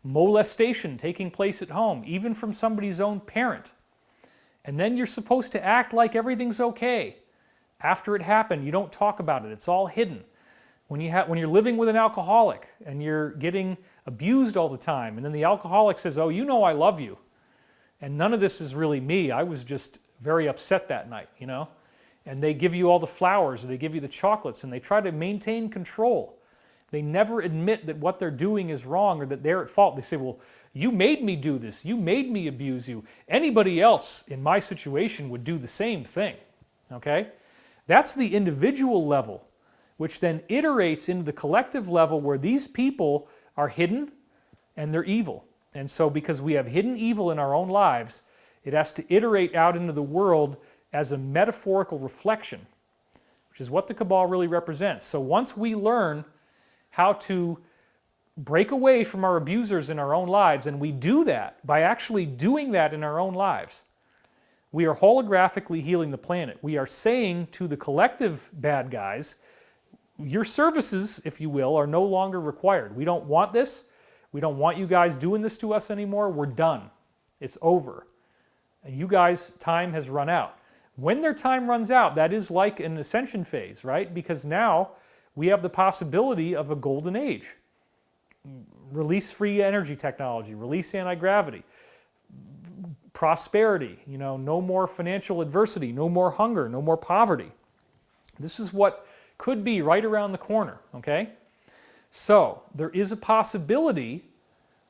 C: molestation taking place at home, even from somebody's own parent. And then you're supposed to act like everything's okay. After it happened, you don't talk about it. It's all hidden. When you're living with an alcoholic and you're getting abused all the time, and then the alcoholic says, oh, you know I love you. And none of this is really me. I was just very upset that night, you know. And they give you all the flowers, or they give you the chocolates, and they try to maintain control. They never admit that what they're doing is wrong or that they're at fault. They say, well, you made me do this. You made me abuse you. Anybody else in my situation would do the same thing, okay? That's the individual level, which then iterates into the collective level where these people are hidden and they're evil. And so because we have hidden evil in our own lives, it has to iterate out into the world as a metaphorical reflection, which is what the Cabal really represents. So once we learn how to break away from our abusers in our own lives, and we do that by actually doing that in our own lives, we are holographically healing the planet. We are saying to the collective bad guys, your services, if you will, are no longer required. We don't want this. We don't want you guys doing this to us anymore. We're done. It's over. And you guys, time has run out. When their time runs out, that is like an ascension phase, right? Because now we have the possibility of a golden age. Release free energy technology, release anti-gravity, prosperity, you know, no more financial adversity, no more hunger, no more poverty. This is what could be right around the corner, okay? So there is a possibility,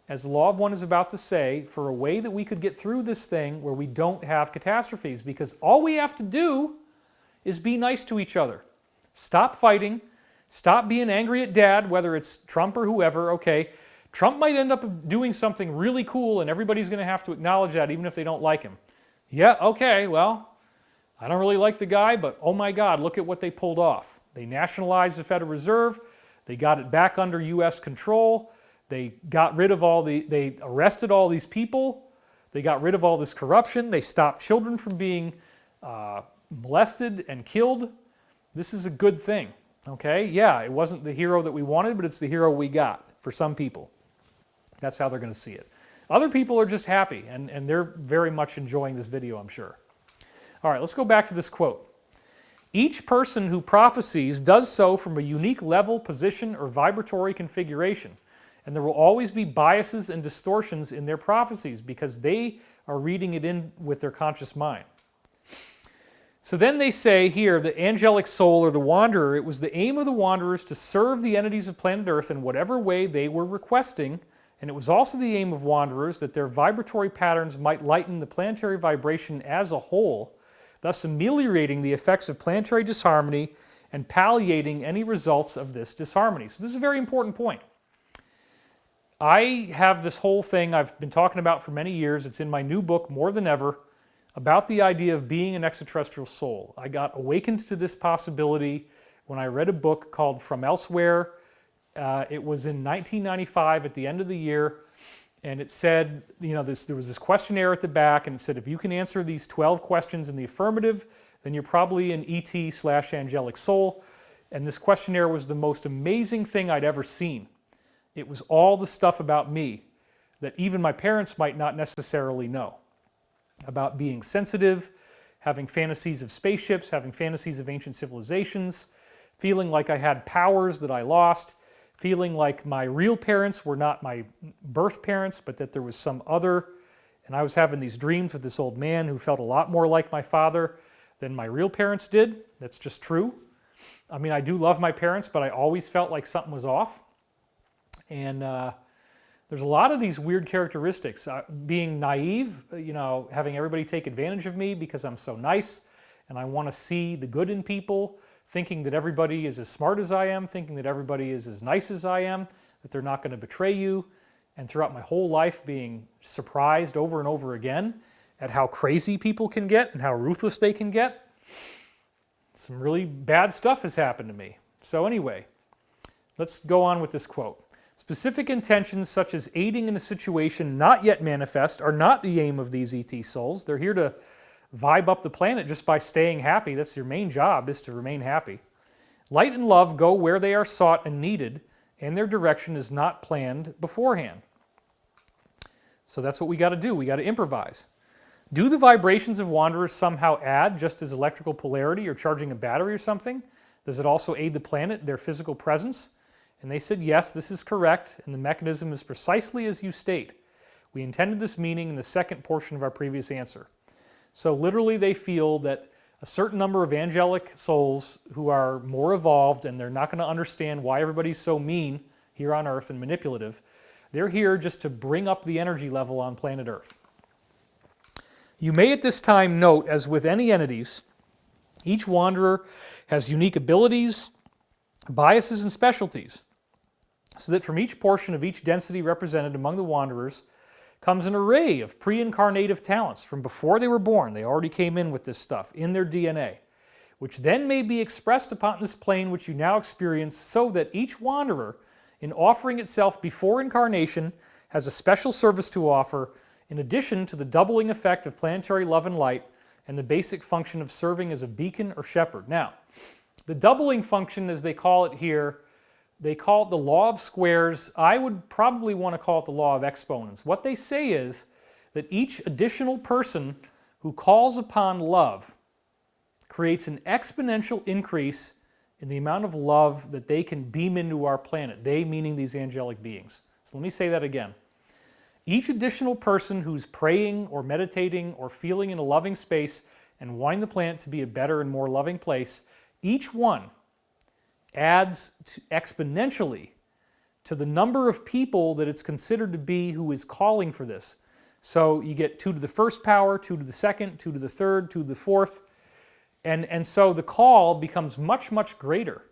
C: as the Law of One is about to say, for a way that we could get through this thing where we don't have catastrophes, because all we have to do is be nice to each other. Stop fighting. Stop being angry at Dad, whether it's Trump or whoever, okay? Trump might end up doing something really cool and everybody's going to have to acknowledge that even if they don't like him. Yeah, okay, well, I don't really like the guy, but oh my God, look at what they pulled off. They nationalized the Federal Reserve. They got it back under U.S. control. They got rid of they arrested all these people. They got rid of all this corruption. They stopped children from being molested and killed. This is a good thing. Okay, yeah, it wasn't the hero that we wanted, but it's the hero we got for some people. That's how they're going to see it. Other people are just happy, and they're very much enjoying this video, I'm sure. All right, let's go back to this quote. Each person who prophesies does so from a unique level, position, or vibratory configuration, and there will always be biases and distortions in their prophecies because they are reading it in with their conscious mind. So then they say here, the angelic soul or the wanderer, it was the aim of the wanderers to serve the entities of planet Earth in whatever way they were requesting, and it was also the aim of wanderers that their vibratory patterns might lighten the planetary vibration as a whole, thus ameliorating the effects of planetary disharmony and palliating any results of this disharmony. So this is a very important point. I have this whole thing I've been talking about for many years. It's in my new book, More Than Ever, about the idea of being an extraterrestrial soul. I got awakened to this possibility when I read a book called From Elsewhere. It was in 1995 at the end of the year, and it said, you know, there was this questionnaire at the back, and it said if you can answer these 12 questions in the affirmative, then you're probably an ET/angelic soul. And this questionnaire was the most amazing thing I'd ever seen. It was all the stuff about me that even my parents might not necessarily know. About being sensitive, having fantasies of spaceships, having fantasies of ancient civilizations, feeling like I had powers that I lost, feeling like my real parents were not my birth parents, but that there was some other. And I was having these dreams with this old man who felt a lot more like my father than my real parents did. That's just true. I mean, I do love my parents, but I always felt like something was off. And there's a lot of these weird characteristics. Being naive, having everybody take advantage of me because I'm so nice and I want to see the good in people, thinking that everybody is as smart as I am, thinking that everybody is as nice as I am, that they're not going to betray you. And throughout my whole life being surprised over and over again at how crazy people can get and how ruthless they can get. Some really bad stuff has happened to me. So anyway, let's go on with this quote. Specific intentions such as aiding in a situation not yet manifest are not the aim of these ET souls. They're here to vibe up the planet just by staying happy. That's your main job, is to remain happy. Light and love go where they are sought and needed, and their direction is not planned beforehand. So that's what we got to do. We got to improvise. Do the vibrations of wanderers somehow add, just as electrical polarity or charging a battery or something? Does it also aid the planet, their physical presence? And they said, yes, this is correct, and the mechanism is precisely as you state. We intended this meaning in the second portion of our previous answer. So literally they feel that a certain number of angelic souls who are more evolved, and they're not going to understand why everybody's so mean here on Earth and manipulative. They're here just to bring up the energy level on planet Earth. You may at this time note, as with any entities, each wanderer has unique abilities, biases, and specialties, so that from each portion of each density represented among the wanderers comes an array of pre-incarnative talents from before they were born. They already came in with this stuff in their DNA, which then may be expressed upon this plane which you now experience, so that each wanderer, in offering itself before incarnation, has a special service to offer, in addition to the doubling effect of planetary love and light and the basic function of serving as a beacon or shepherd. Now, the doubling function, as they call it here, they call it the law of squares. I would probably want to call it the law of exponents. What they say is that each additional person who calls upon love creates an exponential increase in the amount of love that they can beam into our planet. They meaning these angelic beings. So let me say that again. Each additional person who's praying or meditating or feeling in a loving space and wanting the planet to be a better and more loving place, each one adds exponentially to the number of people that it's considered to be who is calling for this. So you get 2 to the first power, 2 to the second, 2 to the third, 2 to the fourth. And so the call becomes much, much greater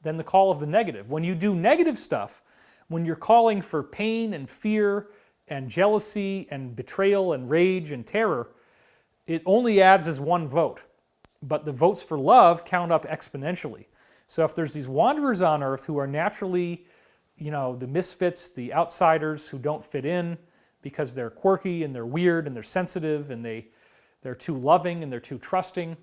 C: than the call of the negative. When you do negative stuff, when you're calling for pain and fear and jealousy and betrayal and rage and terror, it only adds as one vote. But the votes for love count up exponentially. So if there's these wanderers on Earth who are naturally, the misfits, the outsiders who don't fit in because they're quirky and they're weird and they're sensitive and they're too loving and they're too trusting,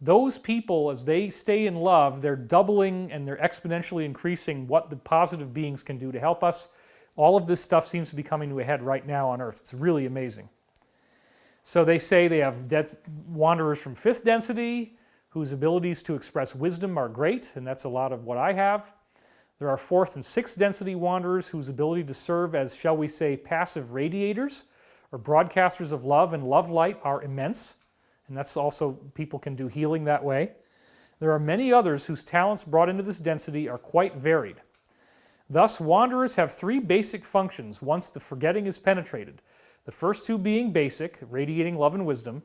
C: those people, as they stay in love, they're doubling and they're exponentially increasing what the positive beings can do to help us. All of this stuff seems to be coming to a head right now on Earth. It's really amazing. So they say they have wanderers from 5th density whose abilities to express wisdom are great, and that's a lot of what I have. There are 4th and 6th density wanderers whose ability to serve as, shall we say, passive radiators or broadcasters of love and love light are immense. And that's also, people can do healing that way. There are many others whose talents brought into this density are quite varied. Thus, wanderers have 3 basic functions once the forgetting is penetrated. The first 2 being basic, radiating love and wisdom.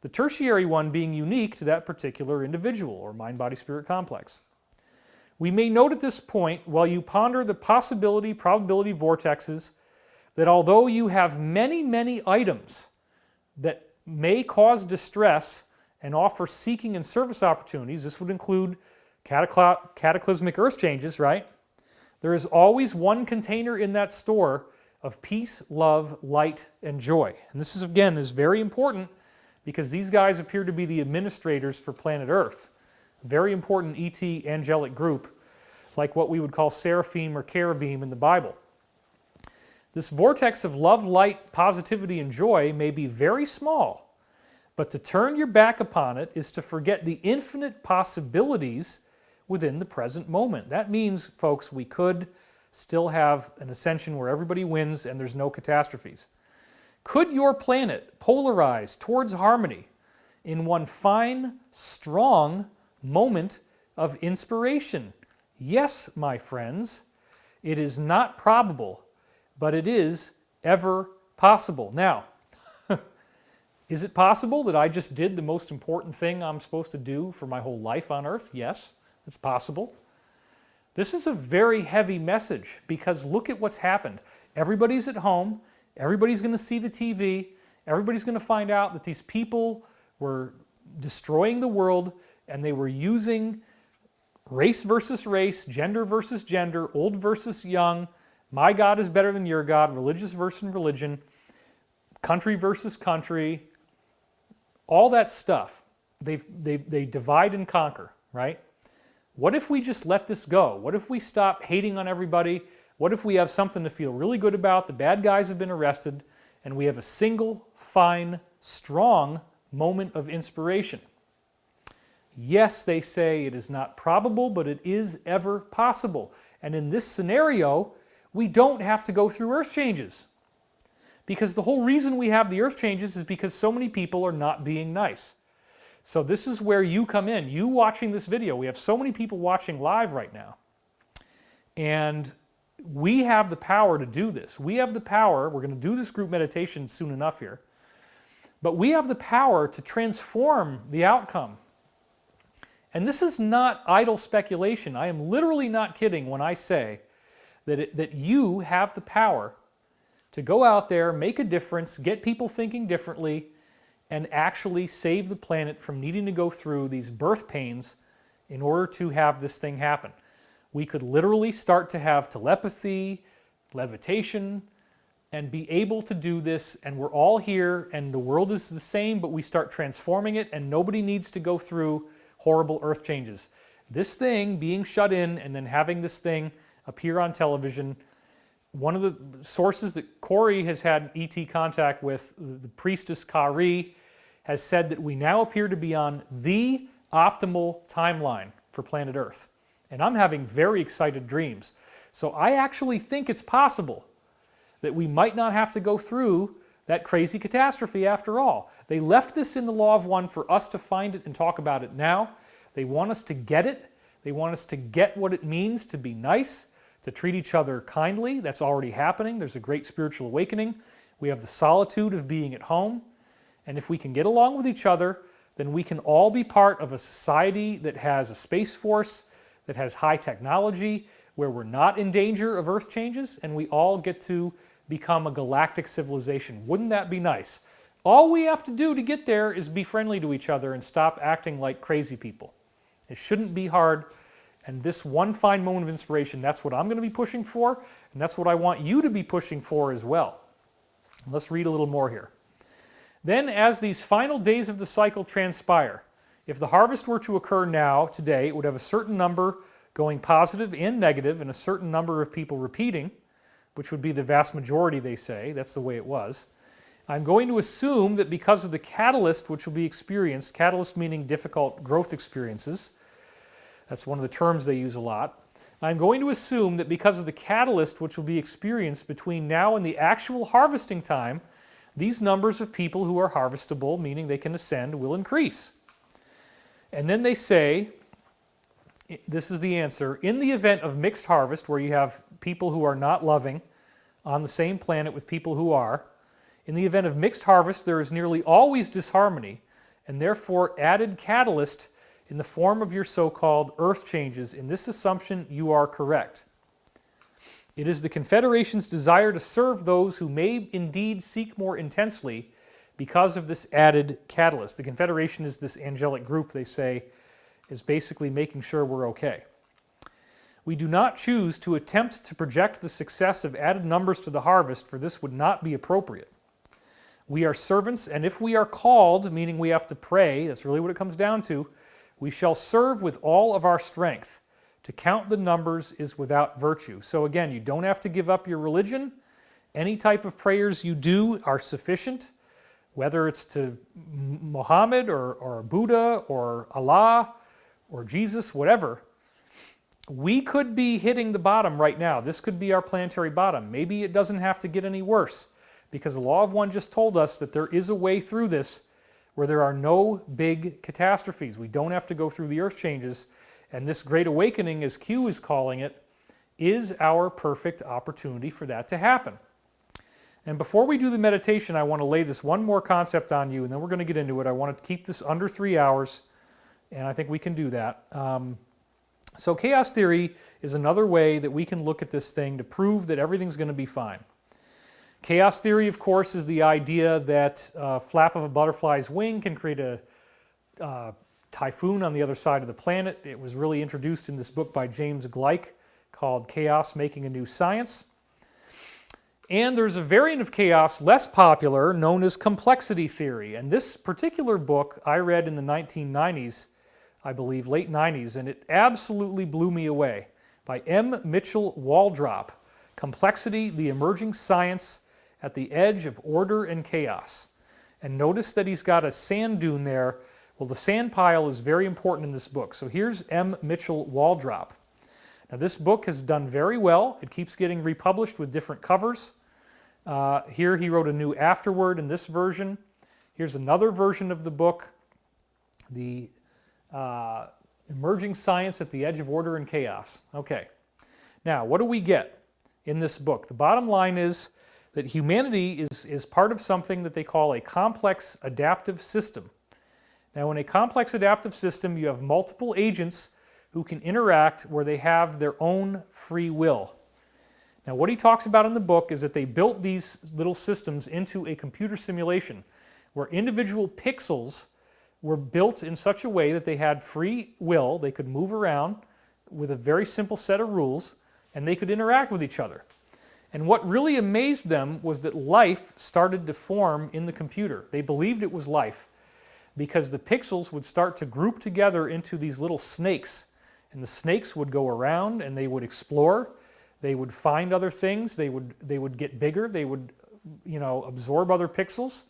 C: The tertiary one being unique to that particular individual or mind-body-spirit complex. We may note at this point, while you ponder the possibility-probability vortexes, that although you have many, many items that may cause distress and offer seeking and service opportunities, this would include cataclysmic earth changes, right? There is always one container in that store of peace, love, light, and joy. And this is, again, is very important because these guys appear to be the administrators for planet Earth. A very important ET angelic group, like what we would call seraphim or cherubim in the Bible. This vortex of love, light, positivity, and joy may be very small, but to turn your back upon it is to forget the infinite possibilities within the present moment. That means, folks, we could still have an ascension where everybody wins and there's no catastrophes. Could your planet polarize towards harmony in one fine, strong moment of inspiration? Yes, my friends, it is not probable, but it is ever possible. Now, is it possible that I just did the most important thing I'm supposed to do for my whole life on Earth? Yes, it's possible. This is a very heavy message because look at what's happened. Everybody's at home. Everybody's going to see the TV. Everybody's going to find out that these people were destroying the world and they were using race versus race, gender versus gender, old versus young, my God is better than your God, religious versus religion, country versus country, all that stuff. They divide and conquer, right? What if we just let this go? What if we stop hating on everybody? What if we have something to feel really good about? The bad guys have been arrested, and we have a single, fine, strong moment of inspiration. Yes, they say it is not probable, but it is ever possible. And in this scenario, we don't have to go through earth changes. Because the whole reason we have the earth changes is because so many people are not being nice. So this is where you come in. You watching this video, we have so many people watching live right now. And we have the power to do this. We have the power, we're going to do this group meditation soon enough here, but we have the power to transform the outcome. And this is not idle speculation. I am literally not kidding when I say that you have the power to go out there, make a difference, get people thinking differently, and actually save the planet from needing to go through these birth pains in order to have this thing happen. We could literally start to have telepathy, levitation, and be able to do this, and we're all here, and the world is the same, but we start transforming it, and nobody needs to go through horrible earth changes. This thing, being shut in, and then having this thing appear on television, one of the sources that Corey has had ET contact with, the priestess Kari, has said that we now appear to be on the optimal timeline for planet Earth. And I'm having very excited dreams. So I actually think it's possible that we might not have to go through that crazy catastrophe after all. They left this in the Law of One for us to find it and talk about it now. They want us to get it. They want us to get what it means to be nice, to treat each other kindly. That's already happening. There's a great spiritual awakening. We have the solitude of being at home. And if we can get along with each other, then we can all be part of a society that has a space force, that has high technology, where we're not in danger of earth changes, and we all get to become a galactic civilization. Wouldn't that be nice? All we have to do to get there is be friendly to each other and stop acting like crazy people. It shouldn't be hard. And this one fine moment of inspiration, that's what I'm going to be pushing for, and that's what I want you to be pushing for as well. Let's read a little more here. Then, as these final days of the cycle transpire, if the harvest were to occur now, today, it would have a certain number going positive and negative, and a certain number of people repeating, which would be the vast majority, they say. That's the way it was. I'm going to assume that because of the catalyst which will be experienced, catalyst meaning difficult growth experiences, that's one of the terms they use a lot. I'm going to assume that because of the catalyst which will be experienced between now and the actual harvesting time, these numbers of people who are harvestable, meaning they can ascend, will increase. And then they say, this is the answer, in the event of mixed harvest, where you have people who are not loving on the same planet with people who are, in the event of mixed harvest, there is nearly always disharmony, and therefore added catalyst in the form of your so-called earth changes. In this assumption, you are correct. It is the Confederation's desire to serve those who may indeed seek more intensely because of this added catalyst. The Confederation is this angelic group, they say, is basically making sure we're okay. We do not choose to attempt to project the success of added numbers to the harvest, for this would not be appropriate. We are servants, and if we are called, meaning we have to pray, that's really what it comes down to, we shall serve with all of our strength. To count the numbers is without virtue. So again, you don't have to give up your religion. Any type of prayers you do are sufficient, whether it's to Muhammad or Buddha or Allah or Jesus, whatever. we could be hitting the bottom right now. This could be our planetary bottom. Maybe it doesn't have to get any worse, because the Law of One just told us that there is a way through this where there are no big catastrophes. We don't have to go through the earth changes, and this Great Awakening, as Q is calling it, is our perfect opportunity for that to happen. And before we do the meditation, I want to lay this one more concept on you, and then we're going to get into it. I want to keep this under 3 hours, and I think we can do that. So chaos theory is another way that we can look at this thing to prove that everything's going to be fine. Chaos theory, of course, is the idea that a flap of a butterfly's wing can create a typhoon on the other side of the planet. It was really introduced in this book by James Gleick called Chaos Making a New Science. And there's a variant of chaos, less popular, known as complexity theory. And this particular book I read in the 1990s, I believe, late 90s, and it absolutely blew me away, by M. Mitchell Waldrop, Complexity, the Emerging Science at the Edge of Order and Chaos. And notice that he's got a sand dune there. Well, the sand pile is very important in this book. So here's M. Mitchell Waldrop. Now, this book has done very well. It keeps getting republished with different covers. Here he wrote a new afterword in this version. Here's another version of the book, The Emerging Science at the Edge of Order and Chaos. Okay. Now, what do we get in this book? The bottom line is that humanity is part of something that they call a complex adaptive system. Now, in a complex adaptive system, you have multiple agents who can interact where they have their own free will. Now, what he talks about in the book is that they built these little systems into a computer simulation where individual pixels were built in such a way that they had free will, they could move around with a very simple set of rules, and they could interact with each other. And what really amazed them was that life started to form in the computer. They believed it was life because the pixels would start to group together into these little snakes. And the snakes would go around and they would explore. They would find other things. They would get bigger. They would, absorb other pixels.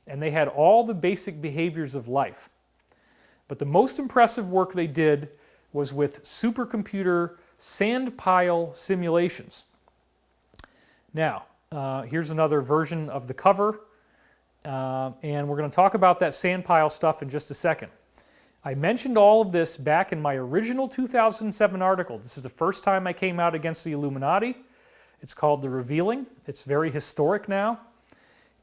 C: And they had all the basic behaviors of life. But the most impressive work they did was with supercomputer sand pile simulations. Now, here's another version of the cover. And we're going to talk about that sand pile stuff in just a second. I mentioned all of this back in my original 2007 article. This is the first time I came out against the Illuminati. It's called The Revealing. It's very historic now.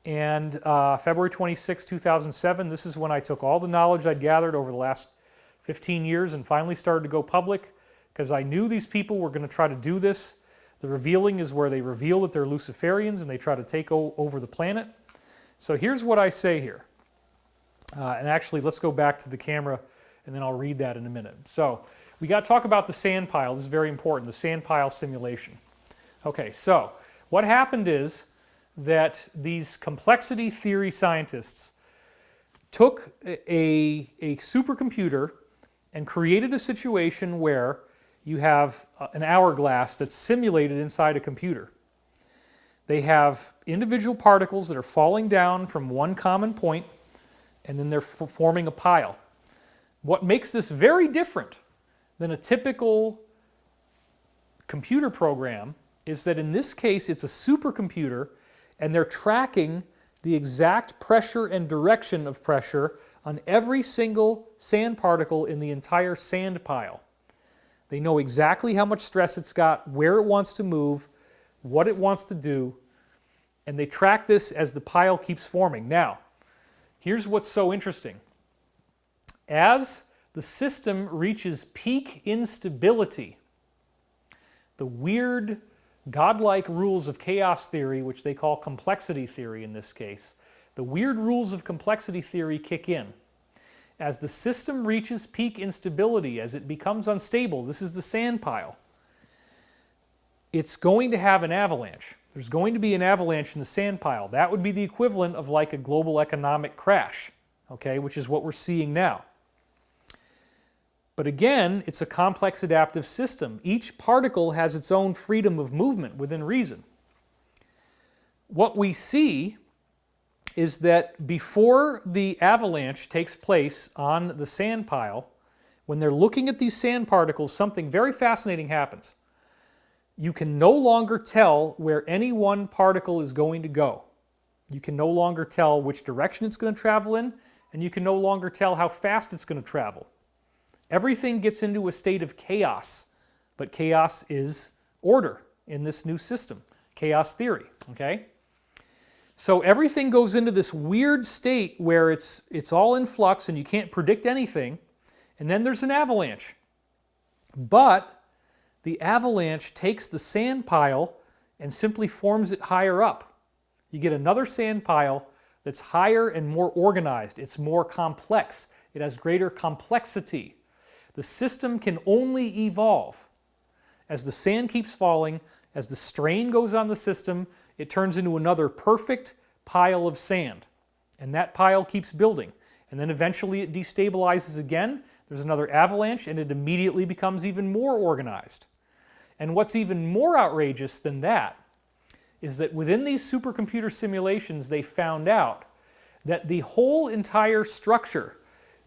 C: And February 26, 2007, this is when I took all the knowledge I'd gathered over the last 15 years and finally started to go public because I knew these people were going to try to do this. The Revealing is where they reveal that they're Luciferians and they try to take over the planet. So here's what I say here. And actually, let's go back to the camera, and then I'll read that in a minute. So we got to talk about the sand pile. This is very important, the sand pile simulation. Okay, so what happened is that these complexity theory scientists took a supercomputer and created a situation where you have an hourglass that's simulated inside a computer. They have individual particles that are falling down from one common point, and then they're forming a pile. What makes this very different than a typical computer program is that in this case it's a supercomputer and they're tracking the exact pressure and direction of pressure on every single sand particle in the entire sand pile. They know exactly how much stress it's got, where it wants to move, what it wants to do, and they track this as the pile keeps forming. Now, here's what's so interesting. As the system reaches peak instability, the weird, godlike rules of chaos theory, which they call complexity theory in this case, the weird rules of complexity theory kick in. As the system reaches peak instability, as it becomes unstable, this is the sand pile, it's going to have an avalanche. There's going to be an avalanche in the sand pile. That would be the equivalent of like a global economic crash, okay, which is what we're seeing now. But again, it's a complex adaptive system. Each particle has its own freedom of movement within reason. What we see is that before the avalanche takes place on the sand pile, when they're looking at these sand particles, something very fascinating happens. You can no longer tell where any one particle is going to go. You can no longer tell which direction it's going to travel in, and you can no longer tell how fast it's going to travel. Everything gets into a state of chaos, but chaos is order in this new system, chaos theory, okay? So everything goes into this weird state where it's all in flux and you can't predict anything, and then there's an avalanche. But the avalanche takes the sand pile and simply forms it higher up. You get another sand pile that's higher and more organized. It's more complex. It has greater complexity. The system can only evolve. As the sand keeps falling, as the strain goes on the system, it turns into another perfect pile of sand. And that pile keeps building. And then eventually it destabilizes again. There's another avalanche, and it immediately becomes even more organized. And what's even more outrageous than that is that within these supercomputer simulations, they found out that the whole entire structure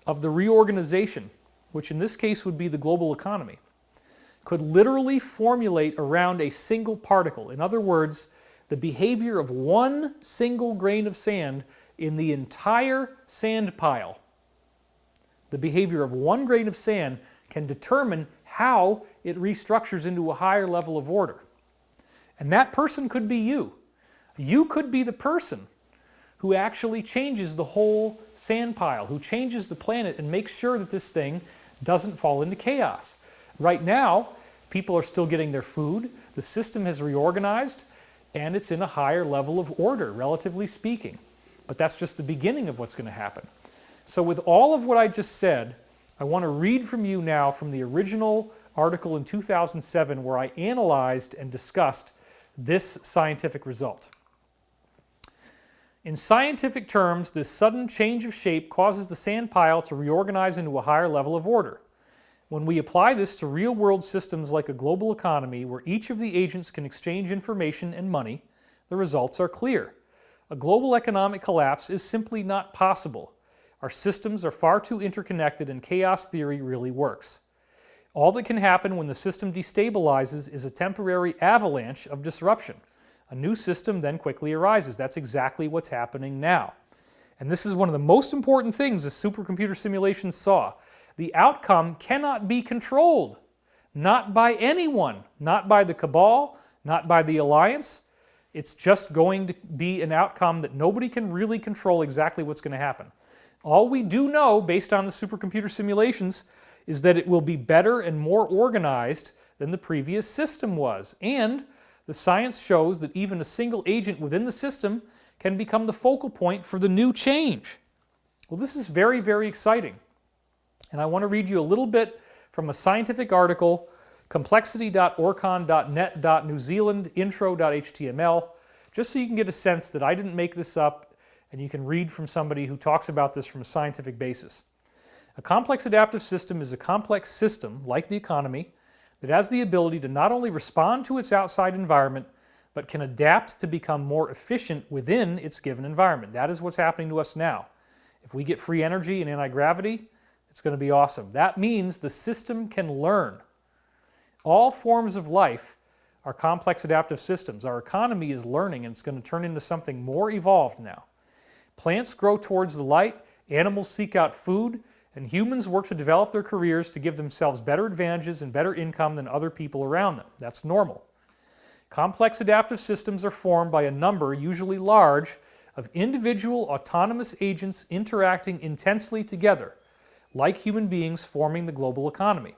C: of the reorganization, which in this case would be the global economy, could literally formulate around a single particle. In other words, the behavior of one single grain of sand in the entire sand pile. The behavior of one grain of sand can determine how it restructures into a higher level of order. And that person could be you. You could be the person who actually changes the whole sand pile, who changes the planet and makes sure that this thing doesn't fall into chaos. Right now, people are still getting their food, the system has reorganized, and it's in a higher level of order, relatively speaking. But that's just the beginning of what's going to happen. So with all of what I just said, I want to read from you now from the original article in 2007 where I analyzed and discussed this scientific result. In scientific terms, this sudden change of shape causes the sand pile to reorganize into a higher level of order. When we apply this to real-world systems like a global economy where each of the agents can exchange information and money, the results are clear. A global economic collapse is simply not possible. Our systems are far too interconnected and chaos theory really works. All that can happen when the system destabilizes is a temporary avalanche of disruption. A new system then quickly arises. That's exactly what's happening now. And this is one of the most important things the supercomputer simulations saw. The outcome cannot be controlled. Not by anyone. Not by the cabal. Not by the alliance. It's just going to be an outcome that nobody can really control exactly what's going to happen. All we do know, based on the supercomputer simulations, is that it will be better and more organized than the previous system was. And the science shows that even a single agent within the system can become the focal point for the new change. Well, this is very, very exciting. And I want to read you a little bit from a scientific article, complexity.orcon.net.newzealand.intro.html, just so you can get a sense that I didn't make this up and you can read from somebody who talks about this from a scientific basis. A complex adaptive system is a complex system, like the economy, that has the ability to not only respond to its outside environment, but can adapt to become more efficient within its given environment. That is what's happening to us now. If we get free energy and anti-gravity, it's going to be awesome. That means the system can learn. All forms of life are complex adaptive systems. Our economy is learning, and it's going to turn into something more evolved now. Plants grow towards the light, animals seek out food, and humans work to develop their careers to give themselves better advantages and better income than other people around them. That's normal. Complex adaptive systems are formed by a number, usually large, of individual autonomous agents interacting intensely together, like human beings forming the global economy.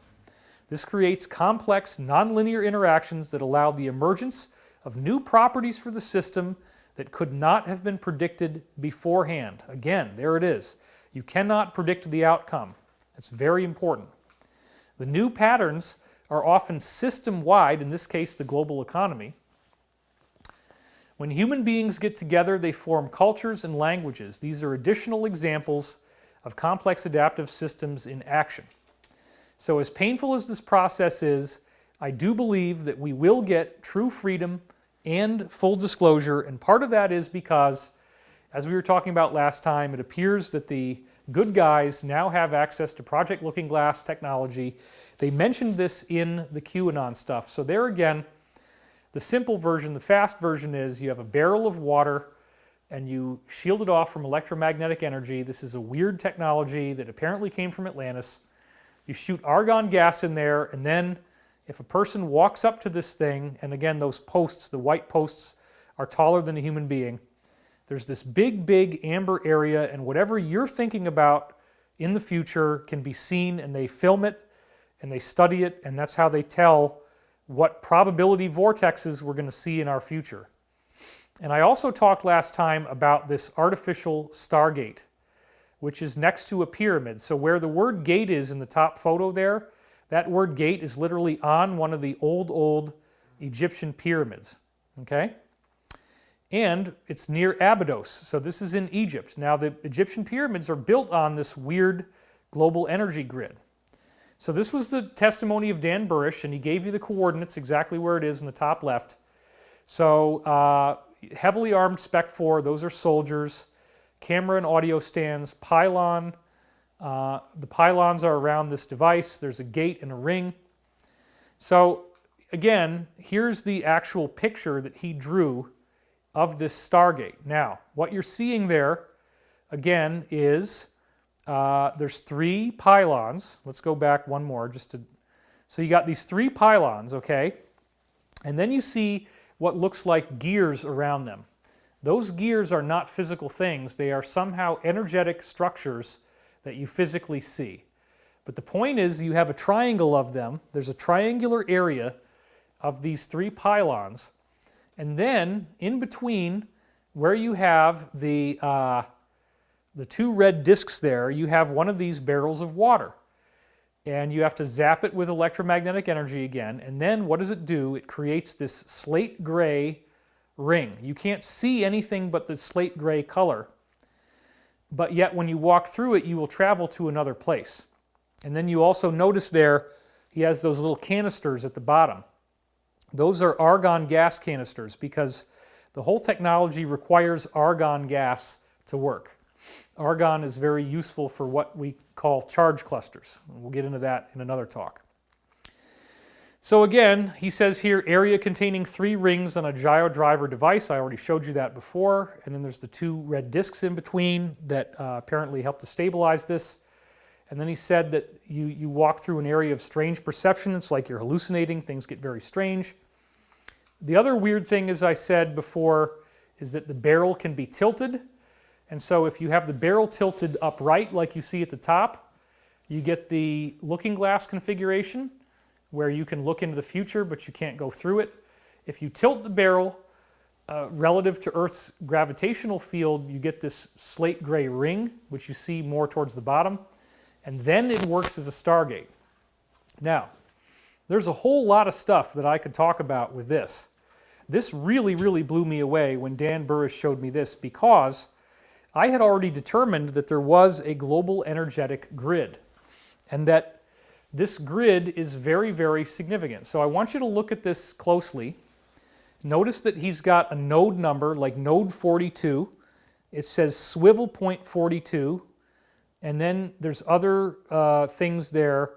C: This creates complex, nonlinear interactions that allow the emergence of new properties for the system that could not have been predicted beforehand. Again, there it is. You cannot predict the outcome. That's very important. The new patterns are often system-wide, in this case the global economy. When human beings get together, they form cultures and languages. These are additional examples of complex adaptive systems in action. So as painful as this process is, I do believe that we will get true freedom and full disclosure, and part of that is because, as we were talking about last time, it appears that the good guys now have access to Project Looking Glass technology. They mentioned this in the QAnon stuff. So there again, the simple version, the fast version is you have a barrel of water and you shield it off from electromagnetic energy. This is a weird technology that apparently came from Atlantis. You shoot argon gas in there, and then if a person walks up to this thing, and again, those posts, the white posts, are taller than a human being, there's this big, big amber area, and whatever you're thinking about in the future can be seen, and they film it, and they study it, and that's how they tell what probability vortexes we're going to see in our future. And I also talked last time about this artificial Stargate, which is next to a pyramid. So where the word gate is in the top photo there, that word gate is literally on one of the old Egyptian pyramids, okay? And it's near Abydos, so this is in Egypt. Now the Egyptian pyramids are built on this weird global energy grid. So this was the testimony of Dan Burrish, and he gave you the coordinates, exactly where it is in the top left. So heavily armed Spec 4, those are soldiers, camera and audio stands, pylon. The pylons are around this device. There's a gate and a ring. So again, here's the actual picture that he drew of this Stargate. Now, what you're seeing there, again, is there's 3 pylons. Let's go back one more just to... So you got these 3 pylons, okay? And then you see what looks like gears around them. Those gears are not physical things. They are somehow energetic structures that you physically see. But the point is you have a triangle of them. There's a triangular area of these 3 pylons. And then in between where you have the 2 red discs there, you have one of these barrels of water. And you have to zap it with electromagnetic energy again. And then what does it do? It creates this slate gray ring. You can't see anything but the slate gray color. But yet when you walk through it, you will travel to another place. And then you also notice there, he has those little canisters at the bottom. Those are argon gas canisters because the whole technology requires argon gas to work. Argon is very useful for what we call charge clusters. We'll get into that in another talk. So again, he says here, area containing 3 rings on a gyro-driver device. I already showed you that before. And then there's the 2 red discs in between that apparently help to stabilize this. And then he said that you walk through an area of strange perception. It's like you're hallucinating. Things get very strange. The other weird thing, as I said before, is that the barrel can be tilted. And so if you have the barrel tilted upright like you see at the top, you get the looking glass configuration where you can look into the future but you can't go through it. If you tilt the barrel relative to Earth's gravitational field, you get this slate gray ring, which you see more towards the bottom, and then it works as a Stargate. Now, there's a whole lot of stuff that I could talk about with this. This really, really blew me away when Dan Burrish showed me this because I had already determined that there was a global energetic grid and that this grid is very, very significant. So I want you to look at this closely. Notice that he's got a node number like node 42. It says swivel point 42, and then there's other things there.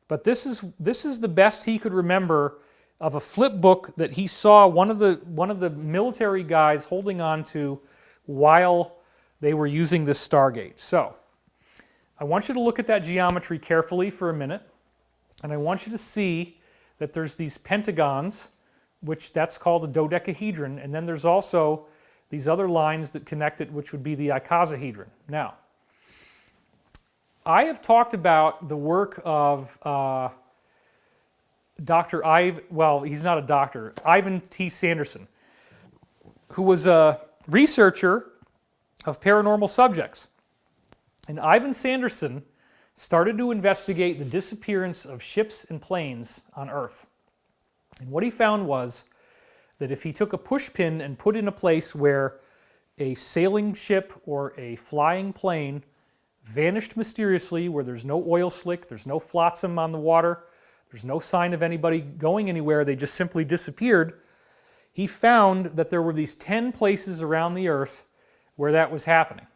C: But this is the best he could remember of a flip book that he saw one of the military guys holding on to while they were using this Stargate. So I want you to look at that geometry carefully for a minute, and I want you to see that there's these pentagons, which that's called a dodecahedron, and then there's also these other lines that connect it, which would be the icosahedron. Now, I have talked about the work of he's not a doctor, Ivan T. Sanderson, who was a researcher of paranormal subjects. And Ivan Sanderson started to investigate the disappearance of ships and planes on Earth. And what he found was that if he took a pushpin and put in a place where a sailing ship or a flying plane vanished mysteriously, where there's no oil slick, there's no flotsam on the water, there's no sign of anybody going anywhere, they just simply disappeared, he found that there were these 10 places around the Earth where that was happening.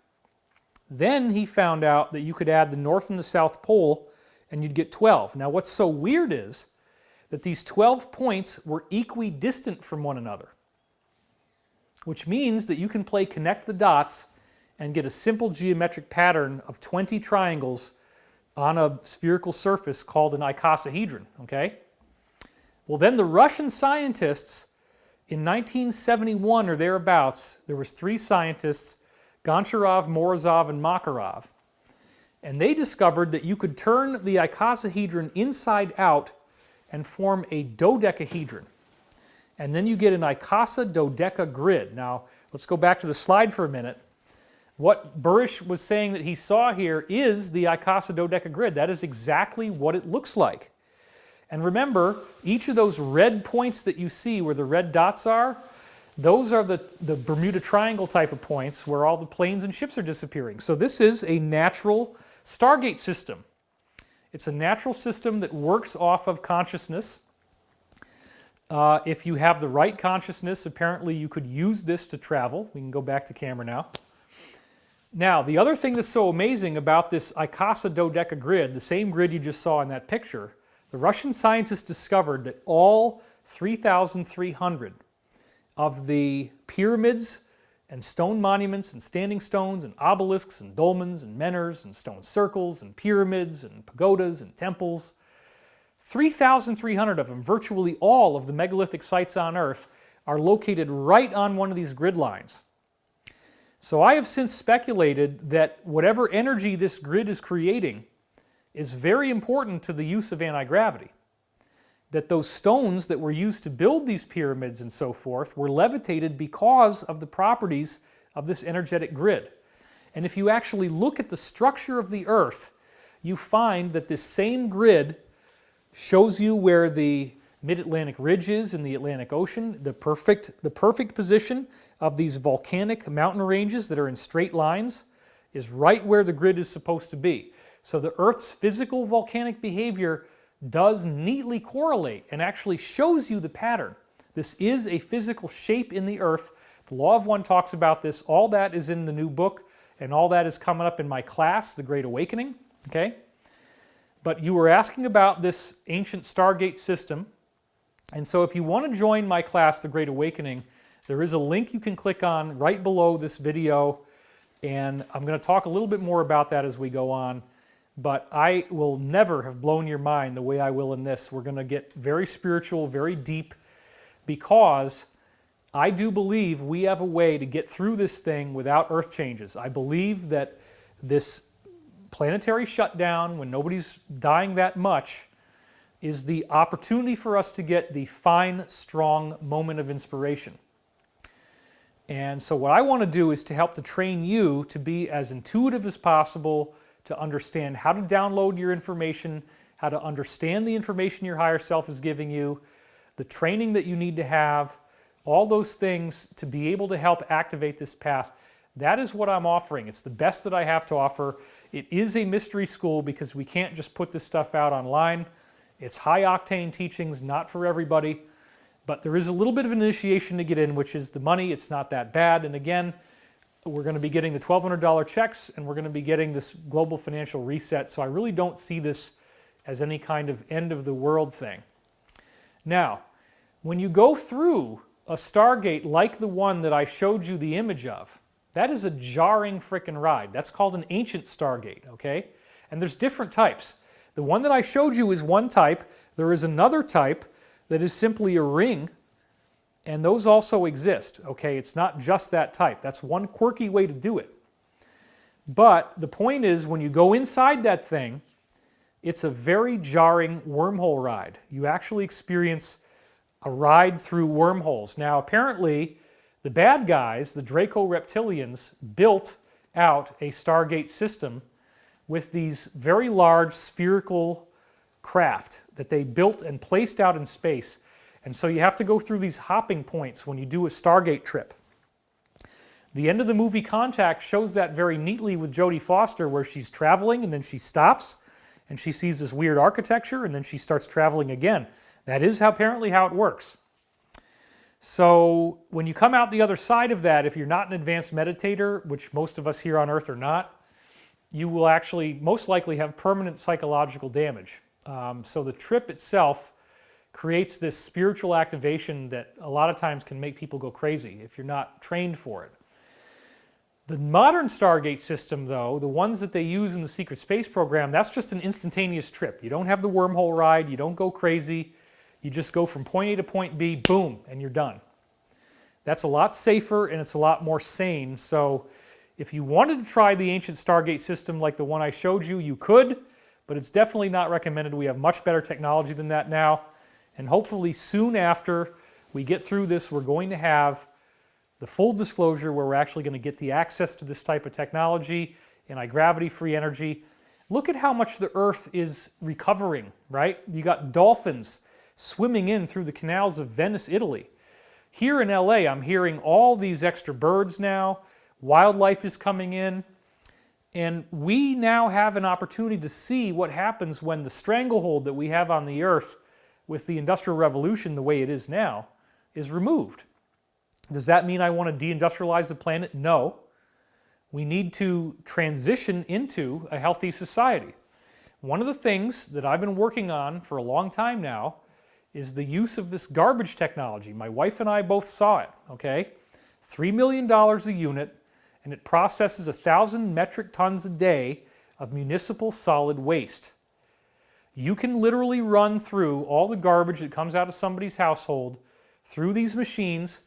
C: Then he found out that you could add the North and the South Pole and you'd get 12. Now what's so weird is that these 12 points were equidistant from one another, which means that you can play connect the dots and get a simple geometric pattern of 20 triangles on a spherical surface called an icosahedron, okay? Well, then the Russian scientists in 1971 or thereabouts, there was 3 scientists, Goncharov, Morozov, and Makarov, and they discovered that you could turn the icosahedron inside out and form a dodecahedron. And then you get an icosadodeca grid. Now, let's go back to the slide for a minute. What Burish was saying that he saw here is the icosadodeca grid. That is exactly what it looks like. And remember, each of those red points that you see where the red dots are, those are the Bermuda Triangle type of points where all the planes and ships are disappearing. So this is a natural Stargate system. It's a natural system that works off of consciousness. If you have the right consciousness, apparently you could use this to travel. We can go back to camera now. Now, the other thing that's so amazing about this icosadodeca grid, the same grid you just saw in that picture, the Russian scientists discovered that all 3,300 of the pyramids and stone monuments and standing stones and obelisks and dolmens and menhirs and stone circles and pyramids and pagodas and temples, 3,300 of them, virtually all of the megalithic sites on Earth, are located right on one of these grid lines. So I have since speculated that whatever energy this grid is creating is very important to the use of anti-gravity. That those stones that were used to build these pyramids and so forth were levitated because of the properties of this energetic grid. And if you actually look at the structure of the Earth, you find that this same grid shows you where the mid-Atlantic ridge is in the Atlantic Ocean, the perfect position of these volcanic mountain ranges that are in straight lines is right where the grid is supposed to be. So the Earth's physical volcanic behavior does neatly correlate and actually shows you the pattern. This is a physical shape in the Earth. The Law of One talks about this. All that is in the new book, and all that is coming up in my class, The Great Awakening. Okay? But you were asking about this ancient Stargate system. And so if you want to join my class, The Great Awakening, there is a link you can click on right below this video. And I'm going to talk a little bit more about that as we go on. But I will never have blown your mind the way I will in this. We're going to get very spiritual, very deep, because I do believe we have a way to get through this thing without earth changes. I believe that this planetary shutdown, when nobody's dying that much, is the opportunity for us to get the fine, strong moment of inspiration. And so what I want to do is to help to train you to be as intuitive as possible, to understand how to download your information, how to understand the information your higher self is giving you, the training that you need to have, all those things to be able to help activate this path. That is what I'm offering. It's the best that I have to offer. It is a mystery school because we can't just put this stuff out online. It's high-octane teachings, not for everybody. But there is a little bit of an initiation to get in, which is the money. It's not that bad. And again, we're going to be getting the $1,200 checks, and we're going to be getting this global financial reset. So I really don't see this as any kind of end-of-the-world thing. Now, when you go through a Stargate like the one that I showed you the image of, that is a jarring frickin' ride. That's called an ancient Stargate, okay? And there's different types. The one that I showed you is one type. There is another type that is simply a ring, and those also exist, okay? It's not just that type. That's one quirky way to do it. But the point is, when you go inside that thing, it's a very jarring wormhole ride. You actually experience a ride through wormholes. Now, apparently, the bad guys, the Draco Reptilians, built out a Stargate system with these very large spherical craft that they built and placed out in space. And so you have to go through these hopping points when you do a Stargate trip. The end of the movie Contact shows that very neatly with Jodie Foster, where she's traveling and then she stops and she sees this weird architecture and then she starts traveling again. That is apparently how it works. So when you come out the other side of that, if you're not an advanced meditator, which most of us here on Earth are not, you will actually most likely have permanent psychological damage. So the trip itself creates this spiritual activation that a lot of times can make people go crazy if you're not trained for it. The modern Stargate system, though, the ones that they use in the secret space program, that's just an instantaneous trip. You don't have the wormhole ride, you don't go crazy, you just go from point A to point B, boom, and you're done. That's a lot safer and it's a lot more sane. So if you wanted to try the ancient Stargate system like the one I showed you, you could, but it's definitely not recommended. We have much better technology than that now. And hopefully soon after we get through this, we're going to have the full disclosure where we're actually going to get the access to this type of technology, anti-gravity free energy. Look at how much the Earth is recovering, right? You got dolphins swimming in through the canals of Venice, Italy. Here in LA, I'm hearing all these extra birds now. Wildlife is coming in. And we now have an opportunity to see what happens when the stranglehold that we have on the Earth with the Industrial Revolution the way it is now is removed. Does that mean I want to deindustrialize the planet? No. We need to transition into a healthy society. One of the things that I've been working on for a long time now is the use of this garbage technology. My wife and I both saw it, okay? $3 million a unit, and it processes 1,000 metric tons a day of municipal solid waste. You can literally run through all the garbage that comes out of somebody's household through these machines,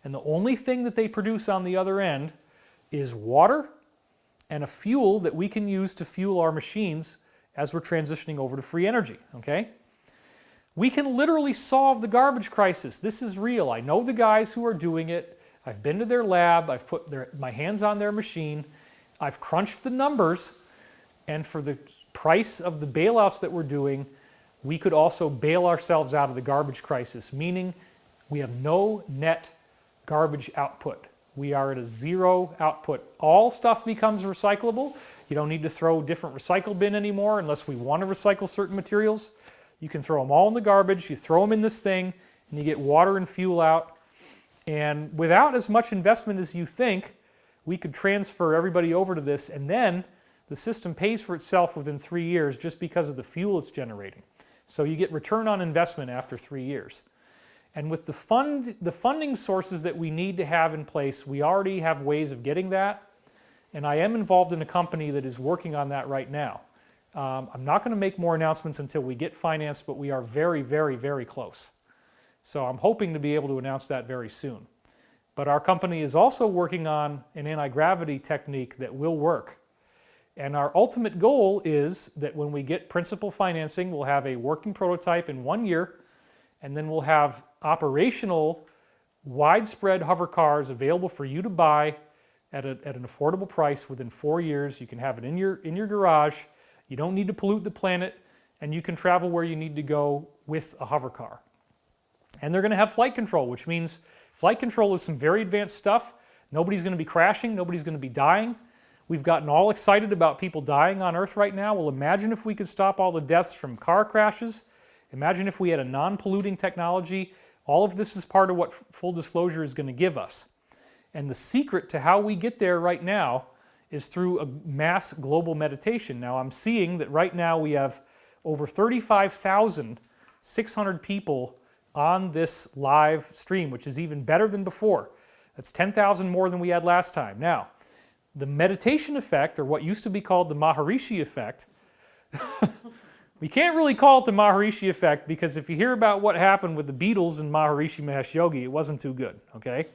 C: and the only thing that they produce on the other end is water and a fuel that we can use to fuel our machines as we're transitioning over to free energy, okay? We can literally solve the garbage crisis. This is real. I know the guys who are doing it. I've been to their lab. I've put my hands on their machine. I've crunched the numbers, and for the price of the bailouts that we're doing, we could also bail ourselves out of the garbage crisis, meaning we have no net garbage output. We are at a zero output. All stuff becomes recyclable. You don't need to throw different recycle bin anymore unless we want to recycle certain materials. You can throw them all in the garbage. You throw them in this thing, and you get water and fuel out. And without as much investment as you think, we could transfer everybody over to this, and then the system pays for itself within 3 years just because of the fuel it's generating. So you get return on investment after 3 years. And with the funding sources that we need to have in place, we already have ways of getting that. And I am involved in a company that is working on that right now. I'm not going to make more announcements until we get financed, but we are very, very, very close. So I'm hoping to be able to announce that very soon. But our company is also working on an anti-gravity technique that will work. And our ultimate goal is that when we get principal financing, we'll have a working prototype in 1 year, and then we'll have operational, widespread hover cars available for you to buy at an affordable price within 4 years. You can have it in your garage. You don't need to pollute the planet, and you can travel where you need to go with a hover car. And they're going to have flight control, which means flight control is some very advanced stuff. Nobody's going to be crashing. Nobody's going to be dying. We've gotten all excited about people dying on Earth right now. Well, imagine if we could stop all the deaths from car crashes. Imagine if we had a non-polluting technology. All of this is part of what full disclosure is going to give us. And the secret to how we get there right now is through a mass global meditation. Now, I'm seeing that right now we have over 35,600 people on this live stream, which is even better than before. That's 10,000 more than we had last time. Now, the meditation effect, or what used to be called the Maharishi effect, we can't really call it the Maharishi effect because if you hear about what happened with the Beatles and Maharishi Mahesh Yogi, it wasn't too good, okay?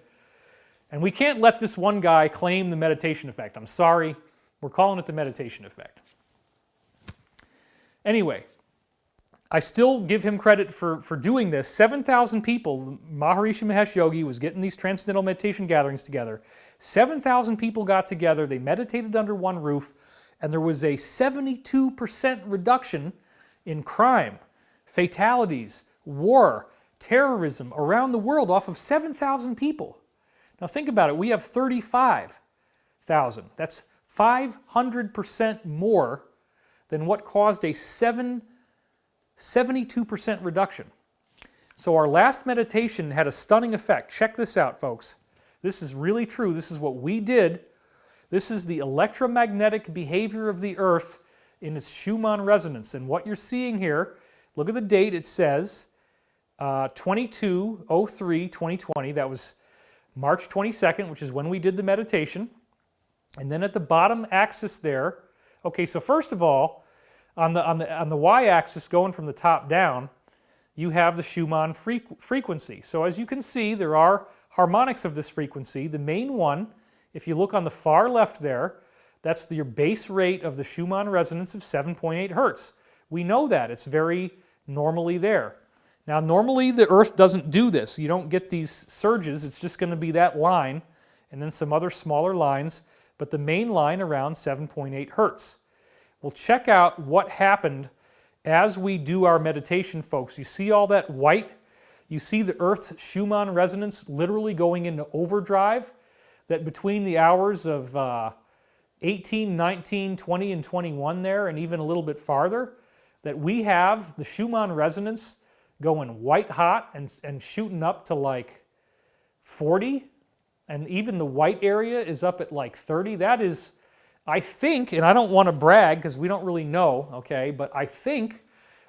C: And we can't let this one guy claim the meditation effect. I'm sorry, we're calling it the meditation effect. Anyway, I still give him credit for doing this. 7,000 people, Maharishi Mahesh Yogi was getting these transcendental meditation gatherings together. 7,000 people got together, they meditated under one roof, and there was a 72% reduction in crime, fatalities, war, terrorism around the world off of 7,000 people. Now think about it, we have 35,000. That's 500% more than what caused a 72% reduction. So our last meditation had a stunning effect. Check this out, folks. This is really true. This is what we did. This is the electromagnetic behavior of the Earth in its Schumann resonance. And what you're seeing here, look at the date, it says 22/03/2020. That was March 22nd, which is when we did the meditation. And then at the bottom axis there, okay, so first of all, on the y-axis going from the top down, you have the Schumann frequency. So as you can see, there are harmonics of this frequency. The main one, if you look on the far left there, that's your base rate of the Schumann resonance of 7.8 hertz. We know that. It's very normally there. Now, normally the Earth doesn't do this. You don't get these surges. It's just going to be that line and then some other smaller lines, but the main line around 7.8 hertz. We'll check out what happened as we do our meditation, folks. You see all that white? You see the Earth's Schumann resonance literally going into overdrive, that between the hours of 18, 19, 20, and 21 there, and even a little bit farther, that we have the Schumann resonance going white hot and shooting up to like 40, and even the white area is up at like 30. That is, I think, and I don't want to brag because we don't really know, okay, but I think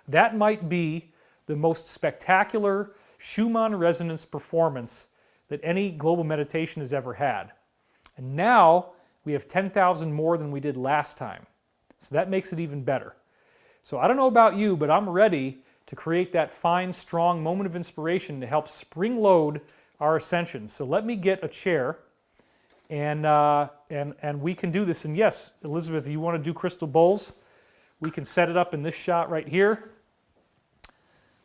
C: that might be the most spectacular Schumann resonance performance that any global meditation has ever had. And now we have 10,000 more than we did last time. So that makes it even better. So I don't know about you, but I'm ready to create that fine, strong moment of inspiration to help spring-load our ascension. So let me get a chair, and we can do this. And yes, Elizabeth, if you want to do crystal bowls, we can set it up in this shot right here.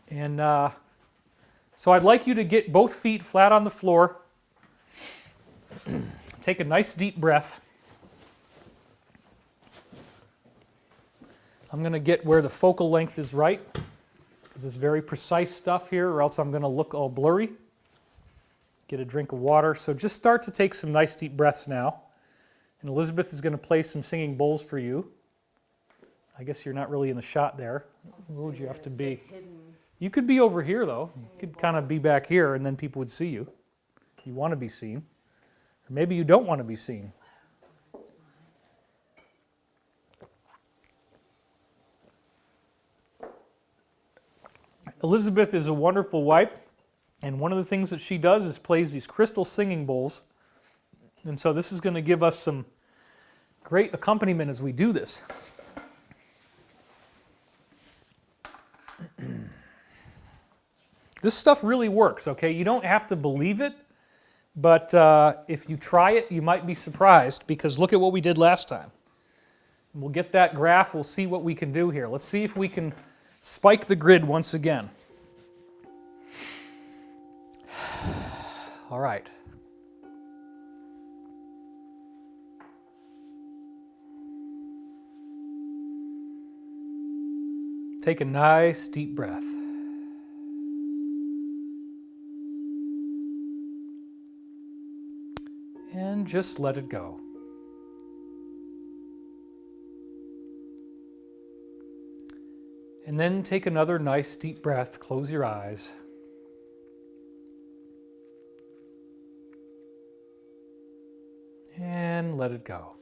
C: And so I'd like you to get both feet flat on the floor. Take a nice deep breath. I'm going to get where the focal length is right, because it's very precise stuff here, or else I'm going to look all blurry. Get a drink of water. So just start to take some nice deep breaths now. And Elizabeth is going to play some singing bowls for you. I guess you're not really in the shot there. Where would you have to be? You could be over here, though. You could kind of be back here, and then people would see you. You want to be seen. Or maybe you don't want to be seen. Elizabeth is a wonderful wife, and one of the things that she does is plays these crystal singing bowls. And so this is going to give us some great accompaniment as we do this. This stuff really works, okay? You don't have to believe it, but if you try it, you might be surprised, because look at what we did last time. We'll get that graph. We'll see what we can do here. Let's see if we can spike the grid once again. All right. Take a nice deep breath. And just let it go. And then take another nice deep breath. Close your eyes. And let it go.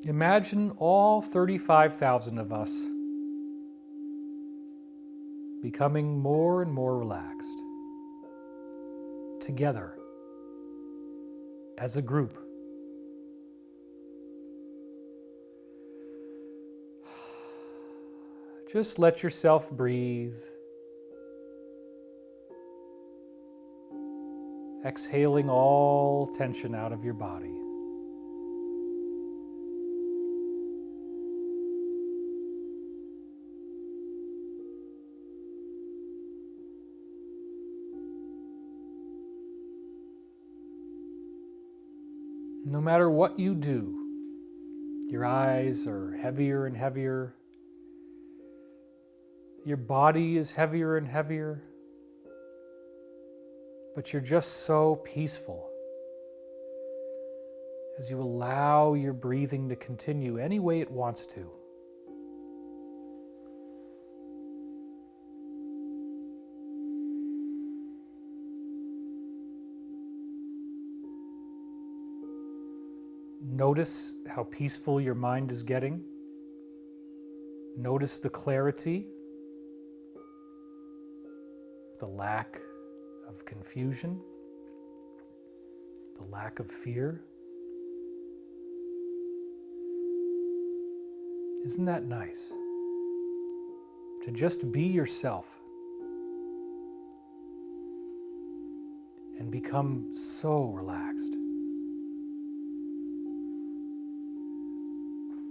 C: Imagine all 35,000 of us becoming more and more relaxed, together, as a group. Just let yourself breathe. Exhaling all tension out of your body. No matter what you do, your eyes are heavier and heavier. Your body is heavier and heavier. But you're just so peaceful as you allow your breathing to continue any way it wants to. Notice how peaceful your mind is getting. Notice the clarity, the lack of confusion, the lack of fear. Isn't that nice? To just be yourself and become so relaxed.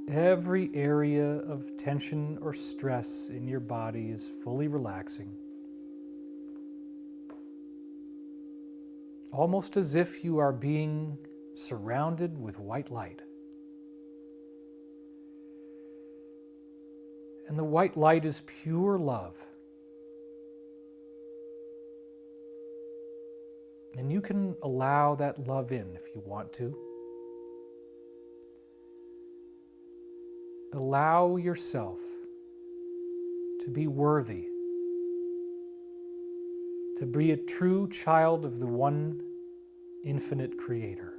C: Every area of tension or stress in your body is fully relaxing. Almost as if you are being surrounded with white light. And the white light is pure love. And you can allow that love in if you want to. Allow yourself to be worthy, to be a true child of the one infinite Creator.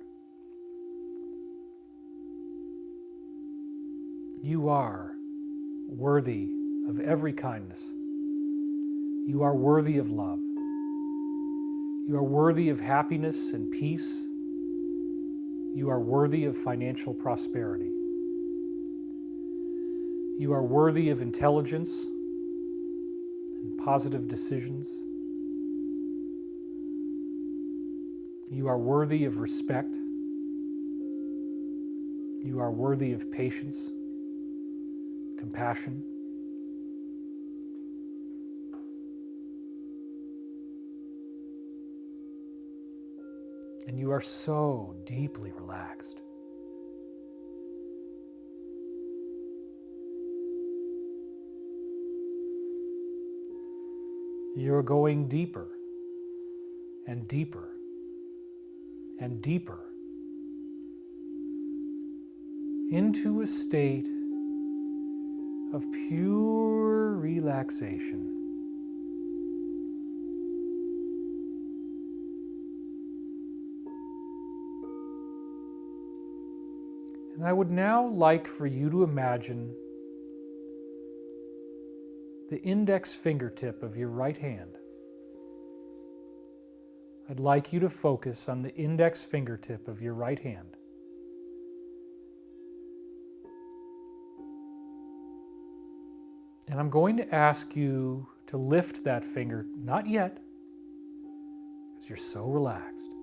C: You are worthy of every kindness. You are worthy of love. You are worthy of happiness and peace. You are worthy of financial prosperity. You are worthy of intelligence and positive decisions. You are worthy of respect. You are worthy of patience, compassion. And you are so deeply relaxed. You're going deeper and deeper and deeper into a state of pure relaxation. And I would now like for you to imagine the index fingertip of your right hand. I'd like you to focus on the index fingertip of your right hand. And I'm going to ask you to lift that finger, not yet, because you're so relaxed.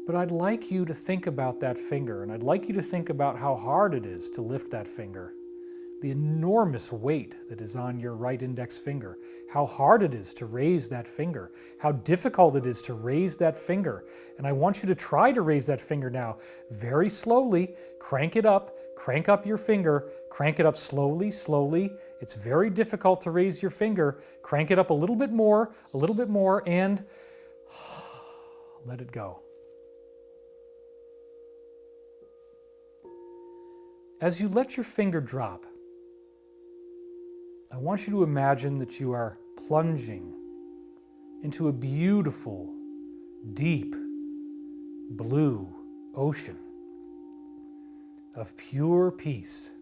C: But I'd like you to think about that finger, and I'd like you to think about how hard it is to lift that finger. The enormous weight that is on your right index finger, how hard it is to raise that finger, how difficult it is to raise that finger. And I want you to try to raise that finger now, very slowly. Crank it up, crank up your finger, crank it up slowly, slowly. It's very difficult to raise your finger. Crank it up a little bit more, and let it go. As you let your finger drop, I want you to imagine that you are plunging into a beautiful, deep, blue ocean of pure peace.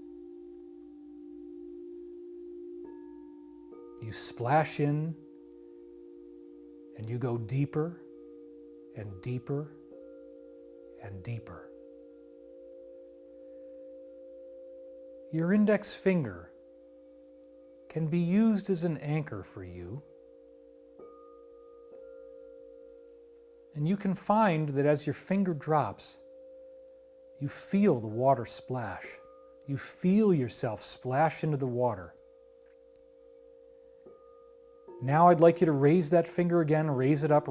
C: You splash in and you go deeper and deeper and deeper. Your index finger can be used as an anchor for you. And you can find that as your finger drops, you feel the water splash. You feel yourself splash into the water. Now I'd like you to raise that finger again, raise it up,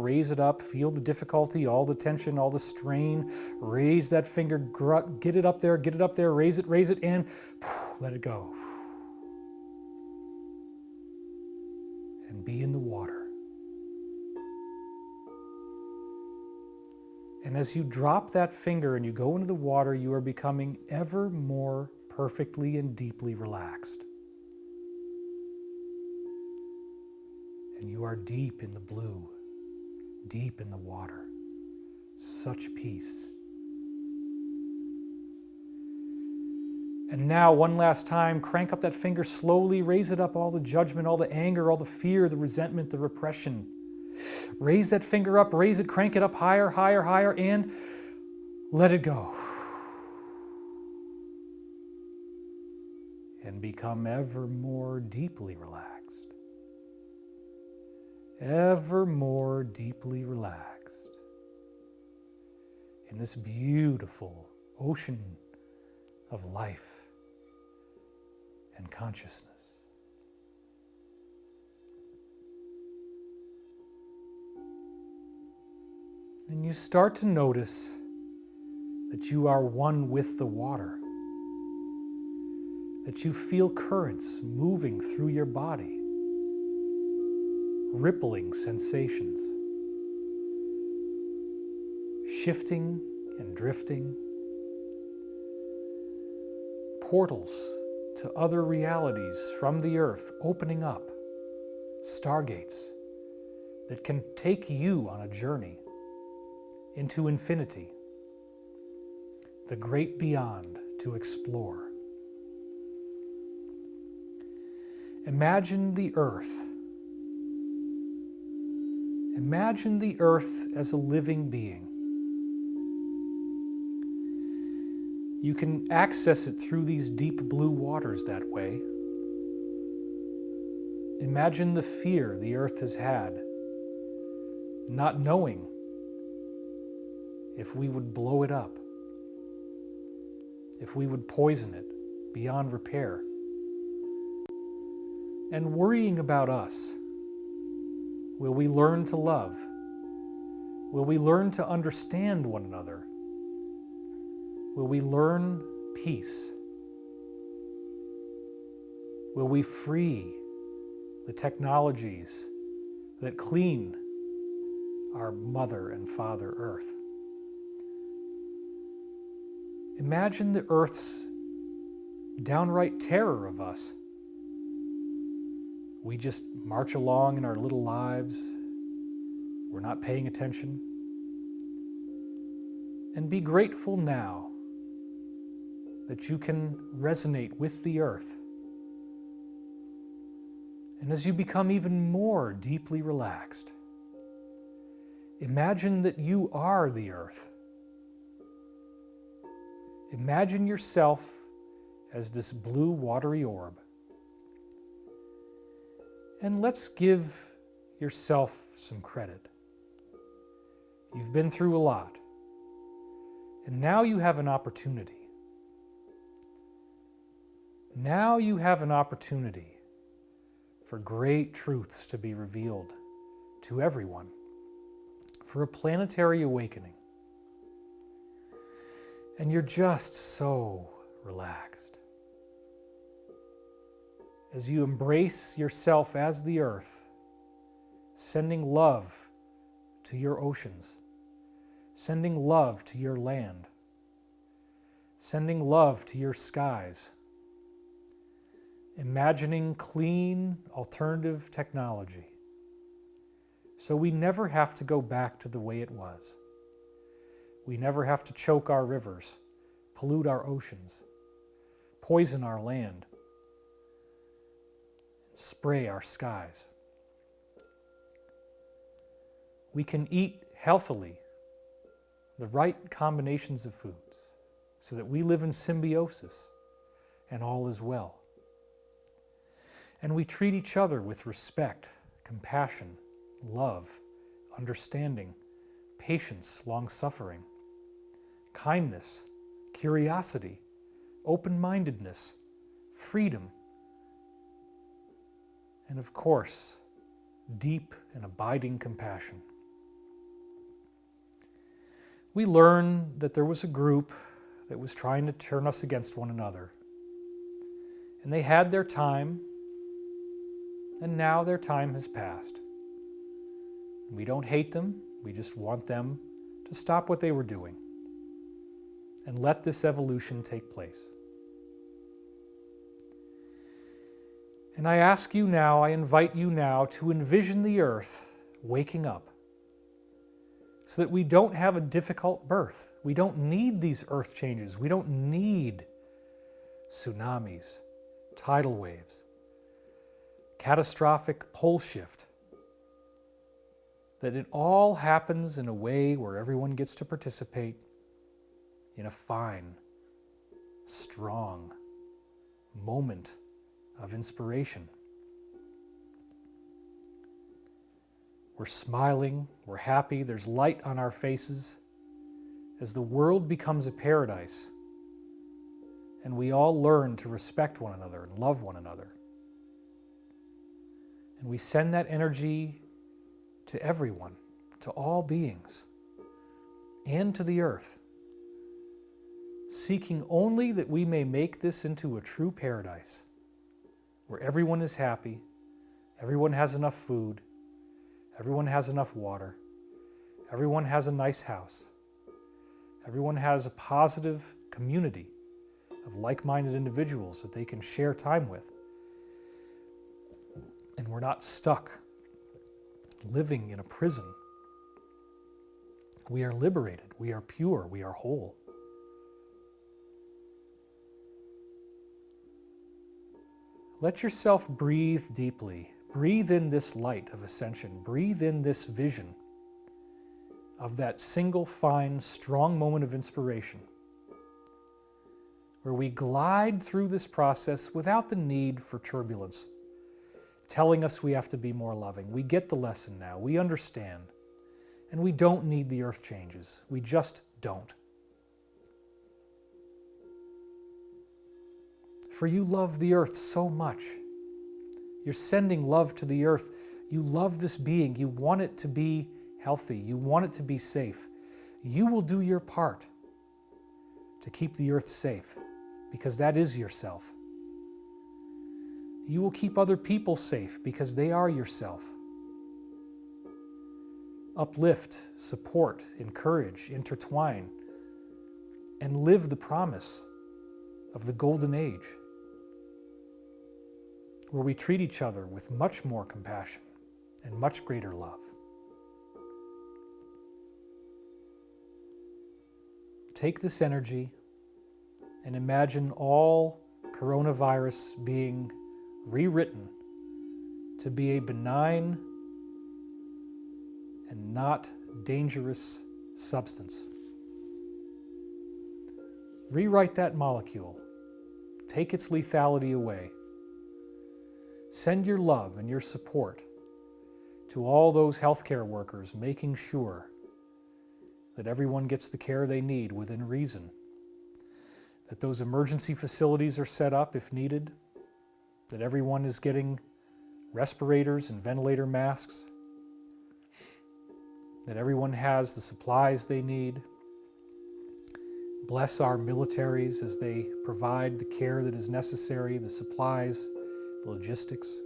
C: feel the difficulty, all the tension, all the strain. Raise that finger, get it up there, raise it, and let it go. And be in the water. And as you drop that finger and you go into the water, you are becoming ever more perfectly and deeply relaxed. And you are deep in the blue, deep in the water. Such peace, And now, one last time, crank up that finger slowly, raise it up, all the judgment, all the anger, all the fear, the resentment, the repression. Raise that finger up, raise it, crank it up higher, higher, higher, and let it go. And become ever more deeply relaxed. Ever more deeply relaxed in this beautiful ocean of life and consciousness. And you start to notice that you are one with the water, that you feel currents moving through your body, rippling sensations, shifting and drifting, portals to other realities from the earth opening up, stargates that can take you on a journey into infinity, the great beyond to explore. Imagine the earth. Imagine the earth as a living being. You can access it through these deep blue waters that way. Imagine the fear the earth has had, not knowing if we would blow it up, if we would poison it beyond repair, and worrying about us. Will we learn to love? Will we learn to understand one another? Will we learn peace? Will we free the technologies that clean our Mother and Father Earth? Imagine the Earth's downright terror of us. We just march along in our little lives. We're not paying attention. And be grateful now that you can resonate with the earth. And as you become even more deeply relaxed, imagine that you are the earth. Imagine yourself as this blue watery orb. And let's give yourself some credit. You've been through a lot, and now you have an opportunity. Now you have an opportunity for great truths to be revealed to everyone, for a planetary awakening. And you're just so relaxed. As you embrace yourself as the earth, sending love to your oceans, sending love to your land, sending love to your skies, imagining clean alternative technology so we never have to go back to the way it was. We never have to choke our rivers, pollute our oceans, poison our land, spray our skies. We can eat healthily the right combinations of foods so that we live in symbiosis and all is well. And we treat each other with respect, compassion, love, understanding, patience, long-suffering, kindness, curiosity, open-mindedness, freedom, and of course, deep and abiding compassion. We learn that there was a group that was trying to turn us against one another. And they had their time, and now their time has passed. We don't hate them, we just want them to stop what they were doing and let this evolution take place. And I ask you now, I invite you now to envision the earth waking up so that we don't have a difficult birth. We don't need these earth changes. We don't need tsunamis, tidal waves, catastrophic pole shift, that it all happens in a way where everyone gets to participate in a fine, strong moment of inspiration. We're smiling, we're happy, there's light on our faces as the world becomes a paradise and we all learn to respect one another and love one another. And we send that energy to everyone, to all beings, and to the earth, seeking only that we may make this into a true paradise where everyone is happy, everyone has enough food, everyone has enough water, everyone has a nice house, everyone has a positive community of like-minded individuals that they can share time with. And we're not stuck living in a prison. We are liberated, we are pure, we are whole. Let yourself breathe deeply. Breathe in this light of ascension. Breathe in this vision of that single, fine, strong moment of inspiration where we glide through this process without the need for turbulence, telling us we have to be more loving. We get the lesson now. We understand. And we don't need the earth changes. We just don't. For you love the earth so much. You're sending love to the earth. You love this being. You want it to be healthy. You want it to be safe. You will do your part to keep the earth safe, because that is yourself. You will keep other people safe because they are yourself. Uplift, support, encourage, intertwine, and live the promise of the golden age, where we treat each other with much more compassion and much greater love. Take this energy and imagine all coronavirus being rewritten to be a benign and not dangerous substance. Rewrite that molecule. Take its lethality away. Send your love and your support to all those healthcare workers, making sure that everyone gets the care they need within reason, that those emergency facilities are set up if needed, that everyone is getting respirators and ventilator masks, that everyone has the supplies they need. Bless our militaries as they provide the care that is necessary, the supplies, the logistics.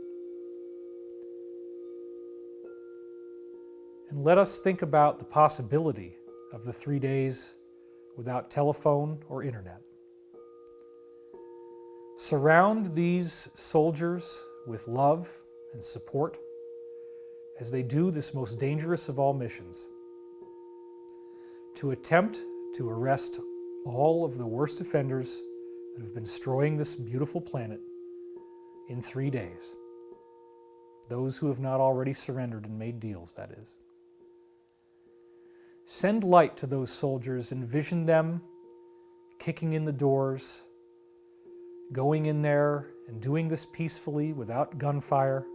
C: And let us think about the possibility of the 3 days without telephone or internet. Surround these soldiers with love and support as they do this most dangerous of all missions, to attempt to arrest all of the worst offenders that have been destroying this beautiful planet in 3 days. Those who have not already surrendered and made deals, that is. Send light to those soldiers, envision them kicking in the doors, going in there and doing this peacefully without gunfire,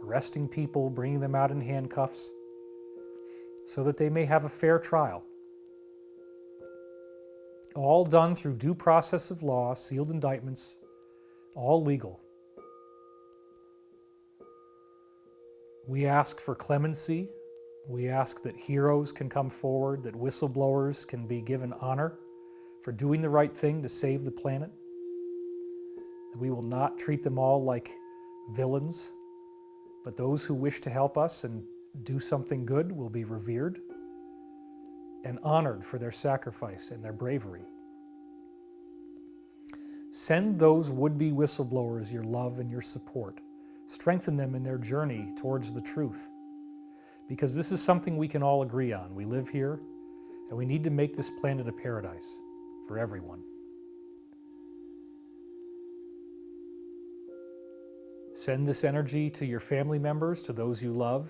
C: arresting people, bringing them out in handcuffs, so that they may have a fair trial. All done through due process of law, sealed indictments, all legal. We ask for clemency. We ask that heroes can come forward, that whistleblowers can be given honor for doing the right thing to save the planet. That we will not treat them all like villains, but those who wish to help us and do something good will be revered and honored for their sacrifice and their bravery. Send those would-be whistleblowers your love and your support. Strengthen them in their journey towards the truth, because this is something we can all agree on. We live here, and we need to make this planet a paradise for everyone. Send this energy to your family members, to those you love.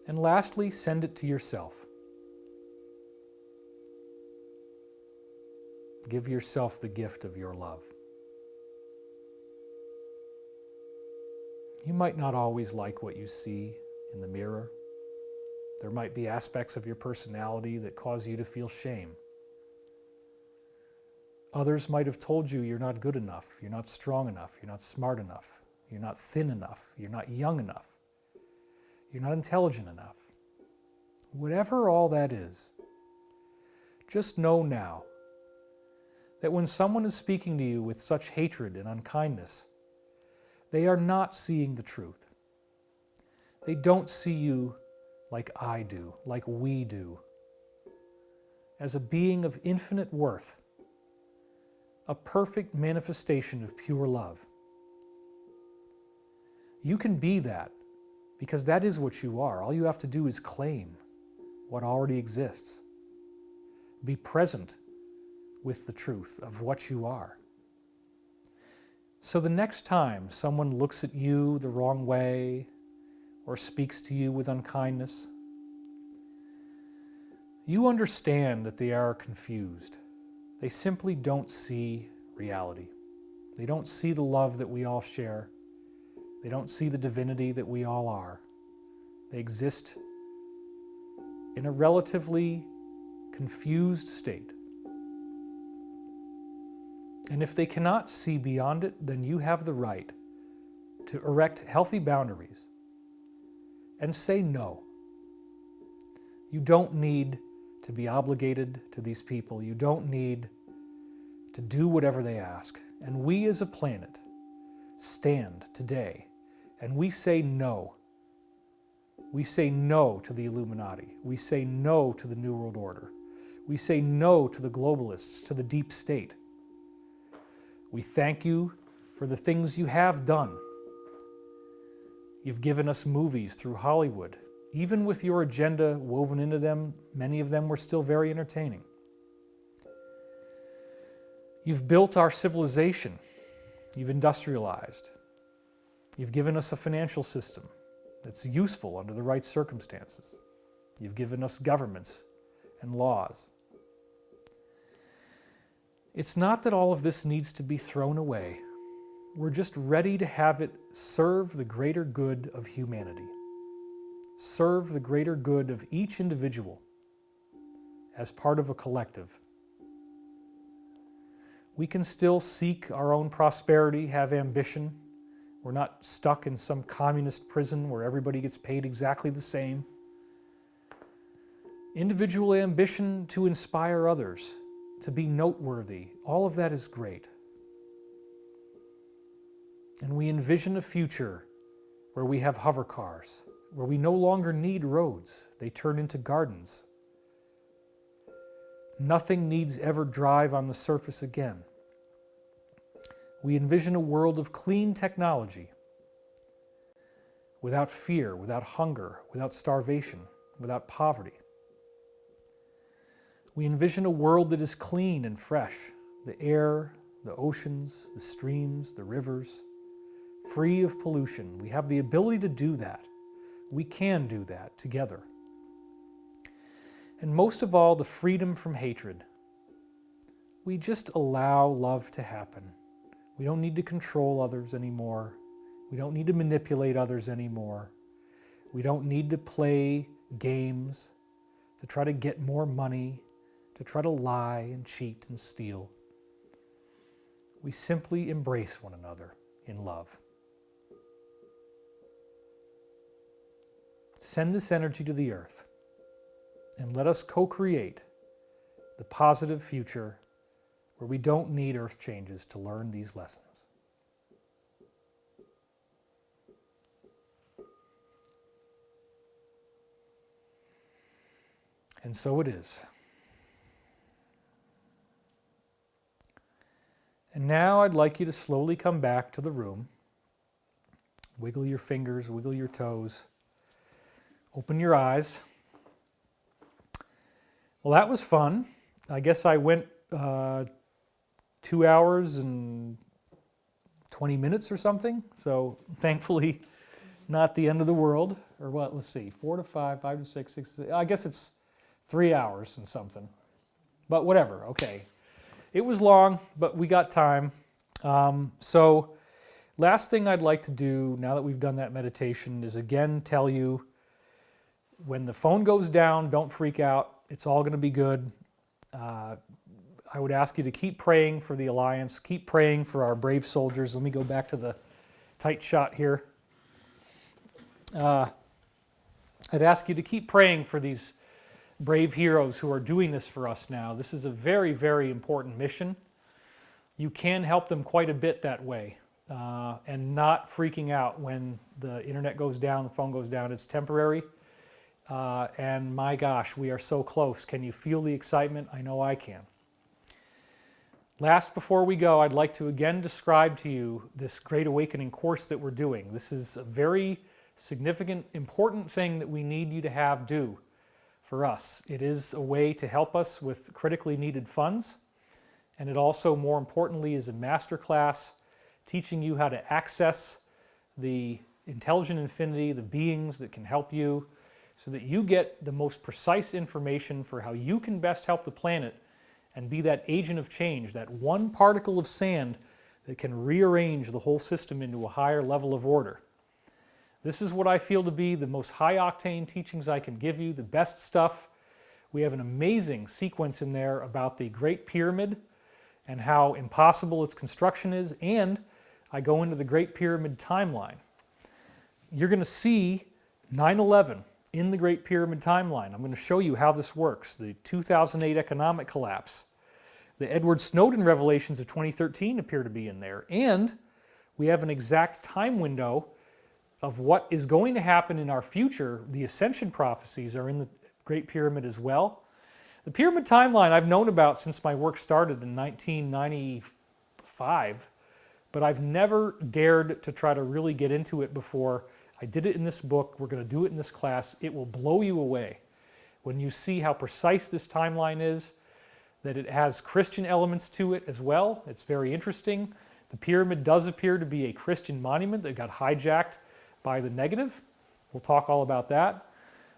C: And lastly, send it to yourself. Give yourself the gift of your love. You might not always like what you see in the mirror. There might be aspects of your personality that cause you to feel shame. Others might have told you you're not good enough, you're not strong enough, you're not smart enough, you're not thin enough, you're not young enough, you're not intelligent enough. Whatever all that is, just know now that when someone is speaking to you with such hatred and unkindness, they are not seeing the truth. They don't see you like I do, like we do, as a being of infinite worth, a perfect manifestation of pure love. You can be that because that is what you are. All you have to do is claim what already exists. Be present with the truth of what you are. So the next time someone looks at you the wrong way or speaks to you with unkindness, you understand that they are confused. They simply don't see reality. They don't see the love that we all share. They don't see the divinity that we all are. They exist in a relatively confused state. And if they cannot see beyond it, then you have the right to erect healthy boundaries and say no. You don't need to be obligated to these people. You don't need to do whatever they ask. And we as a planet stand today and we say no. We say no to the Illuminati. We say no to the New World Order. We say no to the globalists, to the deep state. We thank you for the things you have done. You've given us movies through Hollywood. Even with your agenda woven into them, many of them were still very entertaining. You've built our civilization. You've industrialized. You've given us a financial system that's useful under the right circumstances. You've given us governments and laws. It's not that all of this needs to be thrown away. We're just ready to have it serve the greater good of humanity. Serve the greater good of each individual as part of a collective. We can still seek our own prosperity, have ambition. We're not stuck in some communist prison where everybody gets paid exactly the same. Individual ambition to inspire others, to be noteworthy, all of that is great. And we envision a future where we have hover cars, where we no longer need roads. They turn into gardens. Nothing needs ever drive on the surface again. We envision a world of clean technology, without fear, without hunger, without starvation, without poverty. We envision a world that is clean and fresh, the air, the oceans, the streams, the rivers, free of pollution. We have the ability to do that. We can do that together. And most of all, the freedom from hatred. We just allow love to happen. We don't need to control others anymore. We don't need to manipulate others anymore. We don't need to play games to try to get more money, to try to lie and cheat and steal. We simply embrace one another in love. Send this energy to the earth and let us co-create the positive future where we don't need earth changes to learn these lessons. And so it is. And now I'd like you to slowly come back to the room. Wiggle your fingers, wiggle your toes. Open your eyes. Well, that was fun. I guess I went 2 hours and 20 minutes or something. So thankfully, not the end of the world. Or what? Let's see, 4 to 5, 5 to 6, 6 to, I guess it's 3 hours and something. But whatever, okay. It was long, but we got time. So last thing I'd like to do, now that we've done that meditation, is again tell you, when the phone goes down, don't freak out. It's all going to be good. I would ask you to keep praying for the Alliance. Keep praying for our brave soldiers. Let me go back to the tight shot here. I'd ask you to keep praying for these brave heroes who are doing this for us now. This is a very, very important mission. You can help them quite a bit that way, and not freaking out when the internet goes down, the phone goes down. It's temporary, and my gosh, we are so close. Can you feel the excitement? I know I can. Last, before we go, I'd like to again describe to you this Great Awakening course that we're doing. This is a very significant, important thing that we need you to have do for us. It is a way to help us with critically needed funds, and it also, more importantly, is a master class teaching you how to access the intelligent infinity, the beings that can help you, so that you get the most precise information for how you can best help the planet and be that agent of change, that one particle of sand that can rearrange the whole system into a higher level of order. This is what I feel to be the most high-octane teachings I can give you, the best stuff. We have an amazing sequence in there about the Great Pyramid and how impossible its construction is, and I go into the Great Pyramid timeline. You're going to see 9/11 in the Great Pyramid timeline. I'm going to show you how this works. The 2008 economic collapse. The Edward Snowden revelations of 2013 appear to be in there. And we have an exact time window of what is going to happen in our future. The ascension prophecies are in the Great Pyramid as well. The pyramid timeline I've known about since my work started in 1995, but I've never dared to try to really get into it before. I did it in this book. We're going to do it in this class. It will blow you away when you see how precise this timeline is, that it has Christian elements to it as well. It's very interesting. The pyramid does appear to be a Christian monument that got hijacked by the negative. We'll talk all about that.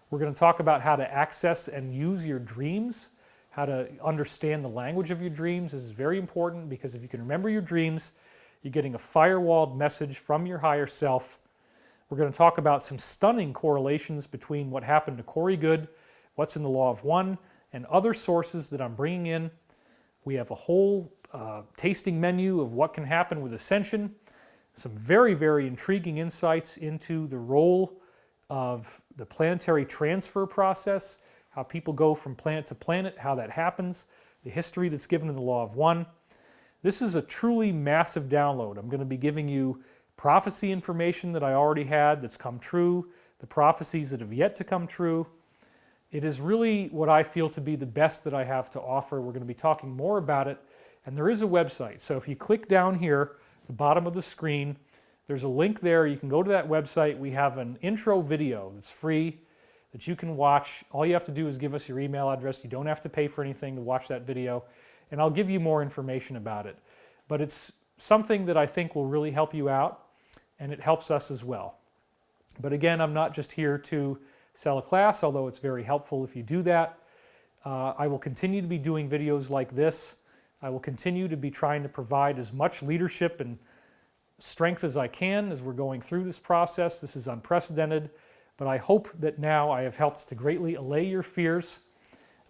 C: We're going to talk about how to access and use your dreams, how to understand the language of your dreams. This is very important because if you can remember your dreams, you're getting a firewalled message from your higher self. We're going to talk about some stunning correlations between what happened to Corey Goode, what's in the Law of One, and other sources that I'm bringing in. We have a whole tasting menu of what can happen with Ascension, some very, very intriguing insights into the role of the planetary transfer process, how people go from planet to planet, how that happens, the history that's given in the Law of One. This is a truly massive download. I'm going to be giving you prophecy information that I already had that's come true, the prophecies that have yet to come true. It is really what I feel to be the best that I have to offer. We're going to be talking more about it, and there is a website. So if you click down here, the bottom of the screen, there's a link there. You can go to that website. We have an intro video that's free that you can watch. All you have to do is give us your email address. You don't have to pay for anything to watch that video, and I'll give you more information about it. But it's something that I think will really help you out, and it helps us as well. But again, I'm not just here to sell a class, although it's very helpful if you do that. I will continue to be doing videos like this. I will continue to be trying to provide as much leadership and strength as I can as we're going through this process. This is unprecedented, but I hope that now I have helped to greatly allay your fears.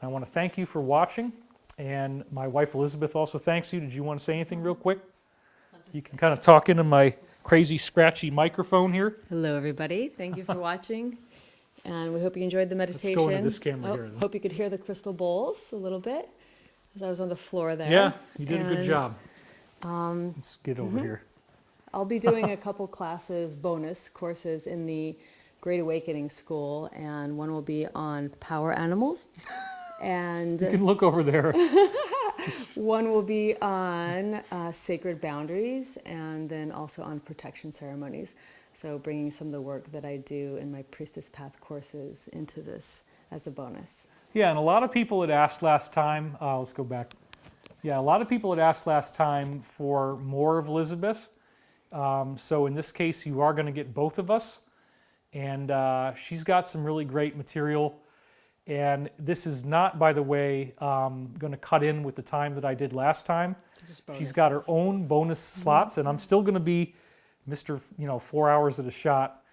C: I want to thank you for watching, and my wife Elizabeth also thanks you. Did you want to say anything real quick? You can kind of talk into my crazy scratchy microphone here.
B: Hello, everybody. Thank you for watching, and we hope you enjoyed the meditation.
C: Let's go into this camera here.
B: Hope you could hear the crystal bowls a little bit as I was on the floor there.
C: Yeah, you did a good
B: And,
C: job. Let's get over here.
B: I'll be doing a couple classes, bonus courses in the Great Awakening School, and one will be on power animals, and
C: You can look over there.
B: one will be on sacred boundaries, and then also on protection ceremonies. So bringing some of the work that I do in my Priestess Path courses into this as a bonus.
C: Yeah, and a lot of people had asked last time, let's go back. Yeah, a lot of people had asked last time for more of Elizabeth, So in this case, you are going to get both of us. And she's got some really great material. And this is not, by the way, going to cut in with the time that I did last time. She's got her own bonus slots, and I'm still going to be Mr. 4 hours at a shot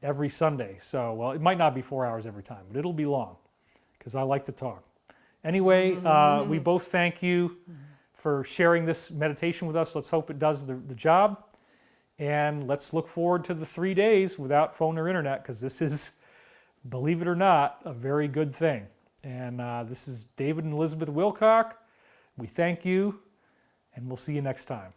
C: every Sunday. So, well, it might not be 4 hours every time, but it'll be long because I like to talk. Anyway, we both thank you for sharing this meditation with us. Let's hope it does the job. And let's look forward to the 3 days without phone or internet, because this is, believe it or not, a very good thing. And this is David and Elizabeth Wilcock. We thank you, and we'll see you next time.